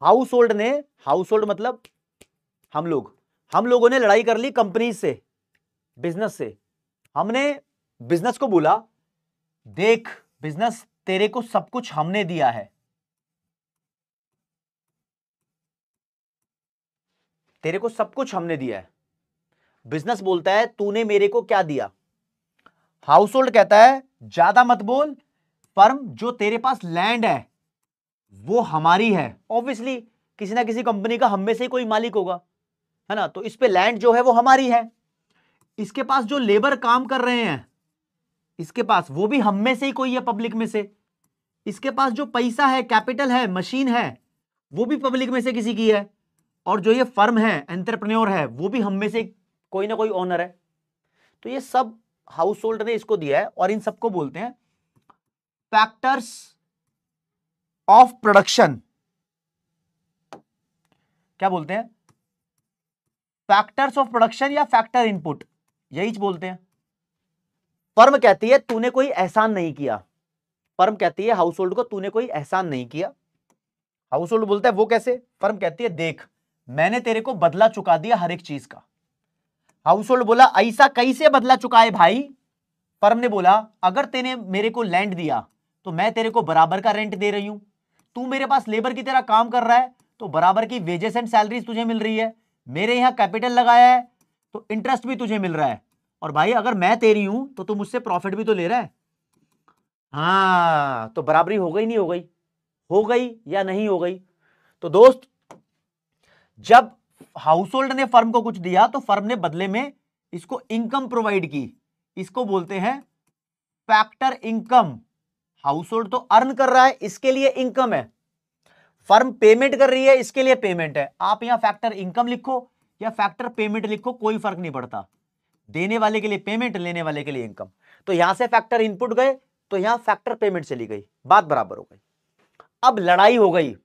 हाउस होल्ड ने, हाउस होल्ड मतलब हम लोगों ने लड़ाई कर ली कंपनी से, बिजनेस से। हमने बिजनेस को बोला देख बिजनेस तेरे को सब कुछ हमने दिया है, तेरे को सब कुछ हमने दिया है। बिजनेस बोलता है तूने मेरे को क्या दिया। हाउस होल्ड कहता है ज्यादा मत बोल, फर्म जो तेरे पास लैंड है वो हमारी है। ऑब्वियसली किसी ना किसी कंपनी का हम में से कोई मालिक होगा, है ना, तो इस पे लैंड जो है वो हमारी है। इसके पास जो लेबर काम कर रहे हैं, इसके पास वो भी हम में से ही कोई है, पब्लिक में से। इसके पास जो पैसा है, कैपिटल है, मशीन है, वो भी पब्लिक में से किसी की है। और जो ये फर्म है, एंटरप्रेन्योर है, वो भी हम में से कोई ना कोई ओनर है। तो ये सब हाउस होल्ड ने इसको दिया है, और इन सबको बोलते हैं फैक्टर्स ऑफ प्रोडक्शन। क्या बोलते हैं, फैक्टर्स ऑफ प्रोडक्शन या फैक्टर इनपुट, यही बोलते हैं। फर्म कहती है तूने कोई एहसान नहीं किया, फर्म कहती है हाउस होल्ड को तूने कोई एहसान नहीं किया। हाउस होल्ड बोलता है वो कैसे, फर्म कहती है देख मैंने तेरे को बदला चुका दिया हर एक चीज का। हाउस होल्ड बोला ऐसा कैसे बदला चुकाए भाई। फर्म ने बोला अगर तेने मेरे को लैंड दिया तो मैं तेरे को बराबर का रेंट दे रही हूं, तू मेरे पास लेबर की तरह काम कर रहा है तो बराबर की वेजेस एंड सैलरीज तुझे मिल रही है, मेरे यहां कैपिटल लगाया है तो इंटरेस्ट भी तुझे मिल रहा है, और भाई अगर मैं तेरी हूं तो तू मुझसे प्रॉफिट भी तो ले रहा है। हाँ तो बराबरी हो गई नहीं हो गई, हो गई या नहीं हो गई। तो दोस्त जब हाउस होल्ड ने फर्म को कुछ दिया तो फर्म ने बदले में इसको इनकम प्रोवाइड की, इसको बोलते हैं फैक्टर इनकम। हाउस होल्ड तो अर्न कर रहा है, इसके लिए इनकम है, फर्म पेमेंट कर रही है, इसके लिए पेमेंट है। आप यहां फैक्टर इनकम लिखो या फैक्टर पेमेंट लिखो, कोई फर्क नहीं पड़ता, देने वाले के लिए पेमेंट, लेने वाले के लिए इनकम। तो यहां से फैक्टर इनपुट गए तो यहां फैक्टर पेमेंट चली गई, बात बराबर हो गई। अब लड़ाई हो गई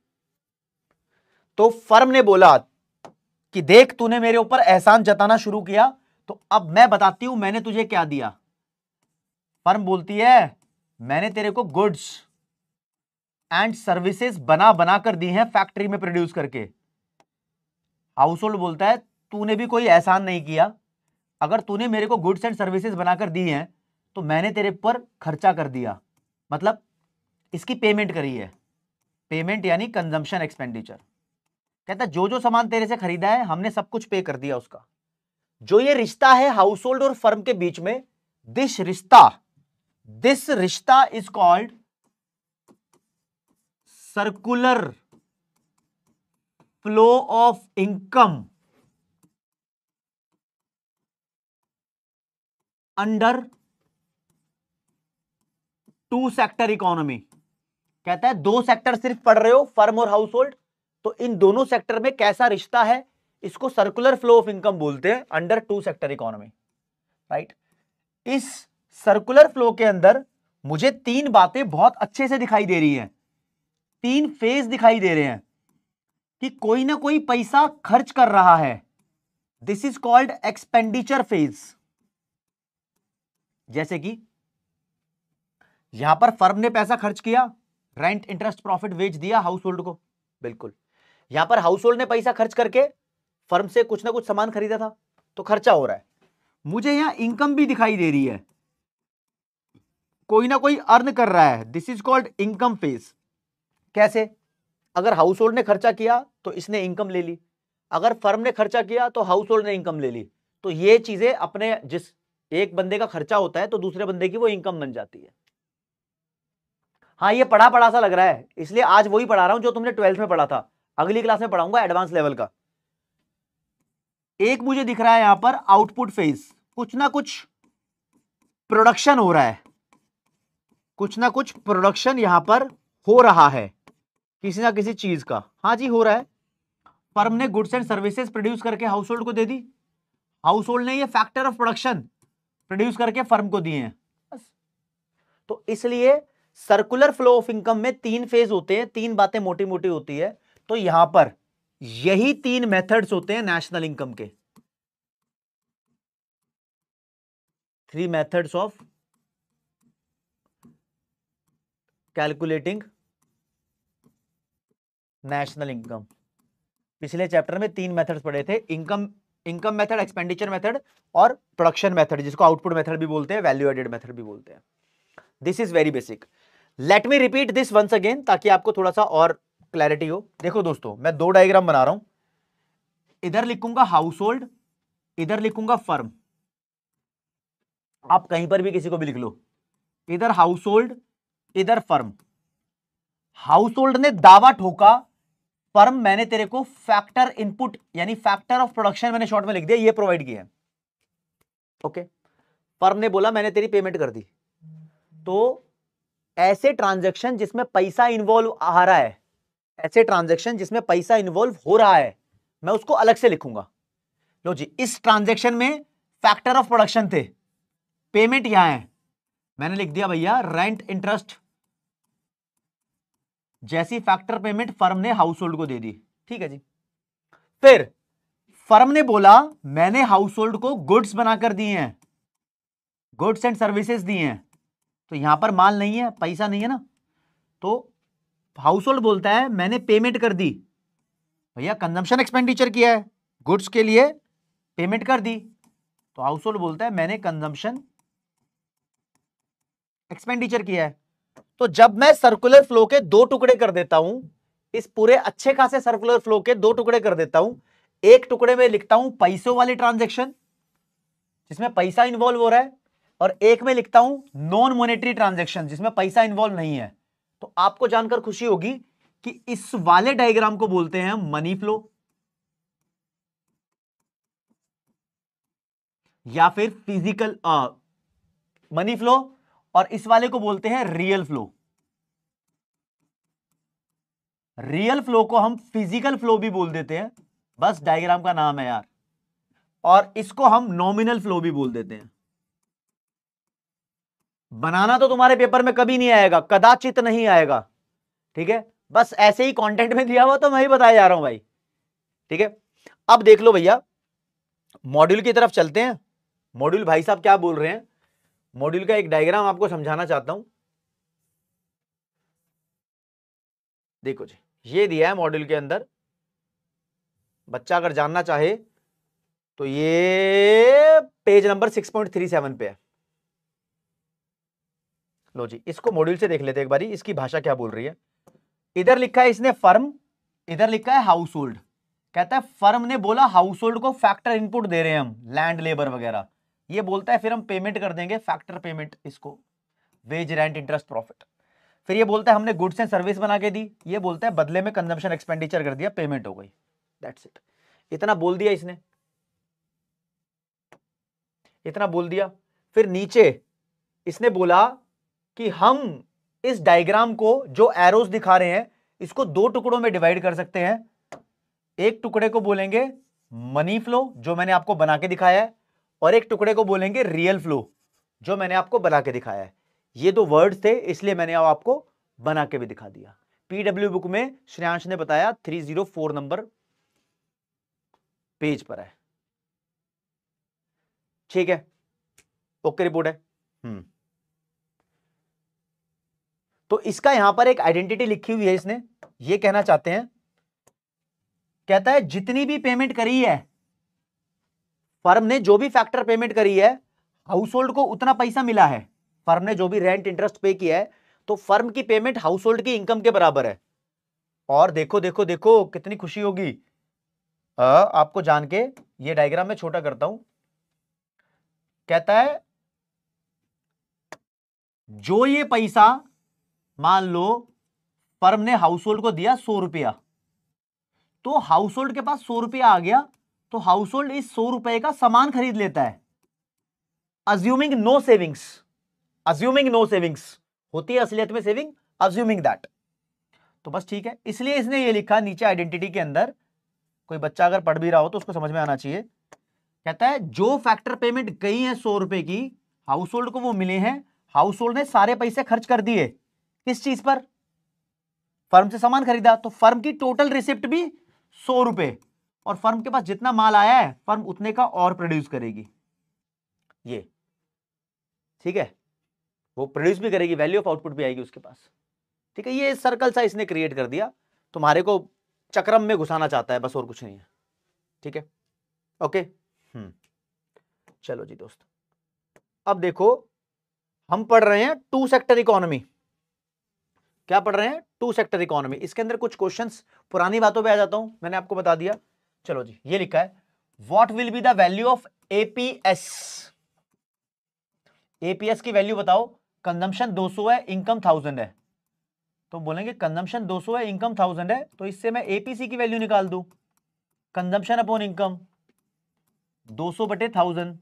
तो फर्म ने बोला कि देख तूने मेरे ऊपर एहसान जताना शुरू किया तो अब मैं बताती हूं मैंने तुझे क्या दिया। फर्म बोलती है मैंने तेरे को गुड्स एंड सर्विसेज बना बना कर दी हैं फैक्ट्री में प्रोड्यूस करके। हाउस होल्ड बोलता है तूने भी कोई एहसान नहीं किया, अगर तूने मेरे को गुड्स एंड सर्विसेज बनाकर दी हैं तो मैंने तेरे पर खर्चा कर दिया, मतलब इसकी पेमेंट करी है। पेमेंट यानी कंजम्पशन एक्सपेंडिचर। कहता है जो जो सामान तेरे से खरीदा है हमने सब कुछ पे कर दिया उसका। जो ये रिश्ता है हाउस होल्ड और फर्म के बीच में, दिस रिश्ता is called circular flow of income under to sector economy. कहता है दो सेक्टर सिर्फ पढ़ रहे हो, फर्म और हाउस होल्ड, तो इन दोनों सेक्टर में कैसा रिश्ता है, इसको सर्कुलर फ्लो ऑफ इनकम बोलते हैं under to sector economy, right. इस सर्कुलर फ्लो के अंदर मुझे तीन बातें बहुत अच्छे से दिखाई दे रही हैं, तीन फेज दिखाई दे रहे हैं कि कोई ना कोई पैसा खर्च कर रहा है, this is called expenditure phase. जैसे कि यहां पर फर्म ने पैसा खर्च किया, रेंट इंटरेस्ट प्रॉफिट वेज दिया हाउस होल्ड को, बिल्कुल। यहां पर हाउस होल्ड ने पैसा खर्च करके फर्म से कुछ ना कुछ सामान खरीदा था तो खर्चा हो रहा है। मुझे यहां इनकम भी दिखाई दे रही है, कोई ना कोई अर्न कर रहा है, this is called income phase. कैसे, अगर हाउस होल्ड ने खर्चा किया तो इसने इनकम ले ली, अगर फर्म ने खर्चा किया तो हाउस होल्ड ने इनकम ले ली। तो ये चीजें अपने, जिस एक बंदे का खर्चा होता है तो दूसरे बंदे की वो इनकम बन जाती है, हाँ ये पढ़ा पढ़ा सा लग रहा है, इसलिए आज वही पढ़ा रहा हूं जो तुमने 12th में पढ़ा था, अगली क्लास में पढ़ाऊंगा एडवांस लेवल का। एक मुझे दिख रहा है यहां पर आउटपुट फेज, कुछ ना कुछ प्रोडक्शन हो रहा है, कुछ ना कुछ प्रोडक्शन यहां पर हो रहा है किसी ना किसी चीज का। हाँ जी हो रहा है। फर्म ने गुड्स एंड सर्विसेज प्रोड्यूस करके हाउस होल्ड को दे दी, हाउस होल्ड ने ये फैक्टर ऑफ प्रोडक्शन प्रोड्यूस करके फर्म को दिए हैं। तो इसलिए सर्कुलर फ्लो ऑफ इनकम में 3 फेज होते हैं, 3 बातें मोटी मोटी होती है। तो यहां पर यही 3 मेथड्स होते हैं नेशनल इनकम के, 3 methods of calculating national income. पिछले चैप्टर में 3 मेथड्स पढ़े थे, इनकम मेथड, एक्सपेंडिचर मेथड और प्रोडक्शन मेथड, जिसको आउटपुट मेथड भी बोलते हैं, वैल्यू एडेड मेथड भी बोलते हैं। This is very basic. Let me repeat this once again ताकि आपको थोड़ा सा और क्लैरिटी हो। देखो दोस्तों, मैं 2 डायग्राम बना रहा हूं, इधर लिखूंगा हाउस होल्ड, इधर लिखूंगा फर्म। आप कहीं पर भी किसी को भी लिख लो, इधर हाउस होल्ड इधर फर्म। हाउस होल्ड ने दावा ठोका, फर्म मैंने तेरे को फैक्टर इनपुट यानी फैक्टर ऑफ प्रोडक्शन मैंने शॉर्ट में लिख दिया, ये प्रोवाइड किया है। ओके, फर्म ने बोला मैंने तेरी पेमेंट कर दी। तो ऐसे ट्रांजैक्शन जिसमें पैसा इन्वॉल्व आ रहा है, ऐसे ट्रांजैक्शन जिसमें पैसा इन्वॉल्व हो रहा है, मैं उसको अलग से लिखूंगा। लो जी, इस ट्रांजैक्शन में फैक्टर ऑफ प्रोडक्शन थे, पेमेंट यहां है, मैंने लिख दिया भैया रेंट इंटरेस्ट जैसी फैक्टर पेमेंट फर्म ने हाउस होल्ड को दे दी। ठीक है जी। फिर फर्म ने बोला मैंने हाउस होल्ड को गुड्स बनाकर दिए हैं, गुड्स एंड सर्विसेज दिए हैं। तो यहां पर माल नहीं है, पैसा नहीं है ना, तो हाउस होल्ड बोलता है मैंने पेमेंट कर दी। भैया कंजम्पशन एक्सपेंडिचर किया है, गुड्स के लिए पेमेंट कर दी, तो हाउस होल्ड बोलता है मैंने कंजम्पशन एक्सपेंडिचर किया है। तो जब मैं सर्कुलर फ्लो के 2 टुकड़े कर देता हूं, इस पूरे अच्छे खासे सर्कुलर फ्लो के 2 टुकड़े कर देता हूं, एक टुकड़े में लिखता हूं पैसों वाली ट्रांजैक्शन जिसमें पैसा इन्वॉल्व हो रहा है, और एक में लिखता हूं नॉन मॉनेटरी ट्रांजैक्शन जिसमें पैसा इन्वॉल्व नहीं है। तो आपको जानकर खुशी होगी कि इस वाले डायग्राम को बोलते हैं मनी फ्लो, या फिर फिजिकल मनी फ्लो, और इस वाले को बोलते हैं रियल फ्लो। रियल फ्लो को हम फिजिकल फ्लो भी बोल देते हैं, बस डायग्राम का नाम है यार, और इसको हम नॉमिनल फ्लो भी बोल देते हैं। बनाना तो तुम्हारे पेपर में कभी नहीं आएगा, कदाचित नहीं आएगा, ठीक है, बस ऐसे ही कंटेंट में दिया हुआ तो मैं ही बताया जा रहा हूं भाई। ठीक है, अब देख लो भैया, मॉड्यूल की तरफ चलते हैं। मॉड्यूल भाई साहब क्या बोल रहे हैं, मॉड्यूल का एक डायग्राम आपको समझाना चाहता हूं। देखो जी, ये दिया है मॉड्यूल के अंदर, बच्चा अगर जानना चाहे तो ये पेज नंबर 6.37 पे है। लो जी, इसको मॉड्यूल से देख लेते हैं एक बारी, इसकी भाषा क्या बोल रही है। इधर लिखा है इसने फर्म, इधर लिखा है हाउस होल्ड। कहता है फर्म ने बोला हाउस होल्ड को फैक्टर इनपुट दे रहे हैं हम, लैंड लेबर वगैरह, ये बोलता है फिर हम पेमेंट कर देंगे फैक्टर पेमेंट, इसको वेज रेंट इंटरेस्ट प्रॉफिट। फिर ये बोलता है हमने गुड्स एंड सर्विस बना के दी, ये बोलता है बदले में कंजम्पशन एक्सपेंडिचर कर दिया, पेमेंट हो गई, दैट्स इट। इतना बोल दिया इसने, इतना बोल दिया। फिर नीचे इसने बोला कि हम इस डायग्राम को जो एरोस दिखा रहे हैं इसको 2 टुकड़ों में डिवाइड कर सकते हैं। एक टुकड़े को बोलेंगे मनी फ्लो जो मैंने आपको बना के दिखाया है, और एक टुकड़े को बोलेंगे रियल फ्लो जो मैंने आपको बना के दिखाया है। ये 2 वर्ड्स थे इसलिए मैंने आपको बना के भी दिखा दिया। पीडब्ल्यू बुक में श्रेयांश ने बताया 304 नंबर पेज पर है। ठीक है, ओके रिपोर्ट है। तो इसका यहां पर एक आइडेंटिटी लिखी हुई है, इसने ये कहना चाहते हैं, कहता है जितनी भी पेमेंट करी है फर्म ने, जो भी फैक्टर पेमेंट करी है, हाउस होल्ड को उतना पैसा मिला है। फर्म ने जो भी रेंट इंटरेस्ट पे किया है तो फर्म की पेमेंट हाउस होल्ड की इनकम के बराबर है। और देखो देखो देखो कितनी खुशी होगी आपको जान के, ये डायग्राम में छोटा करता हूं। कहता है जो ये पैसा मान लो फर्म ने हाउस होल्ड को दिया 100 रुपया, तो हाउस होल्ड के पास 100 रुपया आ गया, तो हाउस होल्ड इस 100 रुपए का सामान खरीद लेता है, assuming no savings. Assuming no savings होती है असलियत में सेविंग, अज्यूमिंग दैट। तो बस ठीक है, इसलिए इसने ये लिखा नीचे आइडेंटिटी के अंदर, कोई बच्चा अगर पढ़ भी रहा हो तो उसको समझ में आना चाहिए। कहता है जो फैक्टर पेमेंट गई है 100 रुपए की, हाउस होल्ड को वो मिले हैं, हाउस होल्ड ने सारे पैसे खर्च कर दिए किस चीज पर, फर्म से सामान खरीदा, तो फर्म की टोटल रिसिप्ट भी 100 रुपए, और फर्म के पास जितना माल आया है फर्म उतने का और प्रोड्यूस करेगी, ये ठीक है, वो प्रोड्यूस भी करेगी, वैल्यू ऑफ आउटपुट भी आएगी उसके पास। ठीक है, ये सर्कल सा इसने क्रिएट कर दिया, तुम्हारे को चक्रम में घुसाना चाहता है, बस और कुछ नहीं है। ठीक है, ओके। चलो जी दोस्त, अब देखो हम पढ़ रहे हैं टू सेक्टर इकोनॉमी। क्या पढ़ रहे हैं? Two sector economy. इसके अंदर कुछ क्वेश्चंस, पुरानी बातों पे आ जाता हूं, मैंने आपको बता दिया। चलो जी, ये लिखा है what will be the value of APS. APS की वैल्यू बताओ। कंजम्पशन 200 है, इनकम 1000 है, तो बोलेंगे कंजम्पशन 200 है, इनकम 1000 है, तो इससे मैं एपीसी की वैल्यू निकाल दूं, कंजम्पशन अपॉन इनकम 200 बटे 1000,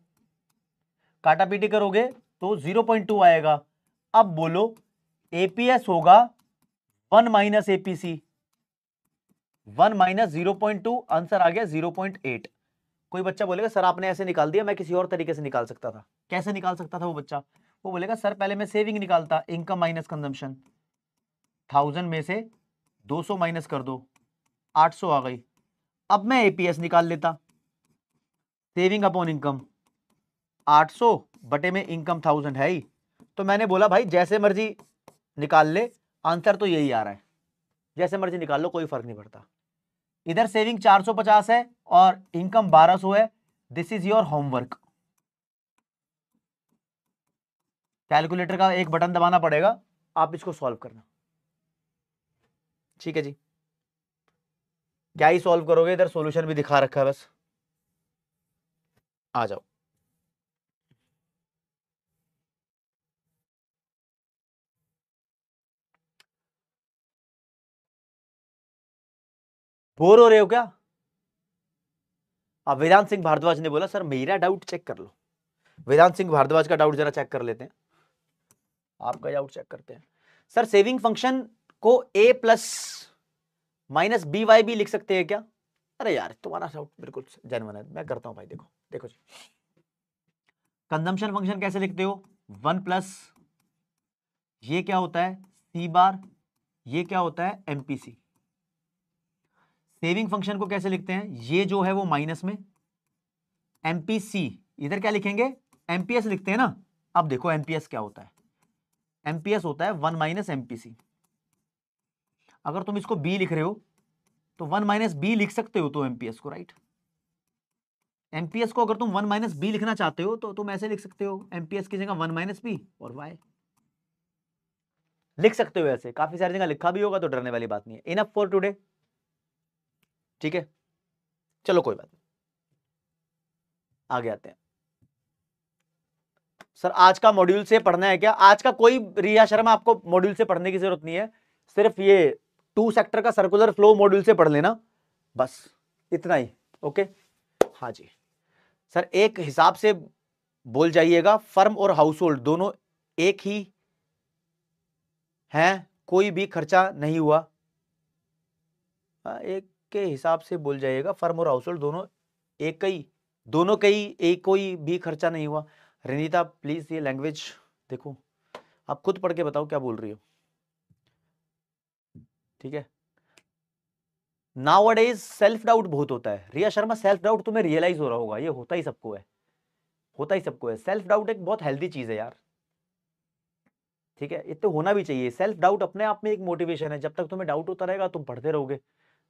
काटा पीटी करोगे तो 0.2 आएगा। अब बोलो एपीएस होगा 1 माइनस एपीसी, 1 माइनस 0.2, आंसर आ गया 0.8। कोई बच्चा बोलेगा सर आपने ऐसे निकाल दिया, मैं किसी और तरीके से निकाल सकता था। कैसे निकाल सकता था वो बच्चा? वो बोलेगा सर पहले मैं सेविंग निकालता, इनकम माइनस कंजम्पशन, 1000 में से 200 माइनस कर दो, 800 आ गई। अब मैं एपीएस निकाल लेता, सेविंग अपॉन इनकम 800 बटे में इनकम 1000 है ही, तो मैंने बोला भाई जैसे मर्जी निकाल ले, आंसर तो यही आ रहा है, जैसे मर्जी निकाल लो, कोई फर्क नहीं पड़ता। इधर सेविंग 450 है और इनकम 1200 है, this is your homework. Calculator का एक बटन दबाना पड़ेगा, आप इसको सॉल्व करना। ठीक है जी, क्या ही सॉल्व करोगे, इधर सॉल्यूशन भी दिखा रखा है, बस आ जाओ। बोर हो रहे हो क्या? अब वेदांत सिंह भारद्वाज ने बोला सर मेरा डाउट चेक कर लो। वेदांत सिंह भारद्वाज का डाउट जरा चेक कर लेते हैं, आपका डाउट चेक करते हैं। सर सेविंग फंक्शन को a plus minus B Y भी लिख सकते हैं क्या? अरे यार तुम्हारा डाउट बिल्कुल जेन्युइन है, मैं करता हूं भाई। देखो देखो जी, कंजम्पशन फंक्शन कैसे लिखते हो? 1 प्लस ये क्या होता है सी बार, ये क्या होता है एमपीसी। सेविंग फंक्शन को कैसे लिखते हैं? ये जो है वो माइनस में एमपीसी, इधर क्या लिखेंगे? एमपीएस लिखते हैं ना। अब देखो एमपीएस क्या होता है, एमपीएस होता है 1 माइनस एमपीसी। अगर तुम इसको बी लिख रहे हो तो 1 माइनस बी लिख सकते हो तो एमपीएस को, राइट। एमपीएस को अगर तुम 1 माइनस बी लिखना चाहते हो तो तुम ऐसे लिख सकते हो, एमपीएस की जगह 1 माइनस बी और वाई लिख सकते हो। ऐसे काफी सारी जगह लिखा भी होगा, तो डरने वाली बात नहीं है। इनफ फॉर टुडे, ठीक है। चलो कोई बात नहीं, आगे आते हैं। सर आज का मॉड्यूल से पढ़ना है क्या? आज का कोई रिया शर्मा आपको मॉड्यूल से पढ़ने की जरूरत नहीं है, सिर्फ ये टू सेक्टर का सर्कुलर फ्लो मॉड्यूल से पढ़ लेना, बस इतना ही। ओके हाँ जी सर, एक हिसाब से बोल जाइएगा, फर्म और हाउस होल्ड दोनों एक ही हैं, कोई भी खर्चा नहीं हुआ। एक के हिसाब से बोल जाइएगा, फर्म और हाउस होल्ड दोनों एक ही, दोनों का ही, एक कोई भी खर्चा नहीं हुआ। रनीता प्लीज ये लैंग्वेज देखो, आप खुद पढ़ के बताओ क्या बोल रही हो, ठीक है। नाउअडेज सेल्फ डाउट बहुत होता है। रिया शर्मा सेल्फ डाउट तुम्हें रियलाइज हो रहा होगा, ये होता ही सबको है, होता ही सबको है। सेल्फ डाउट एक बहुत हेल्दी चीज है यार, ठीक है, ये तो होना भी चाहिए। सेल्फ डाउट अपने आप में एक मोटिवेशन है, जब तक तुम्हें डाउट होता रहेगा तुम पढ़ते रहोगे,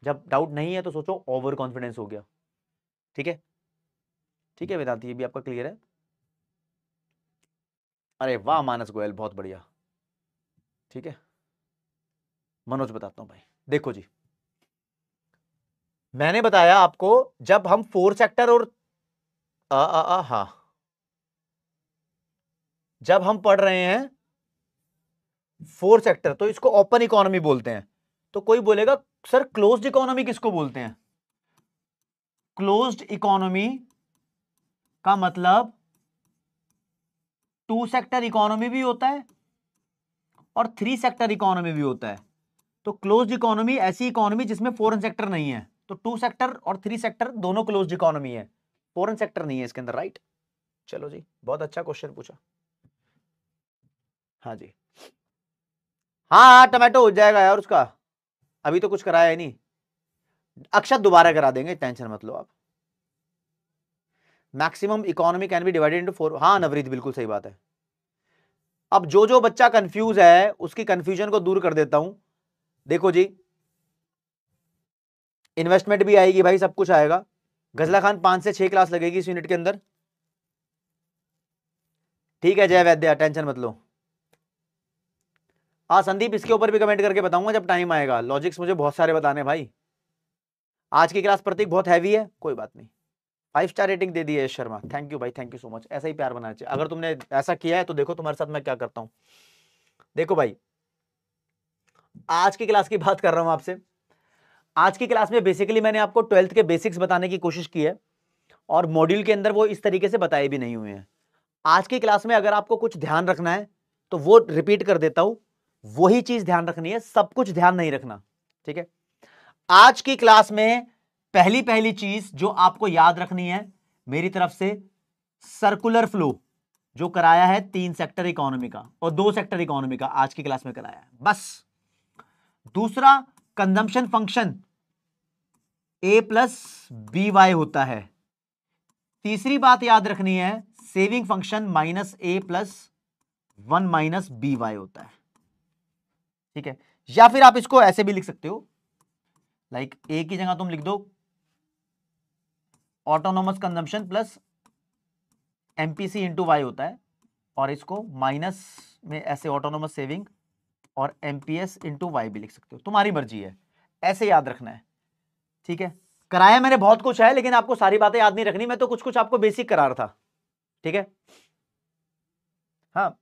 जब डाउट नहीं है तो सोचो ओवर कॉन्फिडेंस हो गया। ठीक है, ठीक है वेदांत, ये भी आपका क्लियर है। अरे वाह मानस गोयल, बहुत बढ़िया, ठीक है। मनोज बताता हूं भाई, देखो जी मैंने बताया आपको, जब हम 4 सेक्टर और हाँ, जब हम पढ़ रहे हैं 4 सेक्टर, तो इसको ओपन इकोनॉमी बोलते हैं। तो कोई बोलेगा सर क्लोज्ड इकोनॉमी किसको बोलते हैं? क्लोज्ड इकोनॉमी का मतलब 2 सेक्टर इकोनॉमी भी होता है और 3 सेक्टर इकोनॉमी भी होता है। तो क्लोज्ड इकोनॉमी ऐसी इकोनॉमी जिसमें फॉरेन सेक्टर नहीं है। तो 2 सेक्टर और 3 सेक्टर दोनों क्लोज्ड इकोनॉमी है, फॉरेन सेक्टर नहीं है इसके अंदर, राइट। चलो जी, बहुत अच्छा क्वेश्चन पूछा। हाँ जी, हाँ टमाटो हो जाएगा यार उसका, अभी तो कुछ कराया है नहीं। अक्षत दोबारा करा देंगे, टेंशन मत लो आप। Maximum economy can be divided into 4। हाँ नवरीत बिल्कुल सही बात है। अब जो जो बच्चा कंफ्यूज है उसकी कंफ्यूजन को दूर कर देता हूं। देखो जी, इन्वेस्टमेंट भी आएगी भाई, सब कुछ आएगा। गजला खान 5 से 6 क्लास लगेगी इस यूनिट के अंदर, ठीक है। जय वैद्या, टेंशन मत लो। संदीप इसके ऊपर भी कमेंट करके बताऊंगा जब टाइम आएगा। लॉजिक्स मुझे बहुत सारे बताने भाई। आज की क्लास प्रतीक बहुत हैवी है, कोई बात नहीं। 5 स्टार रेटिंग दे दी है शर्मा, थैंक यू भाई, थैंक यू सो मच। ऐसा ही प्यार बनाना चाहिए। अगर तुमने ऐसा किया है तो देखो तुम्हारे साथ मैं क्या करता हूं। देखो भाई, आज की क्लास की बात कर रहा हूं आपसे। आज की क्लास में बेसिकली मैंने आपको 12th के बेसिक्स बताने की कोशिश की है और मॉड्यूल के अंदर वो इस तरीके से बताए भी नहीं हुए हैं। आज की क्लास में अगर आपको कुछ ध्यान रखना है तो वो रिपीट कर देता हूं, वही चीज ध्यान रखनी है, सब कुछ ध्यान नहीं रखना, ठीक है। आज की क्लास में पहली चीज जो आपको याद रखनी है मेरी तरफ से, सर्कुलर फ्लो जो कराया है 3 सेक्टर इकोनॉमी का और 2 सेक्टर इकोनॉमी का आज की क्लास में कराया है बस। दूसरा, consumption function a plus B Y होता है। तीसरी बात याद रखनी है, saving function minus a plus 1 minus B Y होता है, ठीक है। या फिर आप इसको ऐसे भी लिख सकते हो, लाइक a की जगह तुम लिख दो autonomous consumption plus MPC into Y होता है, और इसको माइनस में ऐसे ऑटोनोमस सेविंग और एमपीएस इंटू वाई भी लिख सकते हो, तुम्हारी मर्जी है, ऐसे याद रखना है, ठीक है। कराया मैंने बहुत कुछ है लेकिन आपको सारी बातें याद नहीं रखनी, मैं तो कुछ कुछ आपको बेसिक करा रहा था, ठीक है। हाँ,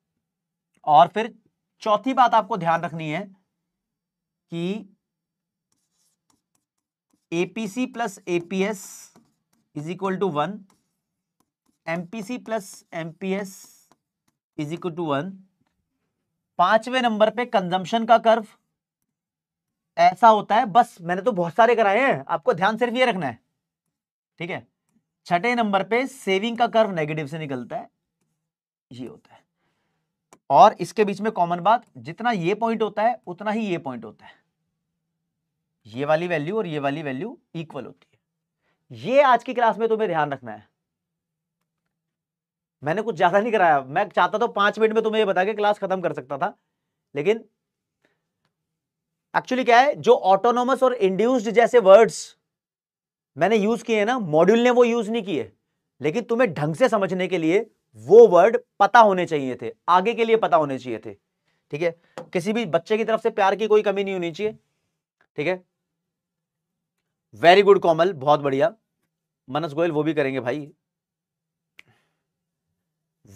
और फिर चौथी बात आपको ध्यान रखनी है कि APC plus APS is equal to 1, MPC plus MPS is equal to 1। 5वें नंबर पे कंजम्पशन का कर्व ऐसा होता है, बस मैंने तो बहुत सारे कराए हैं, आपको ध्यान सिर्फ ये रखना है, ठीक है। 6ठे नंबर पे सेविंग का कर्व नेगेटिव से निकलता है, ये होता है। और इसके बीच में कॉमन बात, जितना ये पॉइंट होता है उतना ही ये पॉइंट होता है, ये वाली वैल्यू और ये वाली वैल्यू इक्वल होती है। ये आज की क्लास में तुम्हें ध्यान रखना है। मैंने कुछ ज्यादा नहीं कराया, मैं चाहता तो 5 मिनट में तुम्हें ये बता के क्लास खत्म कर सकता था, लेकिन एक्चुअली क्या है, जो ऑटोनोमस और इंड्यूस्ड जैसे वर्ड्स मैंने यूज किए ना, मॉड्यूल ने वो यूज नहीं किए, लेकिन तुम्हें ढंग से समझने के लिए वो वर्ड पता होने चाहिए थे, आगे के लिए पता होने चाहिए थे, ठीक है। किसी भी बच्चे की तरफ से प्यार की कोई कमी नहीं होनी चाहिए, ठीक है। वेरी गुड कोमल, बहुत बढ़िया। मनस गोयल वो भी करेंगे भाई,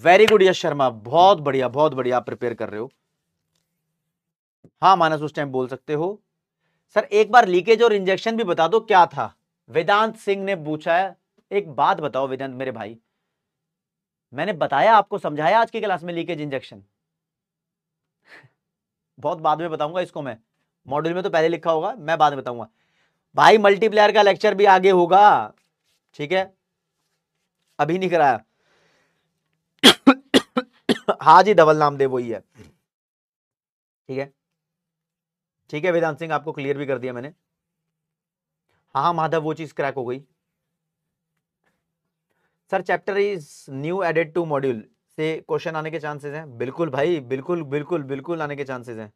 वेरी गुड। यश शर्मा बहुत बढ़िया, बहुत बढ़िया, आप प्रिपेयर कर रहे हो। हाँ मानस उस टाइम बोल सकते हो। सर एक बार लीकेज और इंजेक्शन भी बता दो क्या था, वेदांत सिंह ने पूछा है। एक बात बताओ वेदांत मेरे भाई, मैंने बताया आपको, समझाया आज की क्लास में लीकेज इंजेक्शन? बहुत बाद में बताऊंगा इसको मैं, मॉड्यूल में तो पहले लिखा होगा, मैं बाद में बताऊंगा भाई। मल्टीप्लायर का लेक्चर भी आगे होगा, ठीक है, अभी नहीं कराया। हाँ जी, डबल नाम दे वही है, ठीक है, ठीक है। वेदांत सिंह आपको क्लियर भी कर दिया मैंने। हाँ माधव वो चीज क्रैक हो गई। Sir chapter is new added to module से क्वेश्चन आने के चांसेस हैं? बिल्कुल भाई, बिल्कुल बिल्कुल बिल्कुल आने के चांसेस हैं,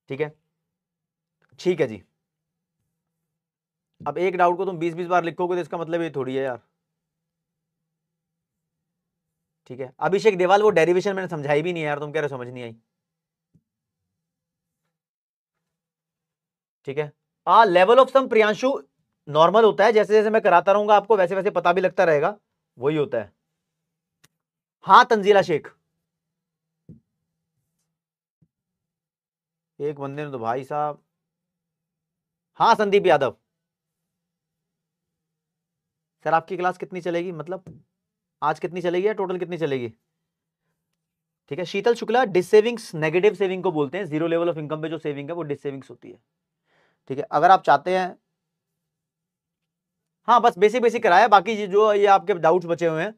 ठीक है, ठीक है जी। अब एक डाउट को तुम 20-20 बार लिखोगे तो इसका मतलब ये थोड़ी है यार, ठीक है। अभिषेक देवाल वो डेरिवेशन मैंने समझाई भी नहीं यार, तुम कह रहे समझ नहीं आई, ठीक है। Level of some Priyanshu normal होता है, जैसे जैसे मैं कराता रहूंगा आपको वैसे वैसे पता भी लगता रहेगा, वही होता है। हाँ तंजीला शेख, एक बंदे ने तो भाई साहब, हाँ संदीप यादव सर आपकी क्लास कितनी चलेगी, मतलब आज कितनी चलेगी या टोटल कितनी चलेगी? ठीक है। Sheetal Shukla, dissavings negative saving को बोलते हैं, जीरो लेवल ऑफ इनकम पे जो सेविंग है वो डिस सेविंग्स होती है। ठीक है, अगर आप चाहते हैं, हाँ बस बेसिक बेसिक कराया, बाकी जो ये आपके डाउट्स बचे हुए हैं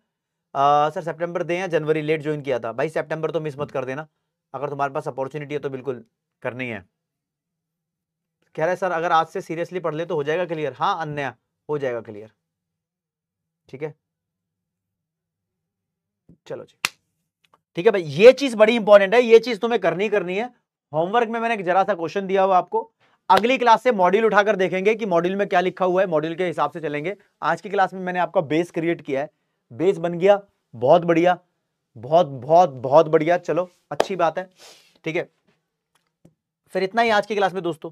सर सितंबर दें या जनवरी, लेट ज्वाइन किया था भाई, सितंबर तो मिस मत कर देना, अगर तुम्हारे पास अपॉर्चुनिटी है तो बिल्कुल करनी है। कह रहे सर अगर आज से सीरियसली पढ़ ले तो हो जाएगा क्लियर, हाँ अन्य हो जाएगा क्लियर। ठीक है चलो जी, ठीक है भाई, ये चीज बड़ी इंपॉर्टेंट है, ये चीज तुम्हें करनी है। होमवर्क में मैंने एक जरा सा क्वेश्चन दिया हुआ आपको, अगली क्लास से मॉड्यूल उठाकर देखेंगे कि मॉड्यूल में क्या लिखा हुआ है, मॉड्यूल के हिसाब से चलेंगे। आज की क्लास में मैंने आपका बेस क्रिएट किया है, बेस बन गया, बहुत बढ़िया, बहुत बहुत बहुत बढ़िया, चलो अच्छी बात है। ठीक है, फिर इतना ही आज की क्लास में दोस्तों।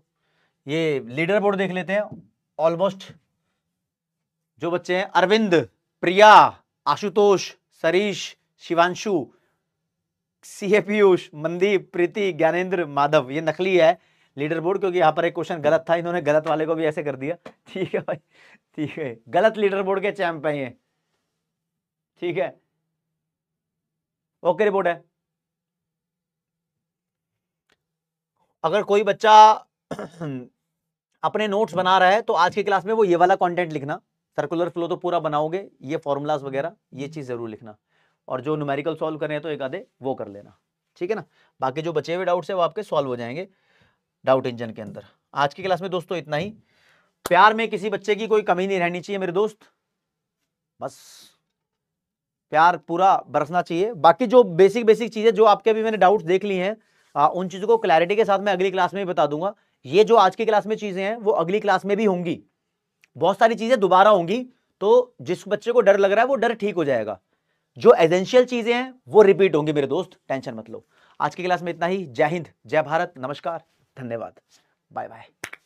ये लीडर बोर्ड देख लेते हैं। ऑलमोस्ट जो बच्चे हैं, अरविंद, प्रिया, आशुतोष, सरीश, शिवांशु, सीए पीयूष, मनदीप, प्रीति, ज्ञानेंद्र, माधव, ये नकली है लीडर बोर्ड, क्योंकि यहां पर एक क्वेश्चन गलत था, इन्होंने गलत वाले को भी ऐसे कर दिया। ठीक है भाई, ठीक है, गलत लीडर बोर्ड के चैंप है ये। ठीक है, ओके रिपोर्ट है। अगर कोई बच्चा अपने नोट्स बना रहा है तो आज की क्लास में वो ये वाला कंटेंट लिखना, सर्कुलर फ्लो तो पूरा बनाओगे, ये फॉर्मूलाज वगैरह ये चीज जरूर लिखना, और जो न्यूमेरिकल सॉल्व करें तो एक आधे वो कर लेना। ठीक है ना, बाकी जो बचे हुए डाउट्स है वो आपके सॉल्व हो जाएंगे डाउट इंजन के अंदर। आज की क्लास में दोस्तों इतना ही। प्यार में किसी बच्चे की कोई कमी नहीं रहनी चाहिए मेरे दोस्त, बस प्यार पूरा बरसना चाहिए। बाकी जो बेसिक बेसिक चीजें जो आपके अभी मैंने डाउट्स देख ली हैं, उन चीजों को क्लैरिटी के साथ मैं अगली क्लास में भी बता दूंगा। ये जो आज की क्लास में चीजें हैं वो अगली क्लास में भी होंगी, बहुत सारी चीजें दोबारा होंगी, तो जिस बच्चे को डर लग रहा है वो डर ठीक हो जाएगा, जो एसेंशियल चीजें हैं वो रिपीट होंगी मेरे दोस्त, टेंशन मत लो। आज की क्लास में इतना ही। जय हिंद, जय भारत, नमस्कार, धन्यवाद, बाय बाय।